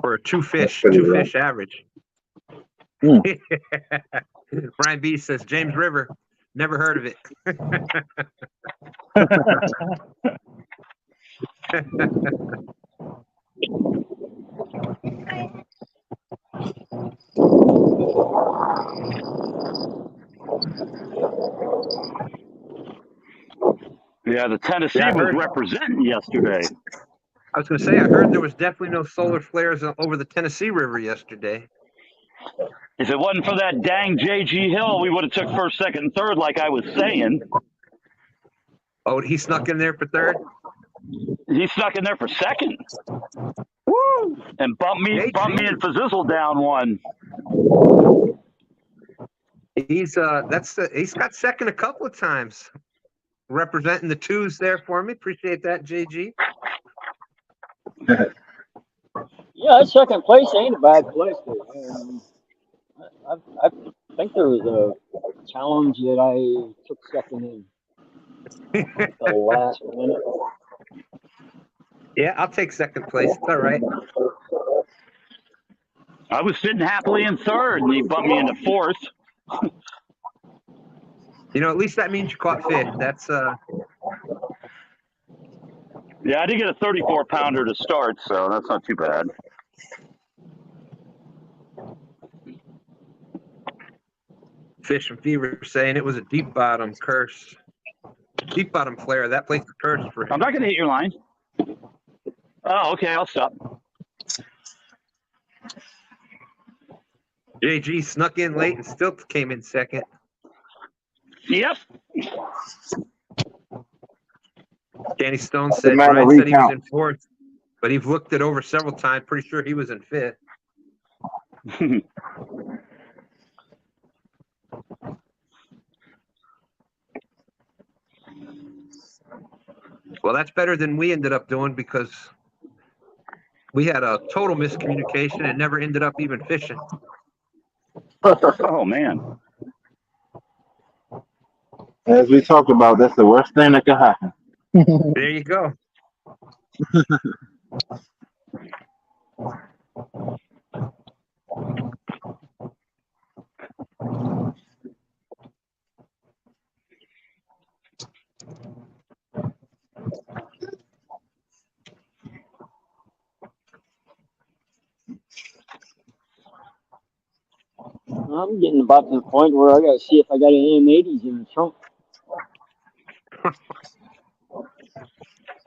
For a two fish average. Brian B says, James River, never heard of it. Yeah, the Tennessee Yeah, I was heard. representing yesterday. I was going to say, I heard there was definitely no solar flares over the Tennessee River yesterday. If it wasn't for that dang J.G. Hill, we would have took first, second, and third, like I was saying. Oh, he snuck in there for third? He snuck in there for second. Woo! And bumped me and Fazizzle down one. He's he's got second a couple of times. Representing the twos there for me. Appreciate that, JG. Yeah, second place ain't a bad place. I think there was a challenge that I took second in the last minute. Yeah, I'll take second place. It's all right. I was sitting happily in third, and he bumped me into fourth. You know, at least that means you caught fish. That's Yeah, I did get a 34-pounder to start, so that's not too bad. Fish and Fever saying it was a deep bottom curse. Deep bottom flare. That place is cursed for him. I'm not going to hit your line. Oh, okay, I'll stop. JG snuck in late and still came in second. Yep. Danny Stone said Brian said he was in fourth, but he's looked it over several times. Pretty sure he was in fifth. Well, that's better than we ended up doing because we had a total miscommunication and never ended up even fishing. Oh, man. As we talked about, that's the worst thing that could happen. There you go. I'm getting about to the point where I got to see if I got any M80s in the trunk.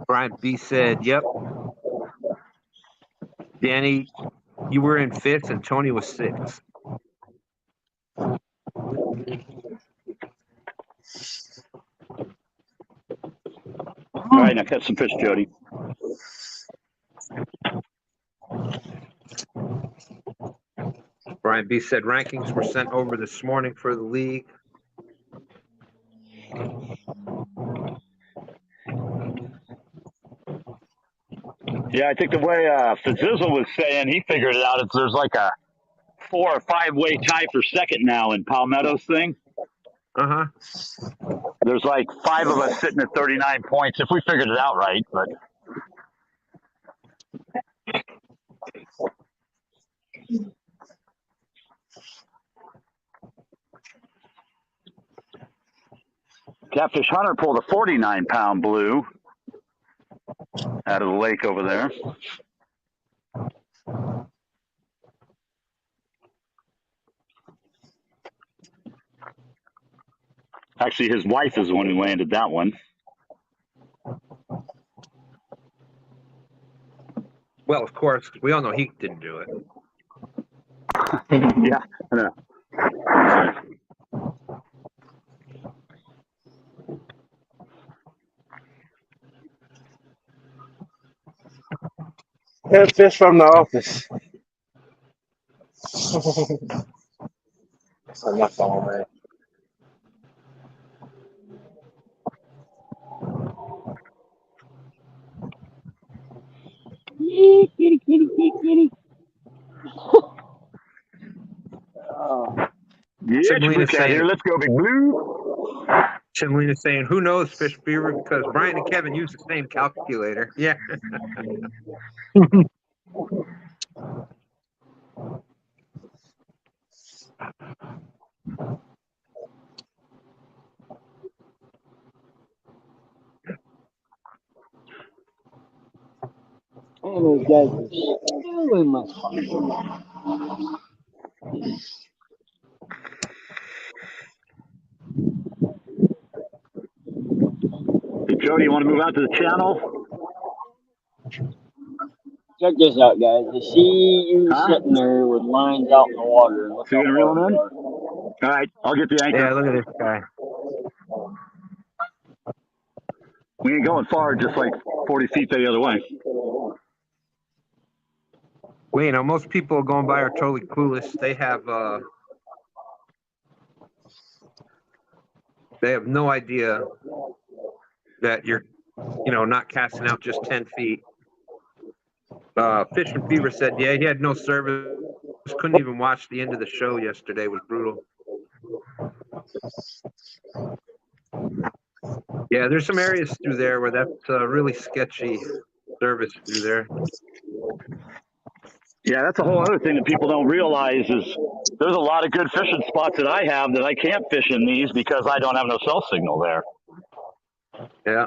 Brian B said, yep. Danny, you were in fifth and Tony was sixth. All right, now catch some fish, Jody. Brian B said rankings were sent over this morning for the league. Yeah, I think the way Fazizzle was saying, he figured it out. If there's like a 4 or 5 way tie for second now in Palmetto's thing. Uh-huh. There's like 5 of us sitting at 39 points if we figured it out right, but Catfish Hunter pulled a 49-pound blue out of the lake over there. Actually, his wife is the one who landed that one. Well, of course, we all know he didn't do it. Yeah, I know. Here's fish from the office. That's my phone, man. Kitty, kitty, kitty, kitty. Yeah, look out here. Let's go, Big Blue. Chimlina saying, who knows, Fish Beaver, because Brian and Kevin use the same calculator. Yeah. And those guys are still in my spot. Jody, you want to move out to the channel? Check this out, guys. I see you Huh? sitting there with lines out in the water. And look So you're how gonna reel far him we in? are. All right, I'll get the anchor. Yeah, look at this guy. We ain't going far, just like 40 feet the other way. Well, you know, most people going by are totally clueless. They have no idea that you're, you know, not casting out just 10 feet. Fish and Fever said, yeah, he had no service. Couldn't even watch the end of the show yesterday. It was brutal. Yeah, there's some areas through there where that's really sketchy service through there. Yeah, that's a whole other thing that people don't realize is there's a lot of good fishing spots that I have that I can't fish in these because I don't have no cell signal there. Yeah.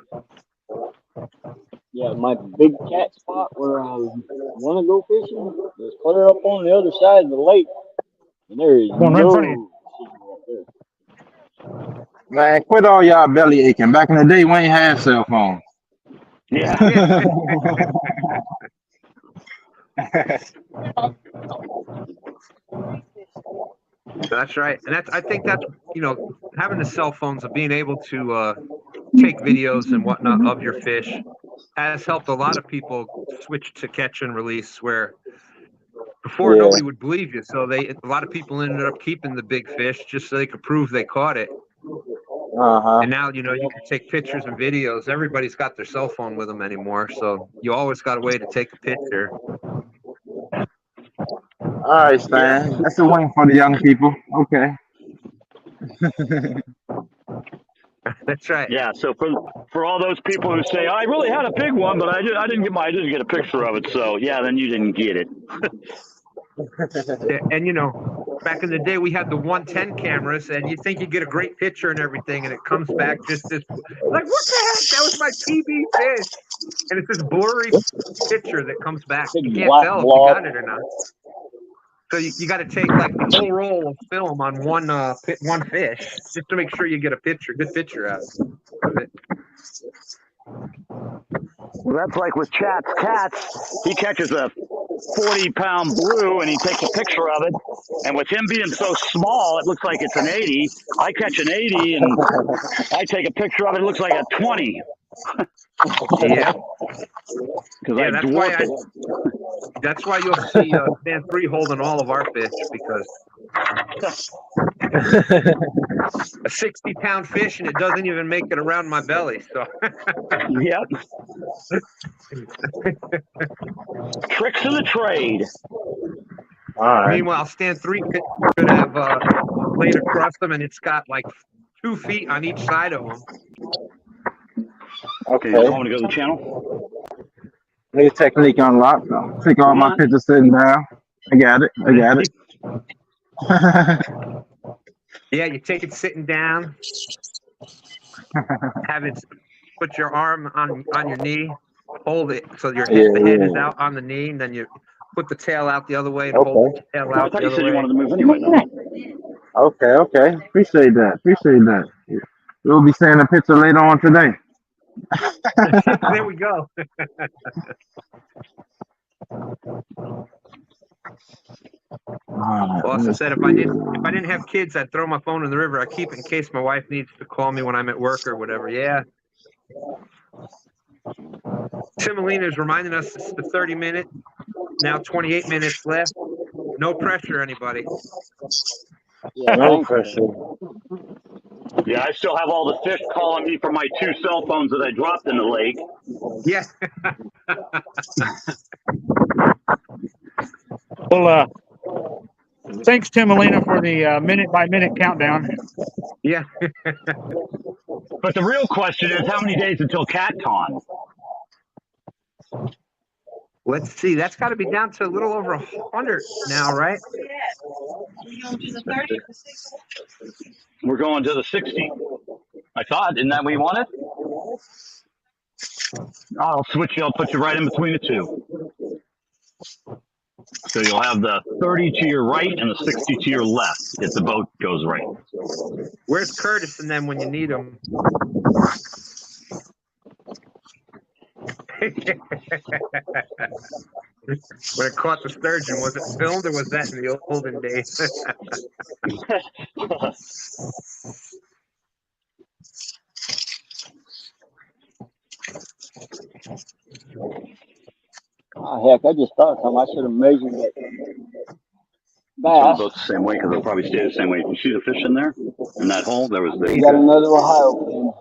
Yeah, my big cat spot where I want to go fishing is clear up on the other side of the lake. And there is Going right in front of no signal up there. Man, quit all y'all belly aching. Back in the day, we ain't had cell phones. Yeah. That's right. And I think that's, you know, having the cell phones and being able to take videos and whatnot of your fish has helped a lot of people switch to catch and release, where before Yeah. nobody would believe you. So a lot of people ended up keeping the big fish just so they could prove they caught it. And now, you know, you can take pictures and videos. Everybody's got their cell phone with them anymore. So you always got a way to take a picture. All right, Stan. That's a win for the young people. Okay. That's right. Yeah, so for all those people who say, I really had a big one, but I didn't get a picture of it. So yeah, then you didn't get it. Yeah, and you know, back in the day, we had the 110 cameras, and you think you get a great picture and everything, and it comes back just this, like, what the heck? That was my PB fish, and it's this blurry picture that comes back. Big You can't black tell if you blob. got it or not. So you got to take like the whole roll of film on one fish just to make sure you get a good picture out of it. Well, that's like with Chat's Cats. He catches a 40-pound blue and he takes a picture of it. And with him being so small, it looks like it's an 80. I catch an 80 and I take a picture of it. It looks like a 20. Yeah. Because I dwarf it. That's why you'll see STANday holding all of our fish, because a 60-pound fish and it doesn't even make it around my belly. So Yep. Tricks of the trade. All right. Meanwhile, STANday could have laid across them, and it's got like 2 feet on each side of them. Okay, you want me to go to the channel? New technique unlocked. Take all my pictures sitting down. I got it. Yeah, you take it sitting down, have it, put your arm on your knee, hold it so the head is out on the knee, and then you put the tail out the other way and hold the tail out the other way. I thought you said you wanted to move anyway. Okay. Appreciate that. We'll be seeing a picture later on today. There we go. Well, as I said, if I didn't have kids, I'd throw my phone in the river. I keep it in case my wife needs to call me when I'm at work or whatever. Yeah. Timolina is reminding us it's the 30-minute, now 28 minutes left. No pressure, anybody. Yeah, no pressure. Yeah, I still have all the fish calling me from my 2 cell phones that I dropped in the lake. Yeah. Well, thanks, Timolina, for the minute-by-minute countdown. Yeah. But the real question is, how many days until CatCon? Let's see. That's got to be down to a little over 100 now, right? You gonna do the 30 or the 60? We're going to the 60. I thought, isn't that what you wanted? I'll switch you. I'll put you right in between the two. So you'll have the 30 to your right and the 60 to your left if the boat goes right. Where's Curtis and them when you need them? When it caught the sturgeon, was it filmed or was that in the olden days? Oh, heck, I just thought of something. I should have measured that Some bass. boats the same way because they'll probably stay the same way. You see the fish in there? In that hole? There was We the. got another Ohio pin.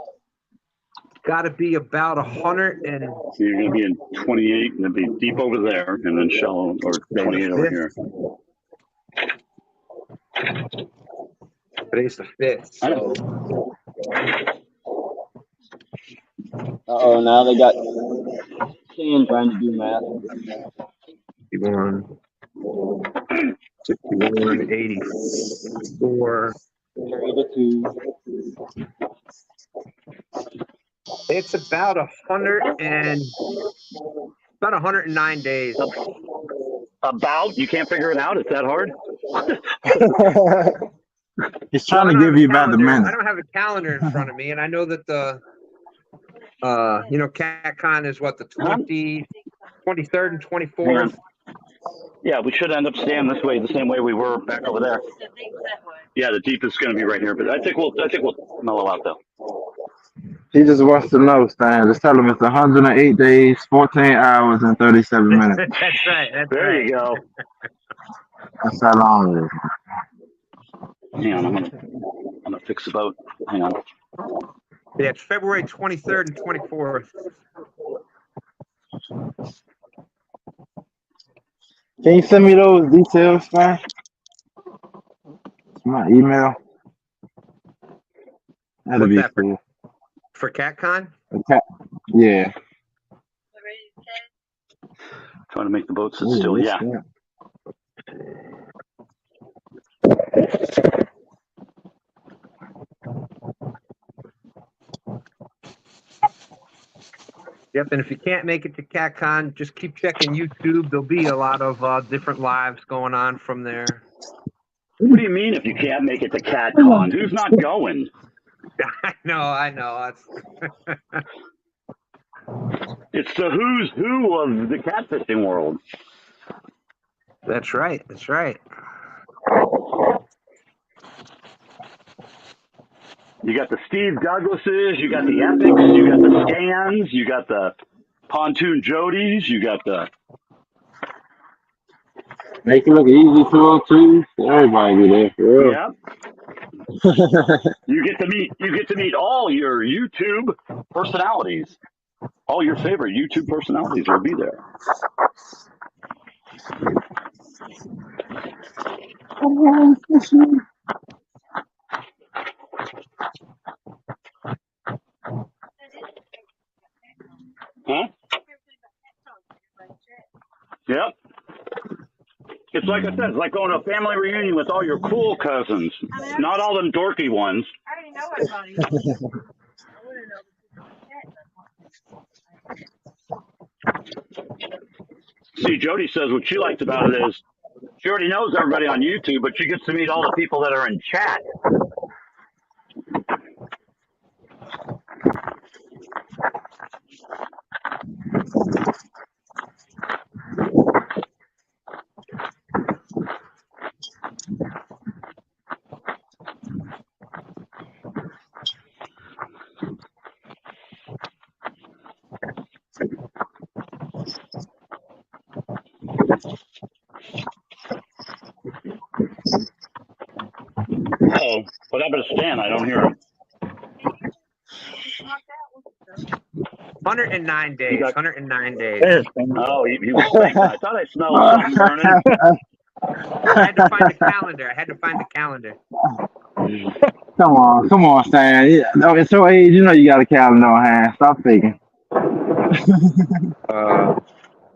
Got to be about 100 and. So you're going to be in 28 and it'll be deep over there and then shallow or 28 over here. Today's the 5th. So. Uh-oh, now they got Stan trying to do math. 61, 61, 84. 32. It's about 109 days. About? You can't figure it out? It's that hard? He's trying to give you about the I minute. don't have a calendar in front of me, and I know that the CatCon is what, the 23rd and 24th. Yeah, we should end up staying this way, the same way we were back over there. Yeah, the deep is going to be right here, but I think we'll mellow out though. He just wants to know, Stan. Just tell him it's 108 days, 14 hours, and 37 minutes. That's right. There you go. That's how long it is. Hang on, I'm gonna fix the boat. Hang on. Yeah, it's February 23rd and 24th. Can you send me those details, Stan? My email. That'd What's be that cool. For CatCon? Okay. Yeah. Trying to make the boat sit Ooh, still. what's Yeah. that? Yep, and if you can't make it to CatCon, just keep checking YouTube. There'll be a lot of different lives going on from there. What do you mean if you can't make it to CatCon? Who's not going? I know. It's the who's who of the catfishing world. That's right. You got the Steve Douglases, you got the Epics, you got the Scans, you got the Pontoon Jodies, you got the. Make it look easy to too. Everybody be there for real. Yep. You get to meet all your YouTube personalities. All your favorite YouTube personalities will be there. Huh? Yep. It's like I said, it's like going to a family reunion with all your cool cousins. Not all them dorky ones. I already know everybody. I want to know. See, Jody says what she likes about it is she already knows everybody on YouTube, but she gets to meet all the people that are in chat. Oh, what happened to Stan? I don't hear him. 109 days. 109 days. There's Stan. Oh, he was thinking. I thought I smelled something burning. I had to find the calendar. Come on, Stan. Yeah, no, it's your age. You know you got a calendar on hand. Stop thinking.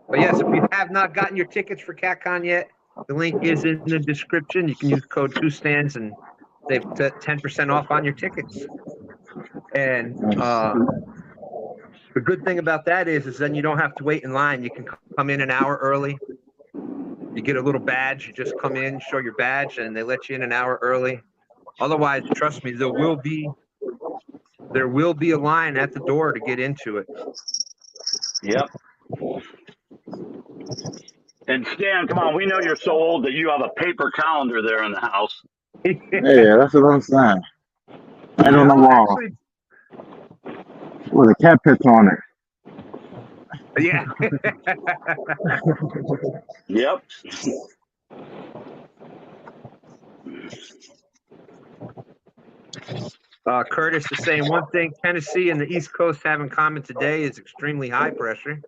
But yes, if you have not gotten your tickets for CatCon yet, the link is in the description. You can use code 2stands and save 10% off on your tickets. And the good thing about that is then you don't have to wait in line. You can come in an hour early. You get a little badge. You just come in, show your badge, and they let you in an hour early. Otherwise, trust me, there will be a line at the door to get into it. Yep. And Stan, come on, we know you're so old that you have a paper calendar there in the house. Yeah, that's what I'm saying. I don't know No, why. actually, With a cat picture on it. yeah. Yep. Curtis is saying one thing Tennessee and the East Coast have in common today is extremely high pressure.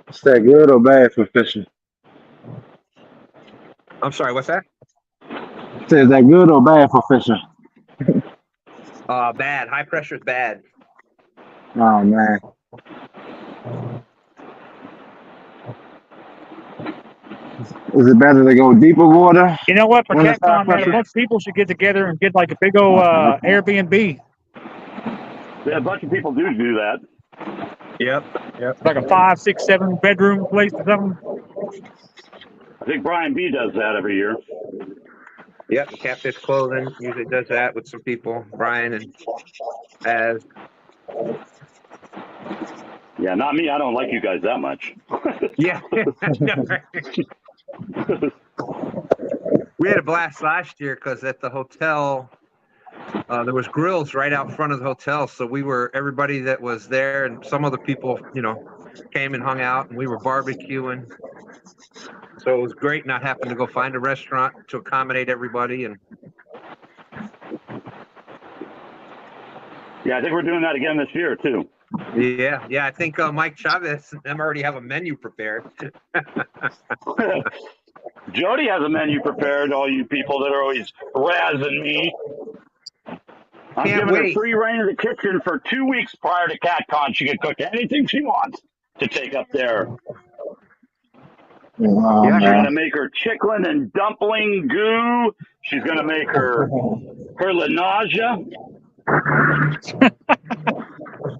Is that good or bad for fishing? I'm sorry, what's that? Is that good or bad for fishing? Bad. High pressure is bad. Oh man. Is it better to go deeper water? You know what? For When it's high CatCon, man, a pressure? bunch of people should get together and get like a big old Airbnb, Yeah, a bunch of people do that. Yep. like a 5, 6, 7 bedroom place or something. I think Brian B does that every year. Yep. Catfish Clothing usually does that with some people. Brian and Az. Yeah, not me. I don't like you guys that much. Yeah. We had a blast last year because at the hotel, there was grills right out front of the hotel. So everybody that was there and some other people, came and hung out and we were barbecuing. So it was great not having to go find a restaurant to accommodate everybody. And Yeah, I think we're doing that again this year too. yeah, I think Mike Chavez and them already have a menu prepared. Jody has a menu prepared, all you people that are always razzing me. I'm Can't giving her wait. free reign of the kitchen for 2 weeks prior to CatCon. She can cook anything she wants to take up there. Oh, Yeah, She's man. gonna make her chicken and dumpling goo. She's gonna make her lasagne.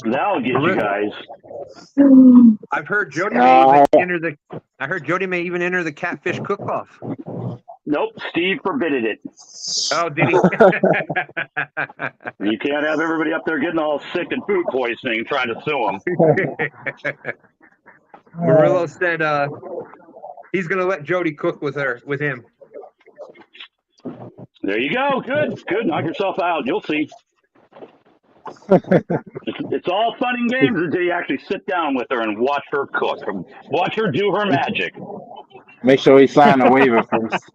That'll get you guys. I've heard Jody may even enter the. I heard Jody may even enter the Catfish cook-off. Nope, Steve forbidded it. Oh, did he? You can't have everybody up there getting all sick and food poisoning trying to sue him. Murillo said he's gonna let Jody cook with him. There you go. Good. Knock yourself out. You'll see. It's all fun and games until you actually sit down with her and watch her cook. Watch her do her magic. Make sure he sign a waiver first.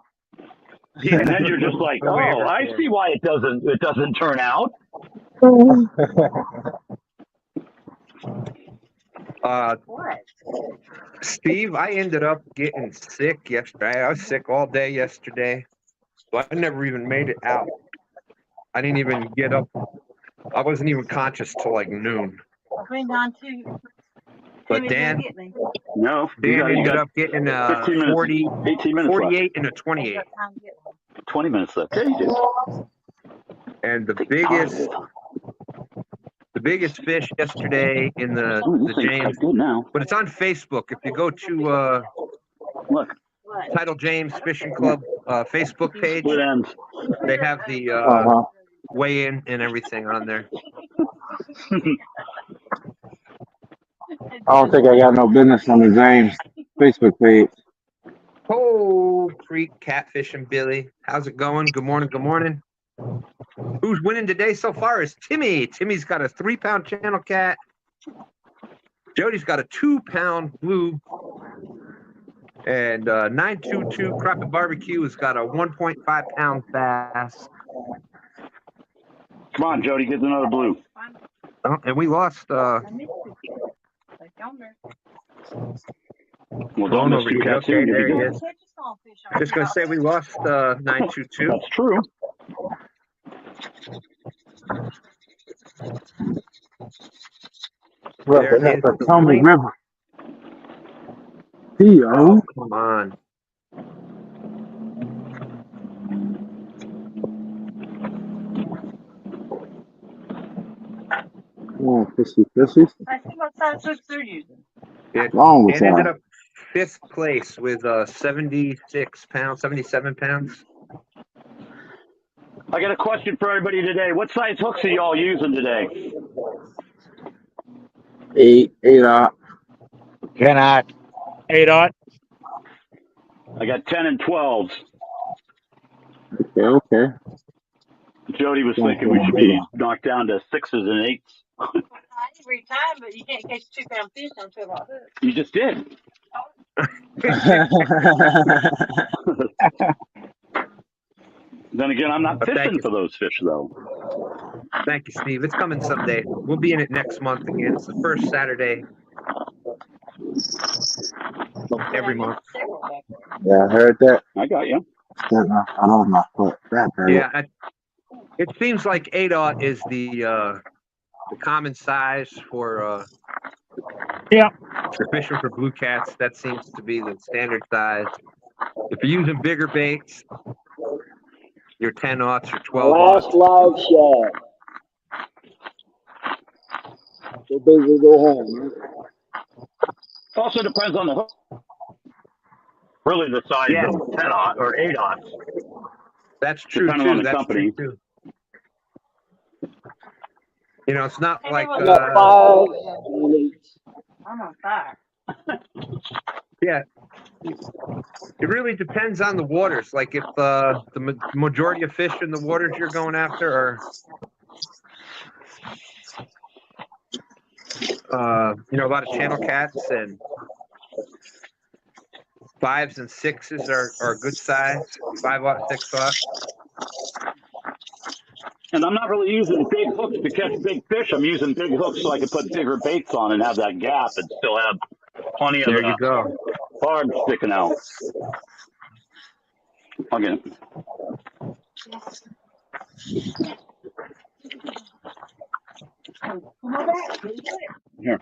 Yeah. And then you're just like, oh, I see why it doesn't turn out. What? Steve, I ended up getting sick yesterday. I was sick all day yesterday, so I never even made it out. I didn't even get up. I wasn't even conscious till like noon. I've been gone too. But Jimmy's Dan, gonna get me. No, Dan ended up getting 15 minutes, 40, 18 minutes 48 left. and a 28. Got time to get one. 20 minutes left. Yeah, you do. And the biggest fish yesterday in the This thing's James, quite good now. but it's on Facebook. If you go to Look, What? Title James Fishing Club Facebook page, split ends. they have the weigh-in and everything on there. I don't think I got no business on the James Facebook page. Oh, Creek Catfishing Billy. How's it going? Good morning. Good morning. Who's winning today so far is Timmy. Timmy's got a 3-pound channel cat. Jody's got a 2-pound blue. And 922 Crockett Barbecue has got a 1.5-pound bass. Come on, Jody, get another blue. Oh, and we lost I missed it. Like yonder. Well, don't miss over your here. cat Okay, soon. there You'll be he good. is. Catch a smallfish on Just going to say we lost 922. That's true. There That's is the the Tommy link. River. Theo. Oh, come on. Come on, fishy. I see what size hooks they're using. Wrong with And ended that. up 5th place with 76 pounds, 77 pounds. I got a question for everybody today. What size hooks are y'all using today? 8 Cannot. 8/0. I got 10 and 12s. Okay. Jody was thinking we should be knocked down to 6s and 8s. Every time, but you can't catch 2-pound fish on 12-aught hook. You just did. Then again, I'm not fishing for those fish, though. Thank you, Steve. It's coming someday. We'll be in it next month again. It's the first Saturday of every month. Yeah, I heard that. I got you. I don't my foot. That hurt. Yeah, it seems like 8/0 is the common size for Yeah. for fishing for blue cats. That seems to be the standard size. If you're using bigger baits, your 10/0s or 12/0s. Last live shot. So big we go home. Right? It also depends on the hook. Really, the size Yeah. of 10/0 or 8/0. That's true Depending too. on the That's company. true too. You know, it's not like I got 5 and 8. I'm on fire. yeah. It really depends on the waters. Like if the majority of fish in the waters you're going after are, you know, a lot of channel cats and 5s and 6s are a good size. 5/0, 6/0. And I'm not really using big hooks to catch big fish. I'm using big hooks so I can put bigger baits on and have that gap and still have plenty of There you go. barb sticking out. I'll get it. Come on back. You do it. Here.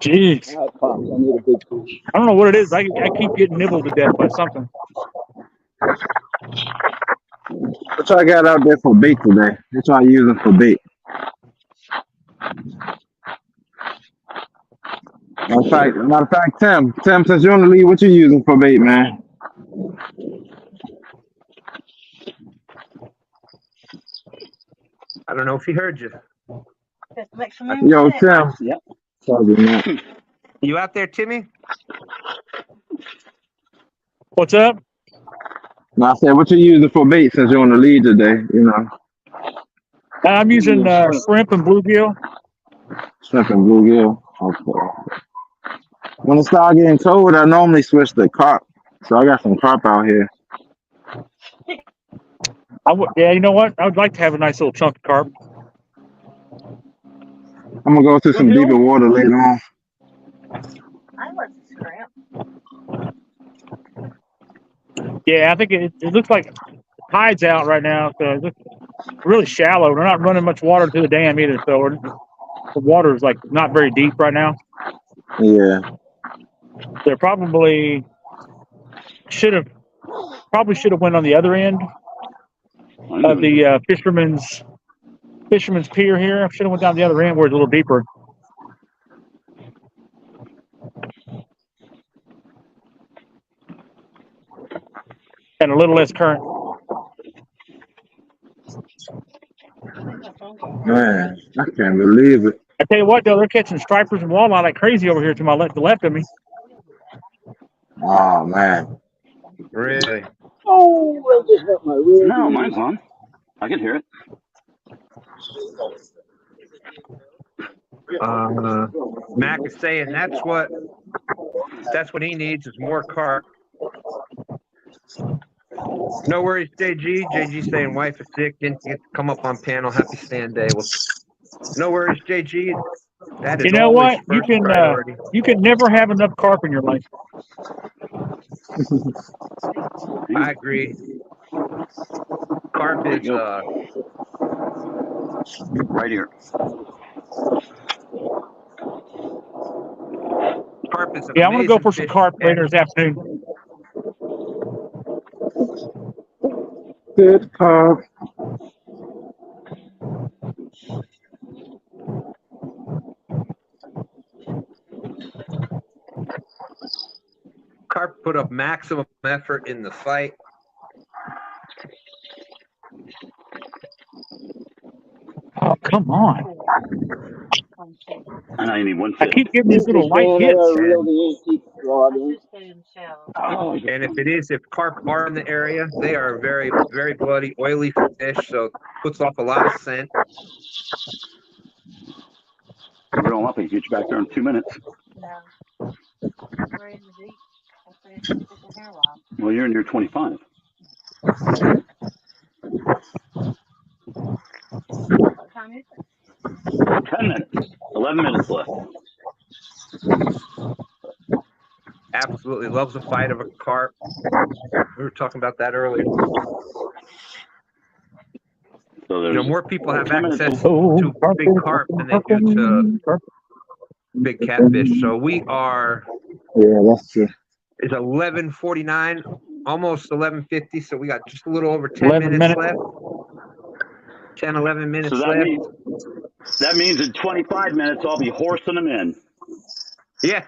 Jeez. All right, Pops, I need a big fish. I don't know what it is. I keep getting nibbled to death by something. What y'all got out there for bait today? What y'all using for bait? Matter of fact, Tim, since you're on the lead, what you using for bait, man? I don't know if he heard you. Just make some room Yo, for that. Tim. Yep. Sorry, man. You out there, Timmy? What's up? No, I said, what you using for bait since you're on the lead today? You know, I'm using shrimp and bluegill. shrimp and bluegill. Okay. When it start getting cold, I normally switch to carp. So I got some carp out here. Yeah, you know what? I would like to have a nice little chunk of carp. I'm gonna go to some deeper water later on. I want some shrimp. Yeah, I think it looks like tide's out right now, so it looks really shallow. They're not running much water to the dam either, so the water is like not very deep right now. Yeah. They're probably should have went on the other end of the fisherman's pier here. Should have went down the other end where it's a little deeper. And a little less current. Man, I can't believe it. I tell you what, though, they're catching stripers and walleye like crazy over here to the left of me. Oh man. Really? Oh, I just hurt my rear. No, mine's on. I can hear it. Mac is saying that's what he needs is more carp. No worries, JG. JG saying wife is sick, didn't get to come up on panel. Happy STANday. Well, no worries, JG. That is you know what? always first priority. You can never have enough carp in your life. I agree. Carp is right here. Carp is an Yeah, I'm gonna go for some fish. carp later this afternoon. Good carp. Carp put up maximum effort in the fight. Oh, come on. And I need one I fish. keep getting these little light Man, I hits. gotta reel the antique rod in. Oh, And if carp are in the area, they are very, very bloody, oily fish, so puts off a lot of scent. reel them up and get you back there in 2 minutes. No. We're in the beach. I said, sit here a while. Well, you're in your 25. What time is it? 10 minutes. 11 minutes left. Absolutely loves the fight of a carp. We were talking about that earlier. So You know, there's more people have 10 minutes. access to big carp than they do to big catfish. So we are, Yeah, that's true. it's 11:49, almost 11:50. So we got just a little over 10 11 minutes minutes. left. 10, 11 minutes So left. that means in 25 minutes I'll be horsing them in. Yeah.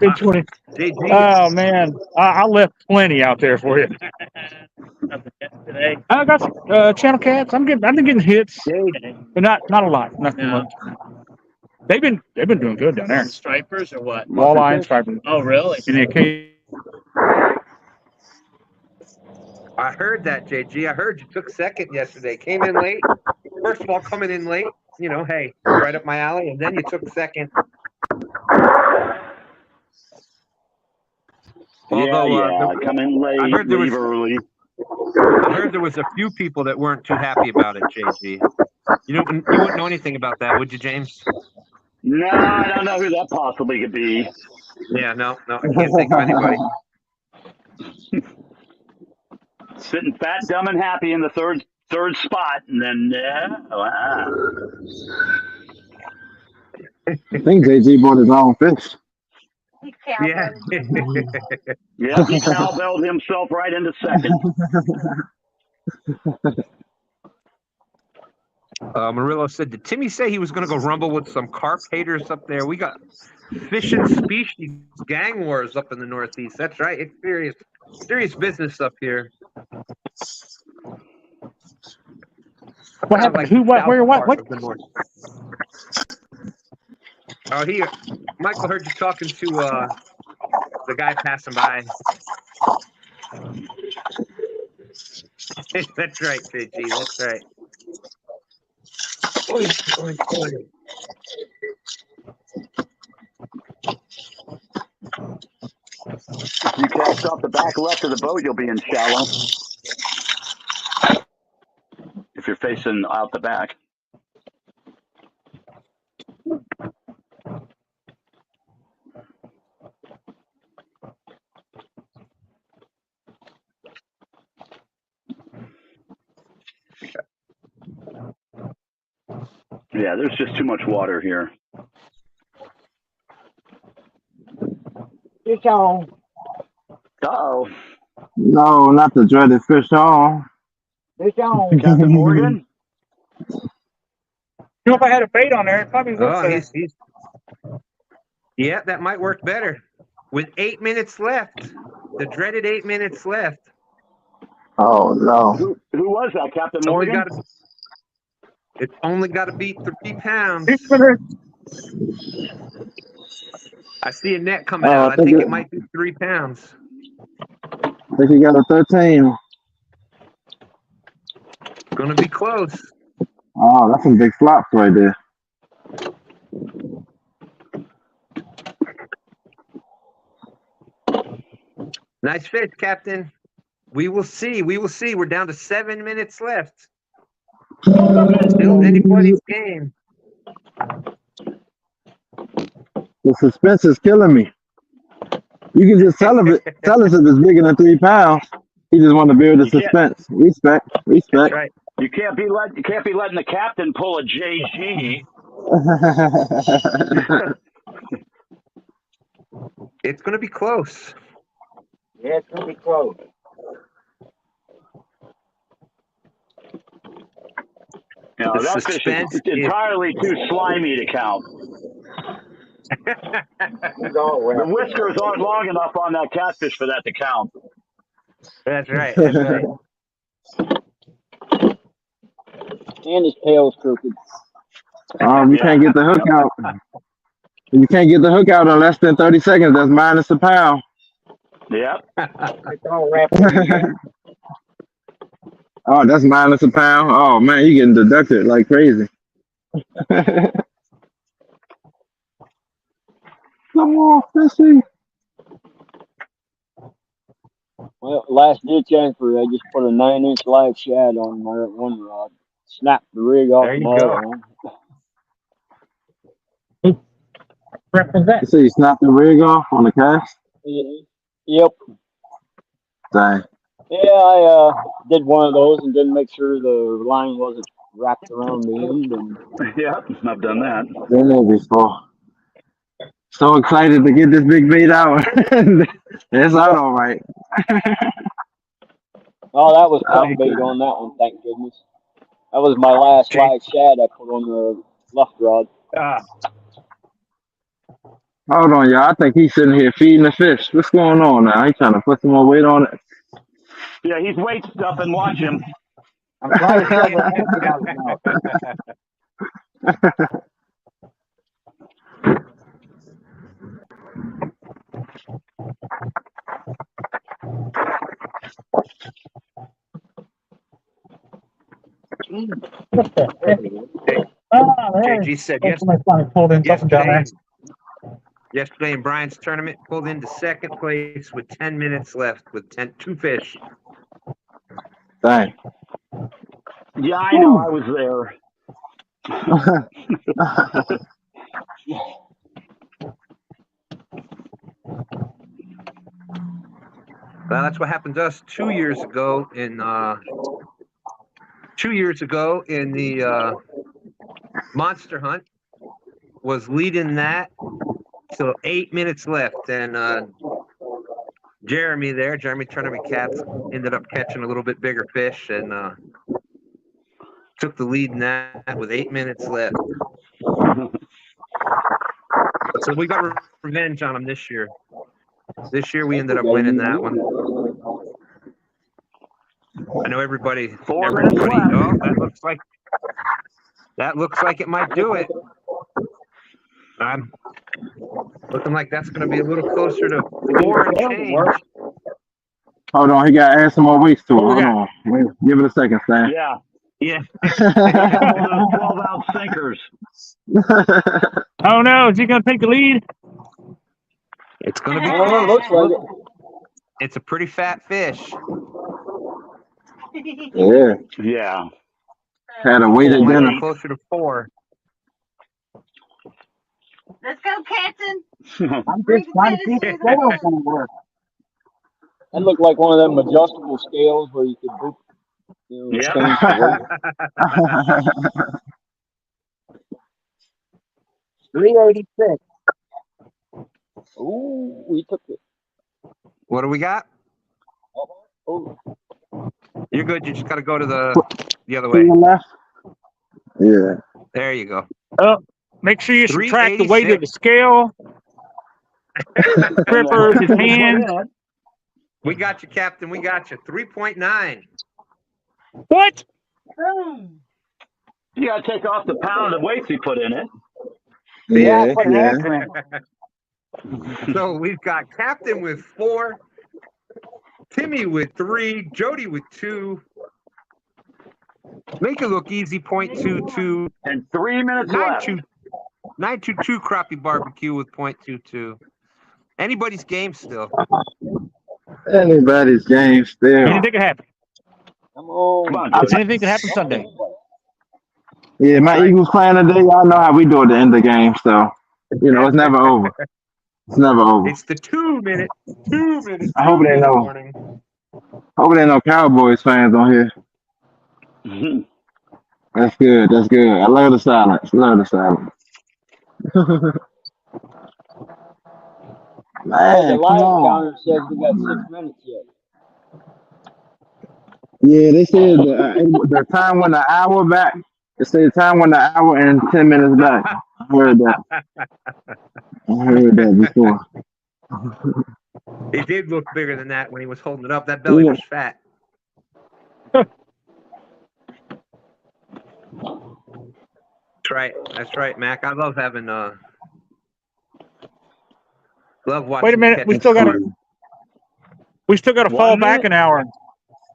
Good 20. JG, Oh, man. I left plenty out there for you. I got some channel cats. I've been getting hits, but not a lot. Not too much. They've been doing good down there. Stripers or what? Walleye and stripers. Oh, really? And the occasion. I heard that, JG. I heard you took second yesterday. Came in late. First of all, coming in late, you know, hey, right up my alley. And then you took second. Although, come in late, I heard there leave was- early. I heard there was a few people that weren't too happy about it, JG. You wouldn't know anything about that, would you, James? No, I don't know who that possibly could be. Yeah, no, I can't think of anybody. Sitting fat, dumb, and happy in the third spot, and then I think JG bought his own fish. He Yeah. yeah, he cowbelled himself right into second. Murillo said, did Timmy say he was going to go rumble with some carp haters up there? We got fish and species gang wars up in the Northeast. That's right. It's serious business up here. What happened? Like Who, what, where, what? What? Oh, here. Michael heard you talking to the guy passing by. That's right, JG. That's right. If you cast off the back left of the boat, you'll be in shallow. If you're facing out the back. Yeah, there's just too much water here. Fish on. Uh-oh. No, not the dreaded fish on. Fish on. Captain Morgan? You know, if I had a bait on there, it probably would. Oh, yeah, that might work better. With 8 minutes left, the dreaded 8 minutes left. Oh no. Who was that, Captain Morgan? It's only got to beat 3 pounds. I see a net coming out. I think it might be 3 pounds. I think he got a 13. Gonna be close. Oh, that's some big flops right there. Nice fish, Captain. We will see. We're down to 7 minutes left. Still anybody's game. The suspense is killing me. You can just tell us if it's bigger than 3 pounds. He just want to build the suspense. Respect. That's right. You can't be letting the captain pull a JG. It's going to be close. Yeah, it's gonna be close. You know, The that fish suspense is is entirely too slimy to count. He's all The wrapped. whiskers aren't long enough on that catfish for that to count. that's right. That's right. And his tail's crooked. You can't get the hook out. You can't get the hook out in less than 30 seconds. That's minus a pound. Yep. It's all wrapped up. Oh, that's minus a pound. Oh man, you getting deducted like crazy. Come on, fishy. Well, last ditch effort, I just put a 9-inch live shad on my one rod. Snapped the rig off There you my go. other one. You say you snapped the rig off on the cast? Yep. Dang. Yeah, I did one of those and didn't make sure the line wasn't wrapped around the end. And Yep. I've done that. Been there before. So excited to get this big bait out. It's out all right. oh, that was cut bait on that one, thank goodness. That was my last live shad I put on the left rod. Hold on, y'all. I think he's sitting here feeding the fish. What's going on now? He trying to put some more weight on it. Yeah, he's weight stuffing. Watch him. I'm trying to shove an empty out of his mouth. JG said yesterday in Brian's tournament, pulled into second place with 10 minutes left with 2 fish. Dang. Yeah, I know. I was there. Well, that's what happened to us 2 years ago in the monster hunt. Was leading that till 8 minutes left, and Jeremy Tournament Cats, ended up catching a little bit bigger fish and took the lead in that with 8 minutes left. So we got revenge on them this year. This year we ended up winning that one. I know everybody. Oh, that looks like it might do it. I'm looking like that's going to be a little closer to 4 and change. Hold on, he got to add some more weights to it. Hold on. Wait, give it a second, Stan. Yeah. One of those 12-ounce sinkers. Oh no, is he gonna take the lead? It's going to be. Looks like it. It's a pretty fat fish. Yeah. Yeah. Had a weighted dinner. Closer to 4. Let's go, Captain. I'm just trying to see if the scale's gonna work. That looked like one of them adjustable scales where you could boop, change the weight. 386. Ooh, we took it. What do we got? Oh. You're good. You just got to go to the other To way. your left? Yeah. There you go. Make sure you subtract the weight of the scale. Gripper, his hand. We got you, Captain. We got you. 3.9. What? Boom. You got to take off the pound of weights he put in it. Yeah. So we've got Captain with 4, Timmy with 3, Jody with 2. Make it look easy, 0.22. And 3 minutes left. 922 Crappie Barbecue with 0.22. Anybody's game still. Anybody's game still. Anything can happen. Come on. Anything can happen Sunday. Yeah, my Eagles playing today. Y'all know how we do at the end of the game, so it's never over. It's never over. It's the 2 minute. I hope they know. Warning. Hope there ain't no Cowboys fans on here. That's good. I love the silence. The Man, come live on. counter says we got 6 minutes yet. Yeah, they said the time went an hour back. They said the time went an hour and 10 minutes back. I heard that. I heard that before. He did look bigger than that when he was holding it up. That belly Yeah. was fat. That's right. That's right, Mac. I love having love watching. Wait a minute, we still got to fall back an hour.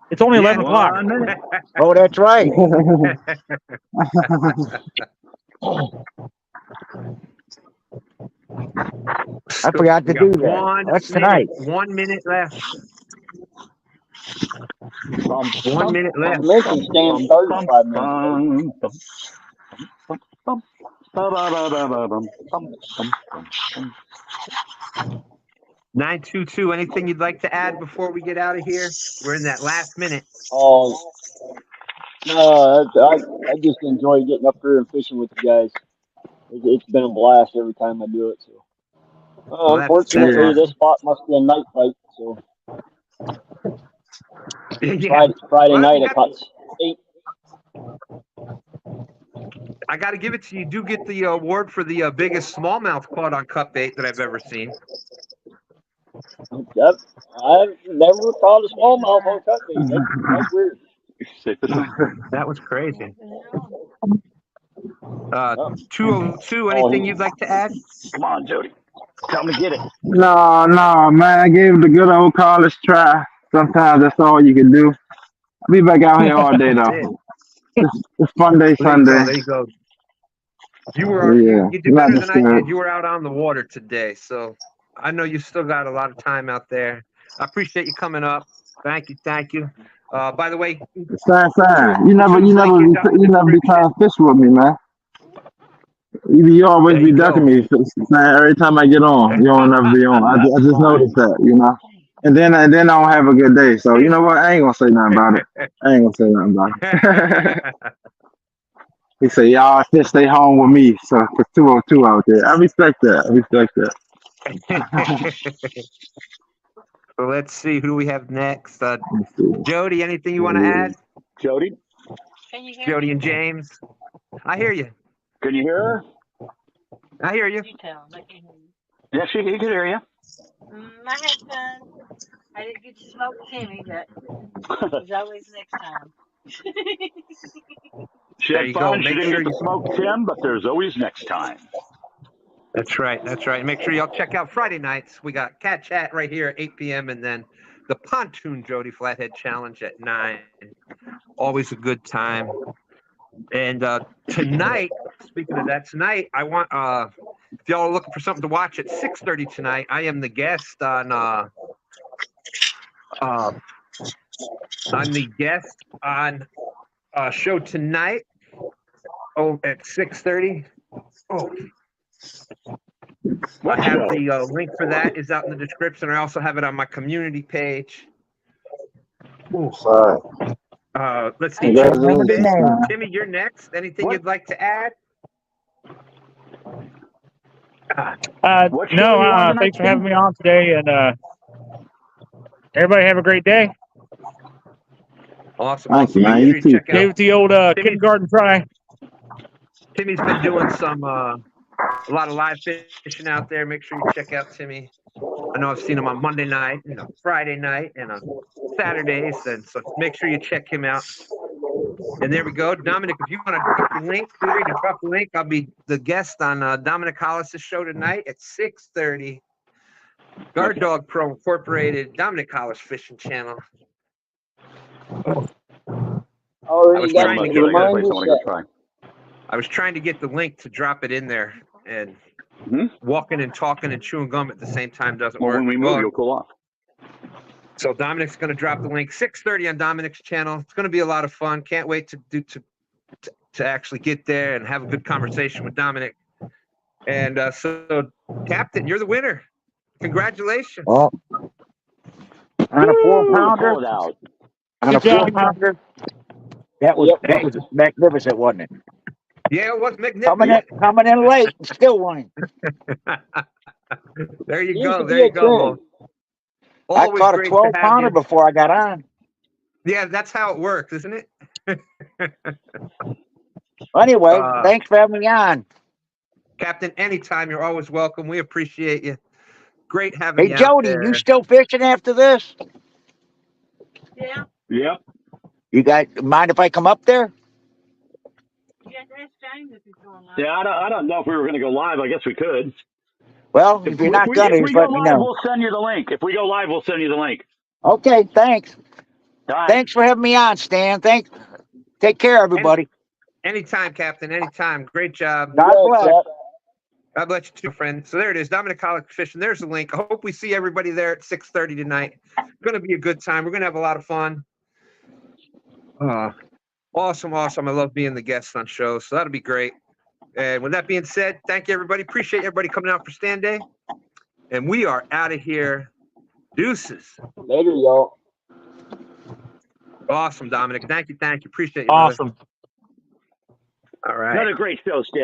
It's only 11 o'clock. 1 minute. Oh, that's right. I forgot to do that. That's tonight. 1 minute left. Bum, 1 minute I left. mentioned staying started 5 minutes. bum, 922. Anything you'd like to add before we get out of here? We're in that last minute. Oh, no, I just enjoy getting up here and fishing with you guys. It's been a blast every time I do it. So, Well, that's unfortunately, awesome. this spot must be a night fight. So, Yeah. Friday Well, night you I caught 8. I got to give it to you. You do get the award for the biggest smallmouth caught on cut bait that I've ever seen. Yep, I've never caught a smallmouth on cut bait. That's weird. That was crazy. 202. Oh, Anything you'd like to add? Come on, Jody. Tell me to get it. No, man. I gave it a good old college try. Sometimes that's all you can do. I'll be back out here all day, though. It's fun day Sunday. There you go. You were Yeah, you did not better than I did. disturbed. You were out on the water today, so I know you still got a lot of time out there. I appreciate you coming up. Thank you. By the way, Sign. You never be trying to fish with me, man. You always be ducking me. Every time I get on, you don't never be on. I just noticed that, you know. And then I don't have a good day. So you know what? I ain't gonna say nothing about it. He say, y'all fish stay home with me. So for 202 out there. I respect that. So let's see. Who do we have next? Jody, anything you want to add? Jody? Can you hear Jody me? and James. I hear you. Can you hear her? I hear you. You tell him. I can hear you. Yeah, he can hear you. I had fun. I didn't get to smoke Timmy, but there's always next time. She There had you fun. go. She Make didn't sure get to you smoke Tim, but there's always next time. That's right. Make sure y'all check out Friday nights. We got Cat Chat right here at 8 p.m. and then the Pontoon Jody Flathead Challenge at 9. Always a good time. And tonight, speaking of that, tonight I want if y'all are looking for something to watch at 6:30 tonight, I am the guest on show tonight. Oh, at 6:30. Oh. I have the link for that is out in the description. I also have it on my community page. Sorry. Let's see. Timmy, you're next. Anything you'd like to add? No, thanks for having me on today, and everybody have a great day. Awesome. Thank you, man. You too. Gave it the old kindergarten try. Timmy's been doing some a lot of live fishing out there. Make sure you check out Timmy. I know I've seen him on Monday night, Friday night, and on Saturdays, and so make sure you check him out. And there we go. Dominic, if you want to drop the link, feel free to drop the link. I'll be the guest on Dominic Hollis' show tonight at 6:30. Guard Dog Pro Incorporated, Dominic Hollis Fishing Channel. I was trying to get the link to drop it in there, and walking and talking and chewing gum at the same time doesn't work. When we move, you'll cool off. So Dominic's going to drop the link 6:30 on Dominic's channel. It's going to be a lot of fun. Can't wait to actually get there and have a good conversation with Dominic. And so, Captain, you're the winner. Congratulations. Oh. On a 4-pounder. On a 4-pounder. That was magnificent, wasn't it? Yeah, it was magnificent. Coming in late, still winning. There you Seems go. to There be you a go. Well, trend. I always caught a great to 12 have pounder you. before I got on. Yeah, that's how it works, isn't it? Anyway, Uh, thanks for having me on. Captain, anytime, you're always welcome. We appreciate you. Great having Hey, you out Jody, you there. still fishing after this? Yeah. Yep. You guys mind if I come up there? You have to ask James if he's going live. Yeah, I don't know if we were going to go live. I guess we could. Well, if you're not gonna, If just we go let me live, know. we'll send you the link. If we go live, we'll send you the link. Okay, thanks. All right. Thanks for having me on, Stan. Thanks. Take care, everybody. Anytime, Captain. Anytime. Great job. God bless. God bless you too, friend. So there it is, Dominic Collick Fishing. There's the link. I hope we see everybody there at 6:30 tonight. It's going to be a good time. We're going to have a lot of fun. Awesome. I love being the guest on shows, so that'll be great. And with that being said, thank you, everybody. Appreciate everybody coming out for STANday. And we are out of here. Deuces. Later, y'all. Awesome, Dominic. Thank you. Appreciate you, brother. Awesome. All right. Another great show, Stan.